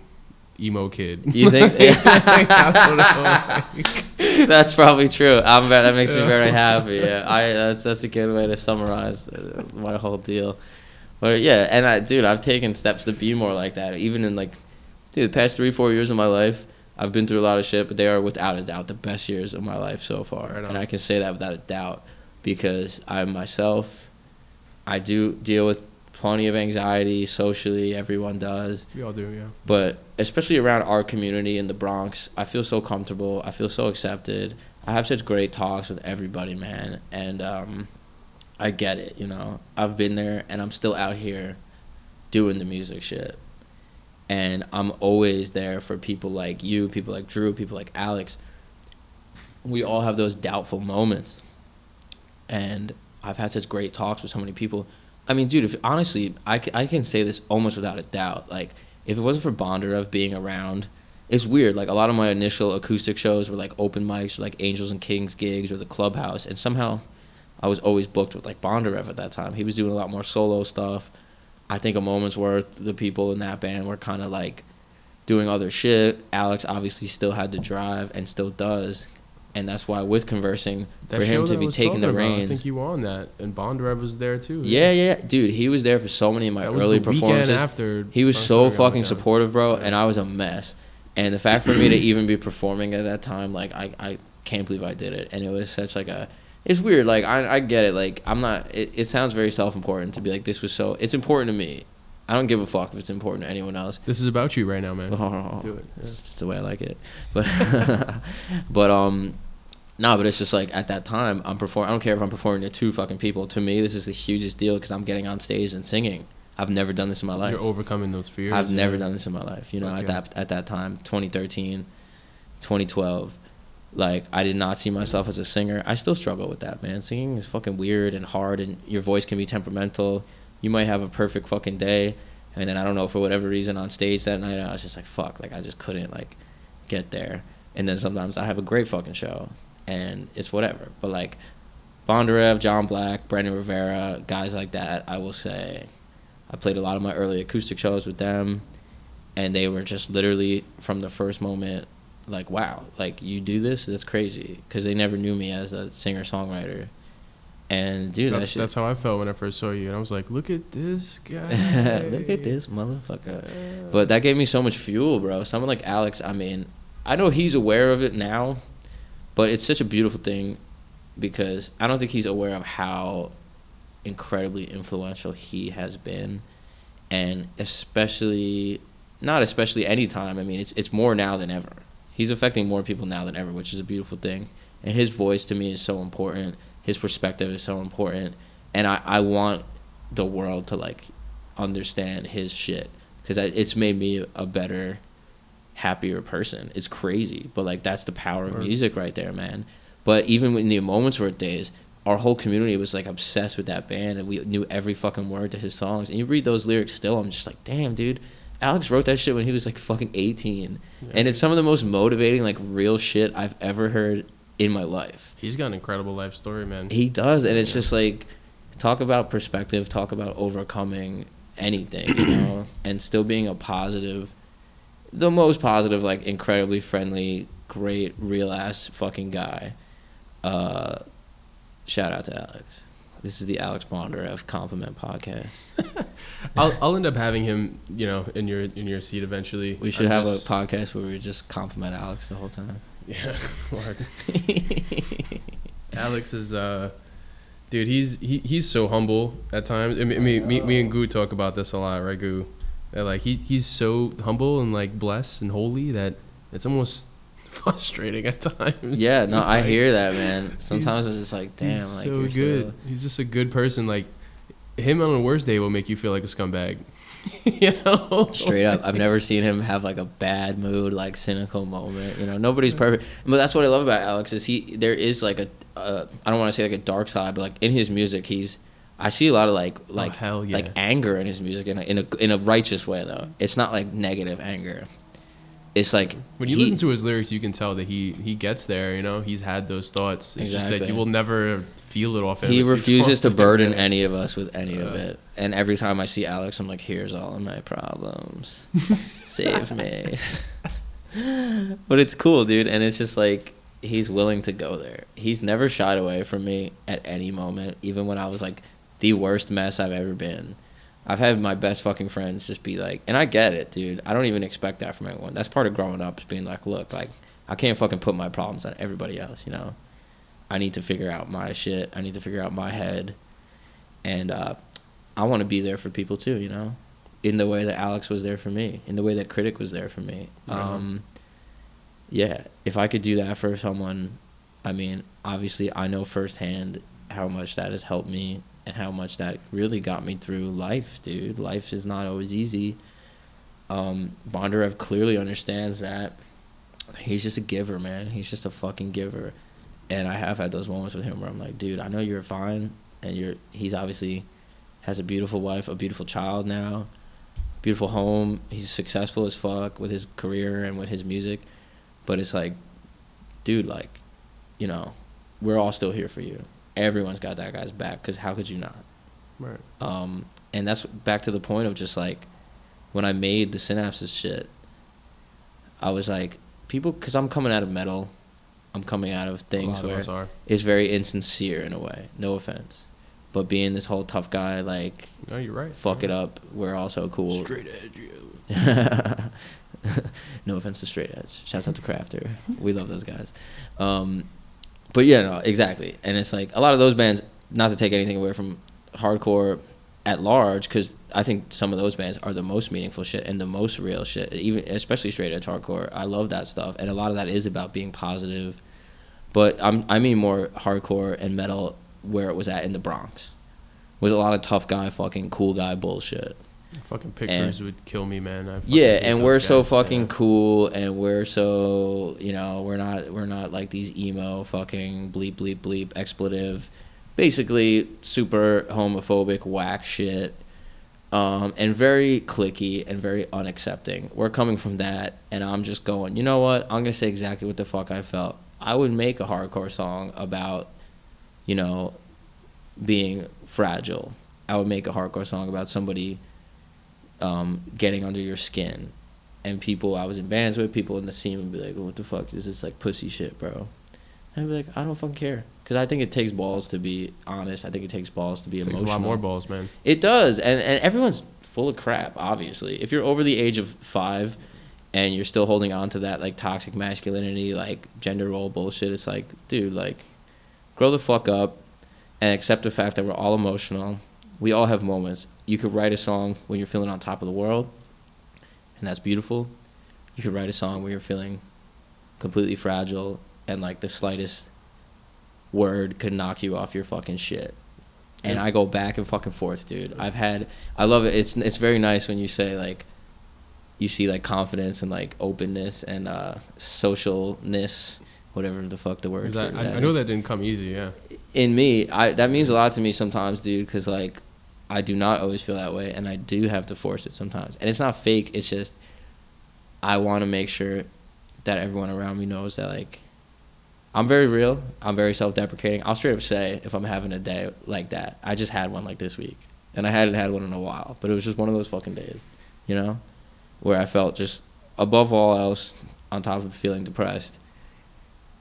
emo kid. You think? I don't know. That's probably true. That makes me very happy. Yeah, that's a good way to summarize my whole deal. But yeah, and I've taken steps to be more like that. Even in like, the past 3-4 years of my life, I've been through a lot of shit, but they are without a doubt the best years of my life so far. Right on. And I can say that without a doubt because I do deal with plenty of anxiety socially. Everyone does. We all do, yeah. But especially around our community in the Bronx, I feel so comfortable. I feel so accepted. I have such great talks with everybody, man. And I get it, you know. I've been there, and I'm still out here doing the music shit. And I'm always there for people like you, people like Drew, people like Alex. We all have those doubtful moments. And I've had such great talks with so many people. I mean, dude, honestly, I can say this almost without a doubt. Like, if it wasn't for Bondarev being around, it's weird. Like, a lot of my initial acoustic shows were, like, open mics or, like, Angels and Kings gigs or the Clubhouse. And somehow I was always booked with, like, Bondarev at that time. He was doing a lot more solo stuff. I think A Moment's Worth, the people in that band were kind of, like, doing other shit. Alex obviously still had to drive and still does. And that's why with Conversing, for him to be taking the reins. I think you were on that. And Bondarev was there, too. Yeah. Dude, he was there for so many of my early performances. After he was so fucking supportive, bro, and I was a mess. And the fact for me to even be performing at that time, like, I can't believe I did it. And it was such, like, it's weird. Like, I get it. Like, I'm not, it sounds very self-important to be like, this was so, it's important to me. I don't give a fuck if it's important to anyone else. This is about you right now, man. Oh, do it. Yeah. It's just the way I like it. But, but it's just like at that time, I'm performing. I don't care if I'm performing to 2 fucking people. To me, this is the hugest deal because I'm getting on stage and singing. I've never done this in my life. You're overcoming those fears. I've never done this in my life. You know, at that time, 2013, 2012. Like, I did not see myself as a singer. I still struggle with that, man. Singing is fucking weird and hard, and your voice can be temperamental. You might have a perfect fucking day, and then I don't know, for whatever reason on stage that night, I was just like, fuck, like, I just couldn't, like, get there. And then sometimes I have a great fucking show, and it's whatever. But, like, Bondarev, John Black, Brandon Rivera, guys like that, I will say, I played a lot of my early acoustic shows with them, and they were just literally, from the first moment, like, wow, like, you do this? That's crazy. Because they never knew me as a singer-songwriter. And, dude, that's how I felt when I first saw you. And I was like, look at this guy. Look at this motherfucker. But that gave me so much fuel, bro. Someone like Alex, I mean, I know he's aware of it now, but it's such a beautiful thing because I don't think he's aware of how incredibly influential he has been. And not especially anytime. I mean, it's more now than ever. He's affecting more people now than ever, which is a beautiful thing. And his voice to me is so important. His perspective is so important. And I want the world to, like, understand his shit. Because it's made me a better, happier person. It's crazy. But, like, that's the power of music right there, man. But even in the Moments Worth days, our whole community was, like, obsessed with that band. And we knew every fucking word to his songs. And you read those lyrics still, I'm just like, damn, dude. Alex wrote that shit when he was, like, fucking 18. Yeah. And it's some of the most motivating, like, real shit I've ever heard in my life. He's got an incredible life story, man. He does. And it's just, like, talk about perspective, talk about overcoming anything, you know, and still being a positive, the most positive, like, incredibly friendly, great, real-ass fucking guy. Shout out to Alex. This is the Alex Bondarev Compliment Podcast. I'll end up having him, you know, in your seat eventually. We should have a podcast where we just compliment Alex the whole time. Yeah, word. Alex is, dude. He's so humble at times. I mean, me and Goo talk about this a lot, right, Goo? That like he's so humble and like blessed and holy that it's almost frustrating at times. Yeah, no, I Like, hear that, man. Sometimes I'm just like, damn, he's like so you're good. He's just a good person. Like him on the worst day will make you feel like a scumbag. You know, straight up. I've never seen him have like a bad mood, like cynical moment. You know, nobody's perfect. But that's what I love about Alex is there is like I don't want to say like a dark side, but like in his music, I see a lot of like hell yeah. like anger in his music in a righteous way though. It's not like negative anger. It's like when you listen to his lyrics, you can tell that he gets there. You know, he's had those thoughts. It's just that you will never feel it off him. He refuses to burden any of us with any of it. And every time I see Alex, I'm like, here's all of my problems. Save me. But it's cool, dude. And it's just like, he's willing to go there. He's never shied away from me at any moment, even when I was like the worst mess I've ever been. I've had my best fucking friends just be like, and I get it, dude. I don't even expect that from anyone. That's part of growing up, is being like, look, like, I can't fucking put my problems on everybody else, you know? I need to figure out my shit. I need to figure out my head. And I want to be there for people too, you know? In the way that Alex was there for me. In the way that Critic was there for me. Yeah, if I could do that for someone, I mean, obviously I know firsthand how much that has helped me and how much that really got me through life, dude. Life is not always easy. Bondarev clearly understands that. He's just a giver, man. He's just a fucking giver. And I have had those moments with him where I'm like, dude, I know you're fine. And he's obviously has a beautiful wife, a beautiful child now, beautiful home. He's successful as fuck with his career and with his music. But it's like, dude, like, you know, we're all still here for you. Everyone's got that guy's back, because how could you not? Right. And that's back to the point of just like, when I made the Synapses shit, I was like, people, because I'm coming out of metal, I'm coming out of things where it's very insincere in a way. No offense. But being this whole tough guy, like, no, you're right. Fuck it up, we're also cool. Straight edge. No offense to Straight Edge. Shouts out to Crafter. We love those guys. But yeah, no, exactly. And it's like a lot of those bands, not to take anything away from hardcore at large, because I think some of those bands are the most meaningful shit and the most real shit, even especially Straight Edge hardcore. I love that stuff, and a lot of that is about being positive. But I mean more hardcore and metal where it was at in the Bronx. Was a lot of tough guy, fucking cool guy bullshit. Fucking pictures would kill me, man. Yeah, and we're so fucking cool, and we're so, you know, we're not like these emo fucking bleep bleep bleep expletive, basically super homophobic whack shit, and very cliquey and very unaccepting. We're coming from that, and I'm just going, you know what? I'm gonna say exactly what the fuck I felt. I would make a hardcore song about, you know, being fragile. I would make a hardcore song about somebody getting under your skin, and people I was in bands with, people in the scene would be like, what the fuck is this, like, pussy shit, bro? And I'd be like, I don't fucking care, because I think it takes balls to be honest. I think it takes balls to be emotional. It takes a lot more balls, man. It does, and everyone's full of crap, obviously. If you're over the age of 5 and you're still holding on to that, like, toxic masculinity, like, gender role bullshit, it's like, dude, like, grow the fuck up and accept the fact that we're all emotional. We all have moments. You could write a song when you're feeling on top of the world, and that's beautiful. You could write a song where you're feeling completely fragile, and like the slightest word could knock you off your fucking shit. And I go back and fucking forth, dude. I love it. It's very nice when you say, like, you see like confidence and like openness and socialness, whatever the fuck the word. I know that didn't come easy, yeah. In me, that means a lot to me sometimes, dude, because like, I do not always feel that way, and I do have to force it sometimes. And it's not fake, it's just I want to make sure that everyone around me knows that, like, I'm very real, I'm very self-deprecating. I'll straight up say if I'm having a day like that. I just had one like this week, and I hadn't had one in a while, but it was just one of those fucking days, you know, where I felt just, above all else, on top of feeling depressed,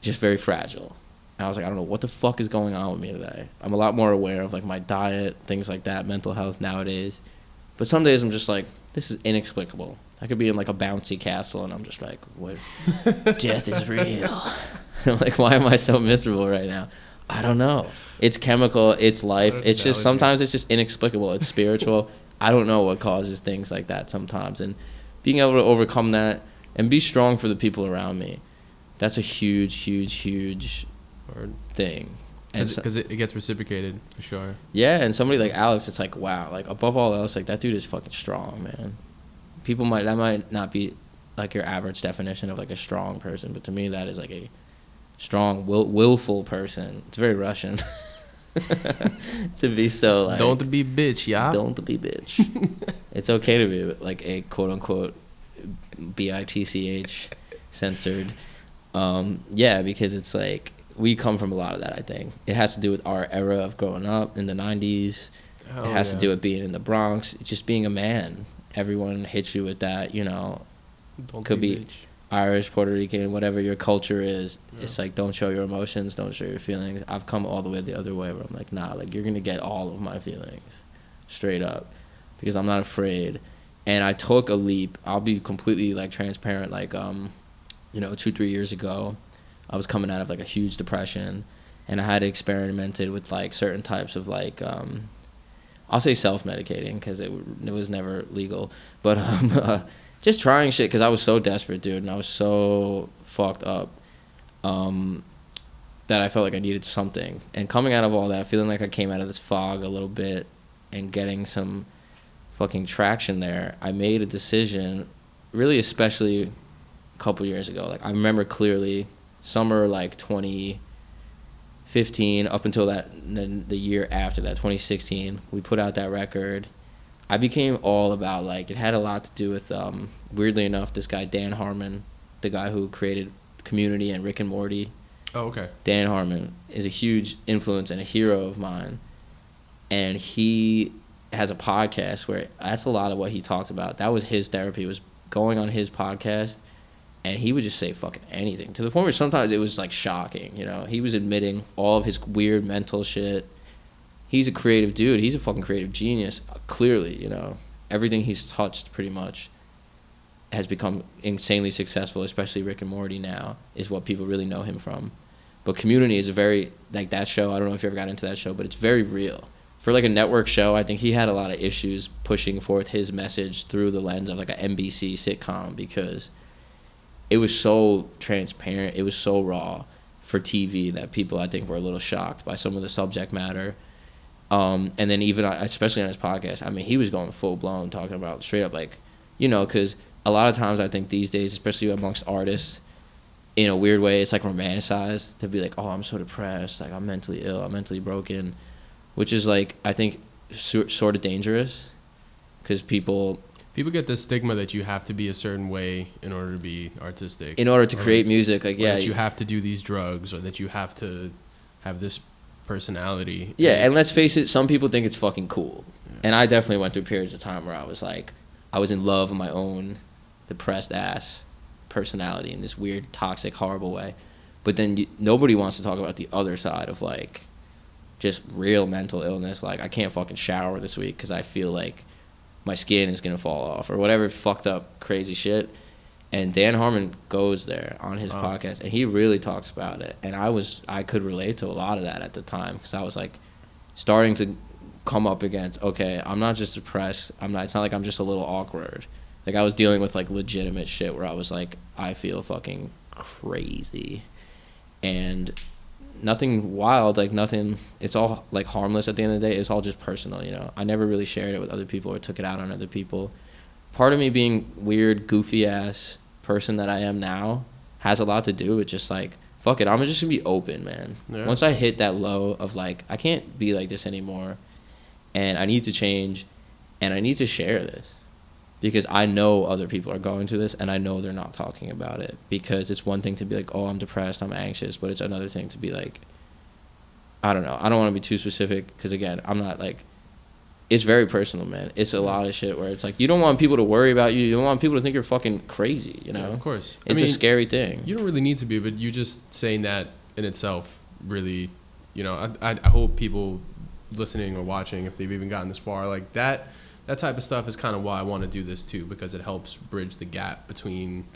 just very fragile. And I was like, I don't know what the fuck is going on with me today. I'm a lot more aware of like my diet, things like that, mental health nowadays. But some days I'm just like, this is inexplicable. I could be in like a bouncy castle and I'm just like, what? Death is real. I'm like, why am I so miserable right now? I don't know. It's chemical. It's life. It's just, sometimes it's just inexplicable. It's spiritual. I don't know what causes things like that sometimes. And being able to overcome that and be strong for the people around me, that's a huge thing. Because it gets reciprocated, for sure. Yeah, and somebody like Alex, it's like, wow, like above all else, like that dude is fucking strong, man. That might not be like your average definition of like a strong person, but to me that is like a strong, willful person. It's very Russian to be so like. Don't be bitch, yeah. Don't be bitch. It's okay to be like a quote unquote bitch censored. Yeah, because it's like we come from a lot of that. I think it has to do with our era of growing up in the '90s. It has to do with being in the Bronx, just being a man. Everyone hits you with that, you know. Could be Irish, Puerto Rican, whatever your culture is. Yeah. It's like, don't show your emotions, don't show your feelings. I've come all the way the other way where I'm like, nah, like you're gonna get all of my feelings, straight up, because I'm not afraid. And I took a leap. I'll be completely like transparent. Like, 2-3 years ago, I was coming out of like a huge depression, and I had experimented with like certain types of like, I'll say self-medicating because it was never legal, but just trying shit because I was so desperate, dude, and I was so fucked up that I felt like I needed something. And coming out of all that, feeling like I came out of this fog a little bit and getting some fucking traction there, I made a decision, really especially a couple years ago. Like I remember clearly summer like 2015 up until the year after that, 2016, we put out that record. I became all about, like, it had a lot to do with, weirdly enough, this guy, Dan Harmon, the guy who created Community and Rick and Morty. Oh, okay. Dan Harmon is a huge influence and a hero of mine. And he has a podcast where that's a lot of what he talked about. That was his therapy, was going on his podcast, and he would just say fucking anything. To the point where sometimes it was, like, shocking, you know? He was admitting all of his weird mental shit. He's a creative dude. He's a fucking creative genius, clearly, you know. Everything he's touched pretty much has become insanely successful, especially Rick and Morty now, is what people really know him from. But Community is a very, like that show, I don't know if you ever got into that show, but it's very real. For like a network show, I think he had a lot of issues pushing forth his message through the lens of like an NBC sitcom because it was so transparent, it was so raw for TV that people, I think, were a little shocked by some of the subject matter. And then even, especially on his podcast, I mean, he was going full-blown, talking about straight up, like, you know, because a lot of times I think these days, especially amongst artists, in a weird way, it's like romanticized to be like, oh, I'm so depressed, like, I'm mentally ill, I'm mentally broken, which is like, I think, sort of dangerous, because people get this stigma that you have to be a certain way in order to be artistic. In order to create music, like, yeah. That you have to do these drugs, or that you have to have this personality. Yeah, and let's face it, some people think it's fucking cool. Yeah. And I definitely went through periods of time where I was like, I was in love with my own depressed ass personality in this weird, toxic, horrible way. But then nobody wants to talk about the other side of like just real mental illness. Like, I can't fucking shower this week because I feel like my skin is going to fall off or whatever fucked up crazy shit. And Dan Harmon goes there on his podcast, and he really talks about it. And I could relate to a lot of that at the time because I was like starting to come up against, okay, I'm not just depressed. It's not like I'm just a little awkward. Like, I was dealing with like legitimate shit where I was like, I feel fucking crazy, and nothing wild, like nothing. It's all like harmless at the end of the day. It's all just personal, you know. I never really shared it with other people or took it out on other people. Part of me being weird, goofy ass person that I am now has a lot to do with just like, fuck it, I'm just gonna be open, man. Yeah. Once I hit that low of like, I can't be like this anymore, and I need to change, and I need to share this because I know other people are going through this, and I know they're not talking about it. Because it's one thing to be like, oh, I'm depressed, I'm anxious, but it's another thing to be like, I don't know, I don't want to be too specific because again, I'm not like, it's very personal, man. It's a lot of shit where it's like, you don't want people to worry about you. You don't want people to think you're fucking crazy, you know? Yeah, of course. It's a scary thing. You don't really need to be, but you just saying that in itself really, you know, I hope people listening or watching, if they've even gotten this far, like that type of stuff is kind of why I want to do this too, because it helps bridge the gap between,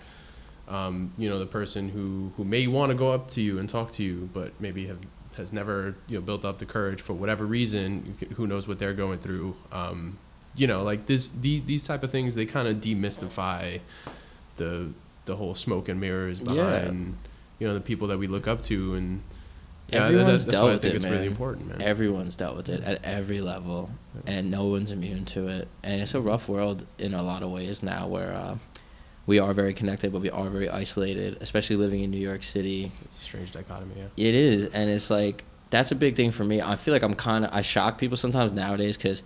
you know, the person who may want to go up to you and talk to you, but maybe has never, you know, built up the courage for whatever reason. Who knows what they're going through, you know, like these type of things, they kind of demystify the whole smoke and mirrors behind, you know, the people that we look up to. And everyone's that's dealt why I with think it, it's man. really important, man. Everyone's dealt with it at every level, and no one's immune to it. And it's a rough world in a lot of ways now, where we are very connected, but we are very isolated, especially living in New York City. It's a strange dichotomy, yeah. It is, and it's like, that's a big thing for me. I feel like I shock people sometimes nowadays, because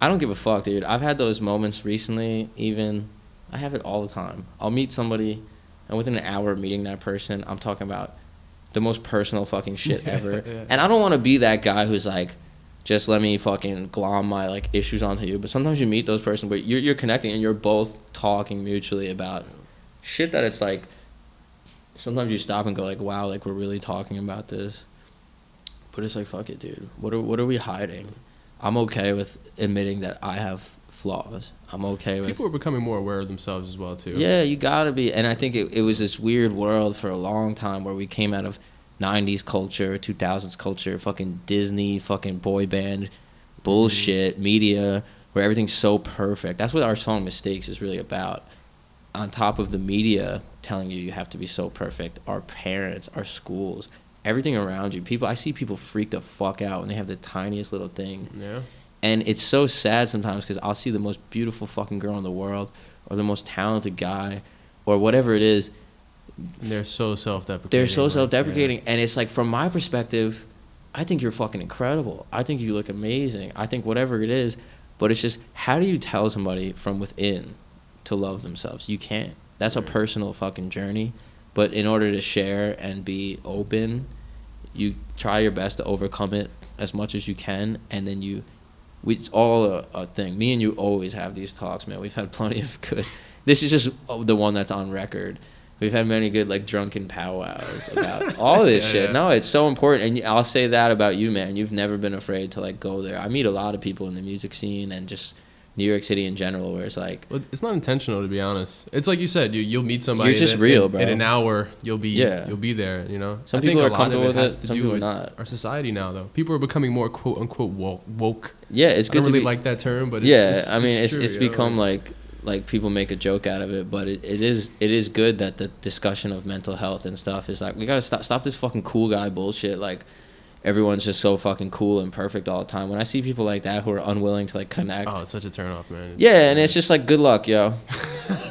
I don't give a fuck, dude. I've had those moments recently, even. I have it all the time. I'll meet somebody, and within an hour of meeting that person, I'm talking about the most personal fucking shit ever. Yeah. And I don't want to be that guy who's like, just let me fucking glom my like issues onto you. But sometimes you meet those persons where you're connecting and you're both talking mutually about shit that it's like, sometimes you stop and go like, wow, like we're really talking about this. But it's like, fuck it, dude. What are we hiding? I'm okay with admitting that I have flaws. I'm okay with... People are becoming more aware of themselves as well, too. Yeah, you gotta be. And I think it was this weird world for a long time where we came out of 90s culture, 2000s culture, fucking Disney, fucking boy band bullshit, media, where everything's so perfect. That's what our song Mistakes is really about. On top of the media telling you have to be so perfect, our parents, our schools, everything around you. I see people freak the fuck out when they have the tiniest little thing. Yeah. And it's so sad sometimes, because I'll see the most beautiful fucking girl in the world, or the most talented guy, or whatever it is. They're so self-deprecating. They're so self-deprecating. And it's like, from my perspective, I think you're fucking incredible. I think you look amazing. I think whatever it is. But it's just, how do you tell somebody from within to love themselves? You can't. That's a personal fucking journey. But in order to share and be open, you try your best to overcome it as much as you can. And then it's all a thing. Me and you always have these talks, man. We've had plenty of good. This is just the one that's on record. We've had many good, like, drunken powwows about all this shit. Yeah. No, it's so important. And I'll say that about you, man. You've never been afraid to, like, go there. I meet a lot of people in the music scene and just New York City in general, where it's like... Well, it's not intentional, to be honest. It's like you said, you'll meet somebody... You're just real, bro. In an hour, you'll be there, you know? Some people are comfortable with it, some people are not. Our society now, though. People are becoming more quote-unquote woke. Yeah, it's good to be... I don't really like that term, but it's become like people make a joke out of it, but it is good that the discussion of mental health and stuff is like, we gotta stop this fucking cool guy bullshit. Like, everyone's just so fucking cool and perfect all the time. When I see people like that who are unwilling to like connect, oh, it's such a turn off, man. Yeah, and it's just like, good luck, yo.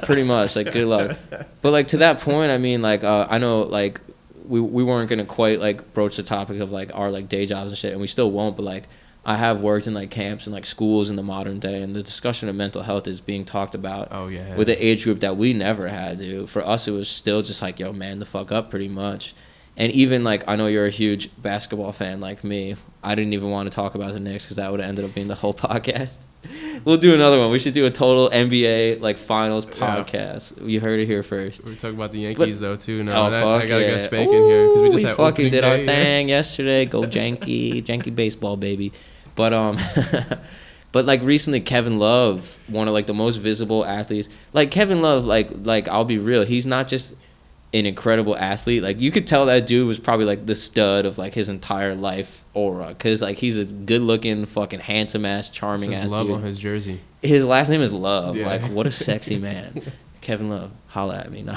Pretty much, like, good luck. But like, to that point, I mean, like, I know, like, we weren't gonna quite like broach the topic of like our like day jobs and shit, and we still won't, but like, I have worked in like camps and like schools in the modern day, and the discussion of mental health is being talked about with an age group that we never had, dude. For us, it was still just like, yo, man the fuck up, pretty much. And even like, I know you're a huge basketball fan like me. I didn't even want to talk about the Knicks because that would have ended up being the whole podcast. We'll do another one. We should do a total NBA like finals podcast. You heard it here first. We're talking about the Yankees though too. No, I gotta get a spank in here because we just had fucking did our day, thing yesterday. Go Janky baseball, baby. But but like recently, Kevin Love, one of like the most visible athletes. Like Kevin Love, like I'll be real, he's not just an incredible athlete. Like, you could tell that dude was probably like the stud of like his entire life aura, because like he's a good looking, fucking handsome ass, charming ass Love dude. on his jersey. His last name is Love. Yeah. Like, what a sexy man. Kevin Love, holla at me. No.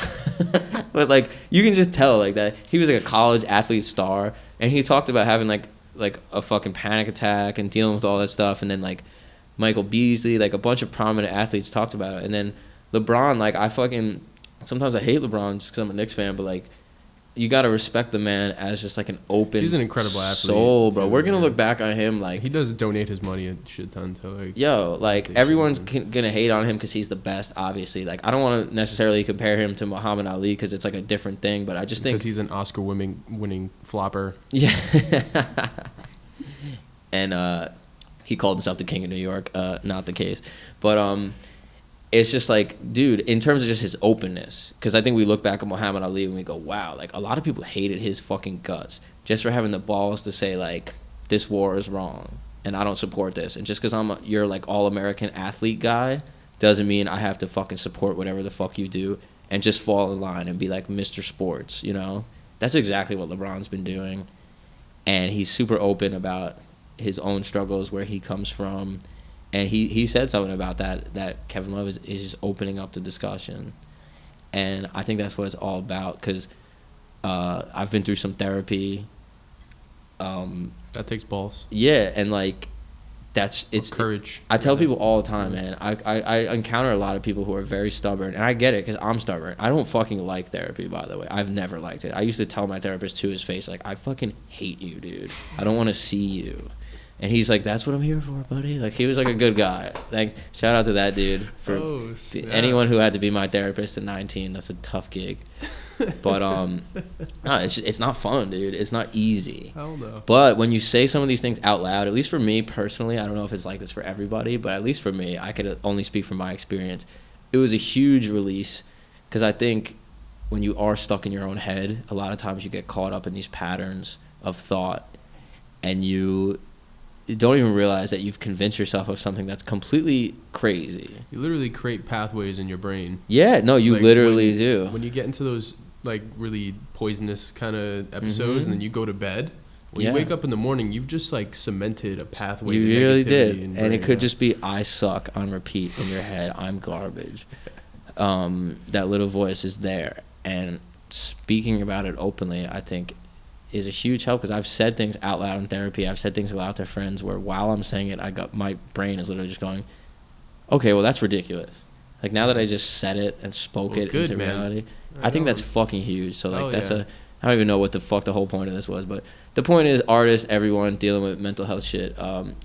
But like, you can just tell like that he was like a college athlete star, and he talked about having like a fucking panic attack and dealing with all that stuff. And then like Michael Beasley, like a bunch of prominent athletes talked about it. And then LeBron, like sometimes I hate LeBron just because I'm a Knicks fan, but like, you gotta respect the man as just like an open, he's an incredible athlete soul, bro. too, We're gonna look back on him like, he does donate his money a shit ton to like, yo, like everyone's gonna hate on him because he's the best, obviously. Like, I don't want to necessarily compare him to Muhammad Ali because it's like a different thing, but I just think because he's an Oscar winning flopper. Yeah. And he called himself the king of New York. Not the case, but it's just like, dude, in terms of just his openness, because I think we look back at Muhammad Ali and we go, wow, like a lot of people hated his fucking guts just for having the balls to say like, this war is wrong and I don't support this. And just because you're like all-American athlete guy doesn't mean I have to fucking support whatever the fuck you do and just fall in line and be like Mr. Sports, you know? That's exactly what LeBron's been doing. And he's super open about his own struggles, where he comes from. And he said something about that Kevin Love is just opening up the discussion. And I think that's what it's all about, because I've been through some therapy. That takes balls. Yeah, and like it's courage. I tell people all the time, man. I encounter a lot of people who are very stubborn, and I get it because I'm stubborn. I don't fucking like therapy, by the way. I've never liked it. I used to tell my therapist to his face, like, I fucking hate you, dude. I don't want to see you. And he's like, that's what I'm here for, buddy. Like, he was like a good guy. Thanks. Shout out to that dude. For anyone who had to be my therapist at 19, that's a tough gig. But no, it's not fun, dude. It's not easy. Hell no. But when you say some of these things out loud, at least for me personally, I don't know if it's like this for everybody, but at least for me, I could only speak from my experience. It was a huge release, because I think when you are stuck in your own head, a lot of times you get caught up in these patterns of thought, and you don't even realize that you've convinced yourself of something that's completely crazy. You literally create pathways in your brain. Yeah, no, you like literally do. When you get into those like really poisonous kind of episodes, and then you go to bed, when you wake up in the morning, you've just like cemented a pathway. You really did, and it could just be "I suck" on repeat in your head. I'm garbage. That little voice is there, and speaking about it openly, I think, is a huge help, because I've said things out loud in therapy. I've said things aloud to friends where while I'm saying it, my brain is literally just going, okay, well, that's ridiculous. Like, now that I just said it and spoke it into reality, I think that's fucking huge. So like, I don't even know what the fuck the whole point of this was, but the point is, artists, everyone dealing with mental health shit,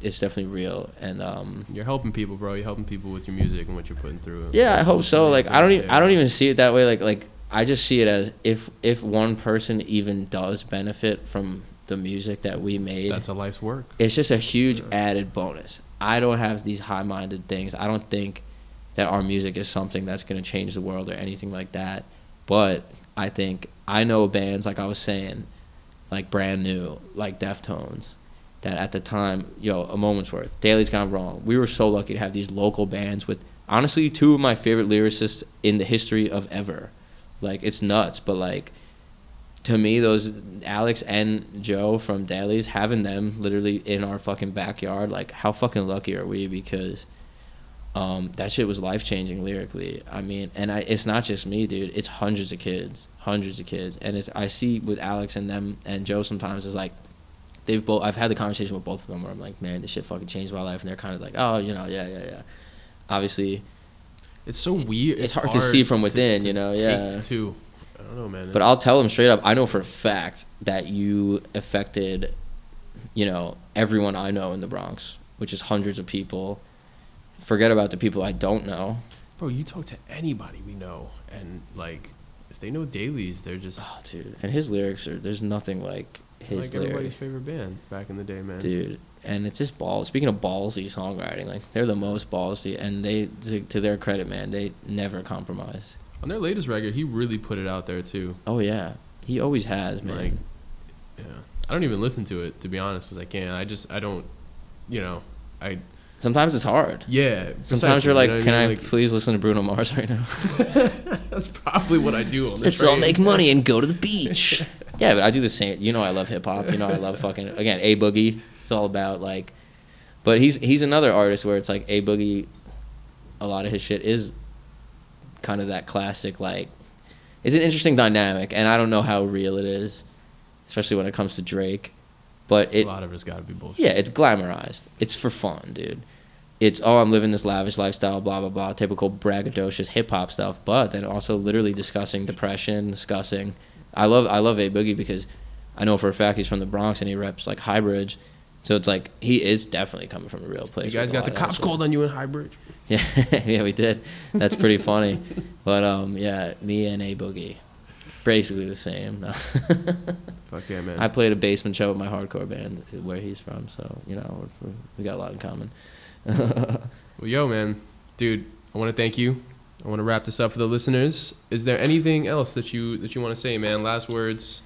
it's definitely real. And you're helping people, bro. You're helping people with your music and what you're putting through. Yeah, I hope so. Like, I don't even see it that way. Like I just see it as if one person even does benefit from the music that we made, that's a life's work. It's just a huge added bonus. I don't have these high-minded things. I don't think that our music is something that's going to change the world or anything like that. But I think I know bands, like I was saying, like brand new, like Deftones, that at the time, A Moment's Worth, Daly's Gone Wrong. We were so lucky to have these local bands with, honestly, two of my favorite lyricists in the history of ever. Like, it's nuts, but like, to me, those Alex and Joe from Daly's, having them literally in our fucking backyard, like, how fucking lucky are we? Because that shit was life-changing lyrically. I mean, and it's not just me, dude. It's hundreds of kids. And I see with Alex and them and Joe sometimes, it's like, I've had the conversation with both of them where I'm like, man, this shit fucking changed my life. And they're kind of like, oh, yeah. Obviously, it's so weird. It's hard to see from within, Too. I don't know, man. But I'll tell them straight up, I know for a fact that you affected, everyone I know in the Bronx, which is hundreds of people. Forget about the people I don't know. Bro, you talk to anybody we know, and like, if they know Dailies, they're just... Oh, dude. And his lyrics there's nothing like his lyrics. Everybody's favorite band back in the day, man. Dude. And it's just balls. Speaking of ballsy songwriting, like, they're the most ballsy, and they, to their credit, man, they never compromise. On their latest record, he really put it out there too. Oh yeah, he always has, man. Like, yeah, I don't even listen to it, to be honest, because I can't. I don't, Sometimes it's hard. Yeah. Sometimes you're like, can I please listen to Bruno Mars right now? That's probably what I do on the Let's train. all make money and go to the beach. Yeah, but I do the same. I love hip hop. I love fucking, again, A Boogie. It's all about like, but he's another artist where it's like A Boogie, a lot of his shit is kind of that classic, like, it's an interesting dynamic, and I don't know how real it is, especially when it comes to Drake, but a lot of it's got to be bullshit. Yeah, it's glamorized. It's for fun, dude. It's, I'm living this lavish lifestyle, blah, blah, blah, typical braggadocious hip-hop stuff, but then also literally discussing depression, I love A Boogie because I know for a fact he's from the Bronx, and he reps, like, High Bridge, so it's like, he is definitely coming from a real place. You guys got the cops called on you in High Bridge. Yeah, yeah, we did. That's pretty funny. But, yeah, me and A Boogie, basically the same. Fuck yeah, man. I played a basement show with my hardcore band where he's from, so, we got a lot in common. Well, yo, man. Dude, I want to thank you. I want to wrap this up for the listeners. Is there anything else that you want to say, man? Last words.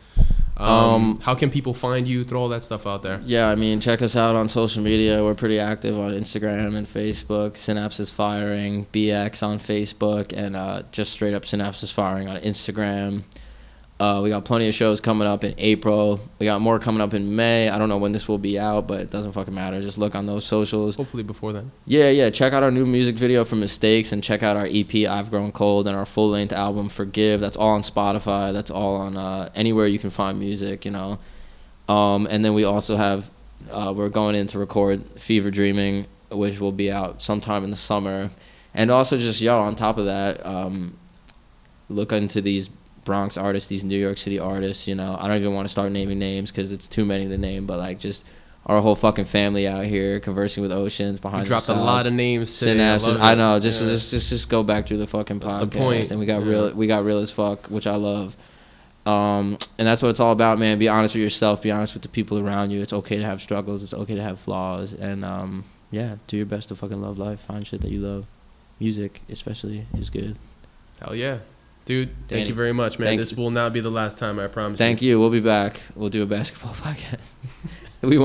How can people find you? Throw all that stuff out there. Yeah, I mean, check us out on social media. We're pretty active on Instagram and Facebook. Synapses Firing, BX on Facebook, and just straight up Synapses Firing on Instagram. We got plenty of shows coming up in April. We got more coming up in May. I don't know when this will be out, but it doesn't fucking matter. Just look on those socials. Hopefully before then. Yeah. Check out our new music video for Mistakes, and check out our EP, I've Grown Cold, and our full-length album, Forgive. That's all on Spotify. That's all on anywhere you can find music, you know. And then we also have, we're going in to record Fever Dreaming, which will be out sometime in the summer. And also just, on top of that, look into these Bronx artists, these New York City artists, you know. I don't even want to start naming names because it's too many to name, but like just our whole fucking family out here conversing with Oceans behind. You dropped a lot of names today. Synapses. I know. Just go back through the fucking podcast. That's the point. And we got real as fuck, which I love. And that's what it's all about, man. Be honest with yourself. Be honest with the people around you. It's okay to have struggles. It's okay to have flaws. And do your best to fucking love life. Find shit that you love. Music, especially, is good. Hell yeah. Dude, Danny, thank you very much, man. This will not be the last time, I promise. Thank you. We'll be back. We'll do a basketball podcast. We won't.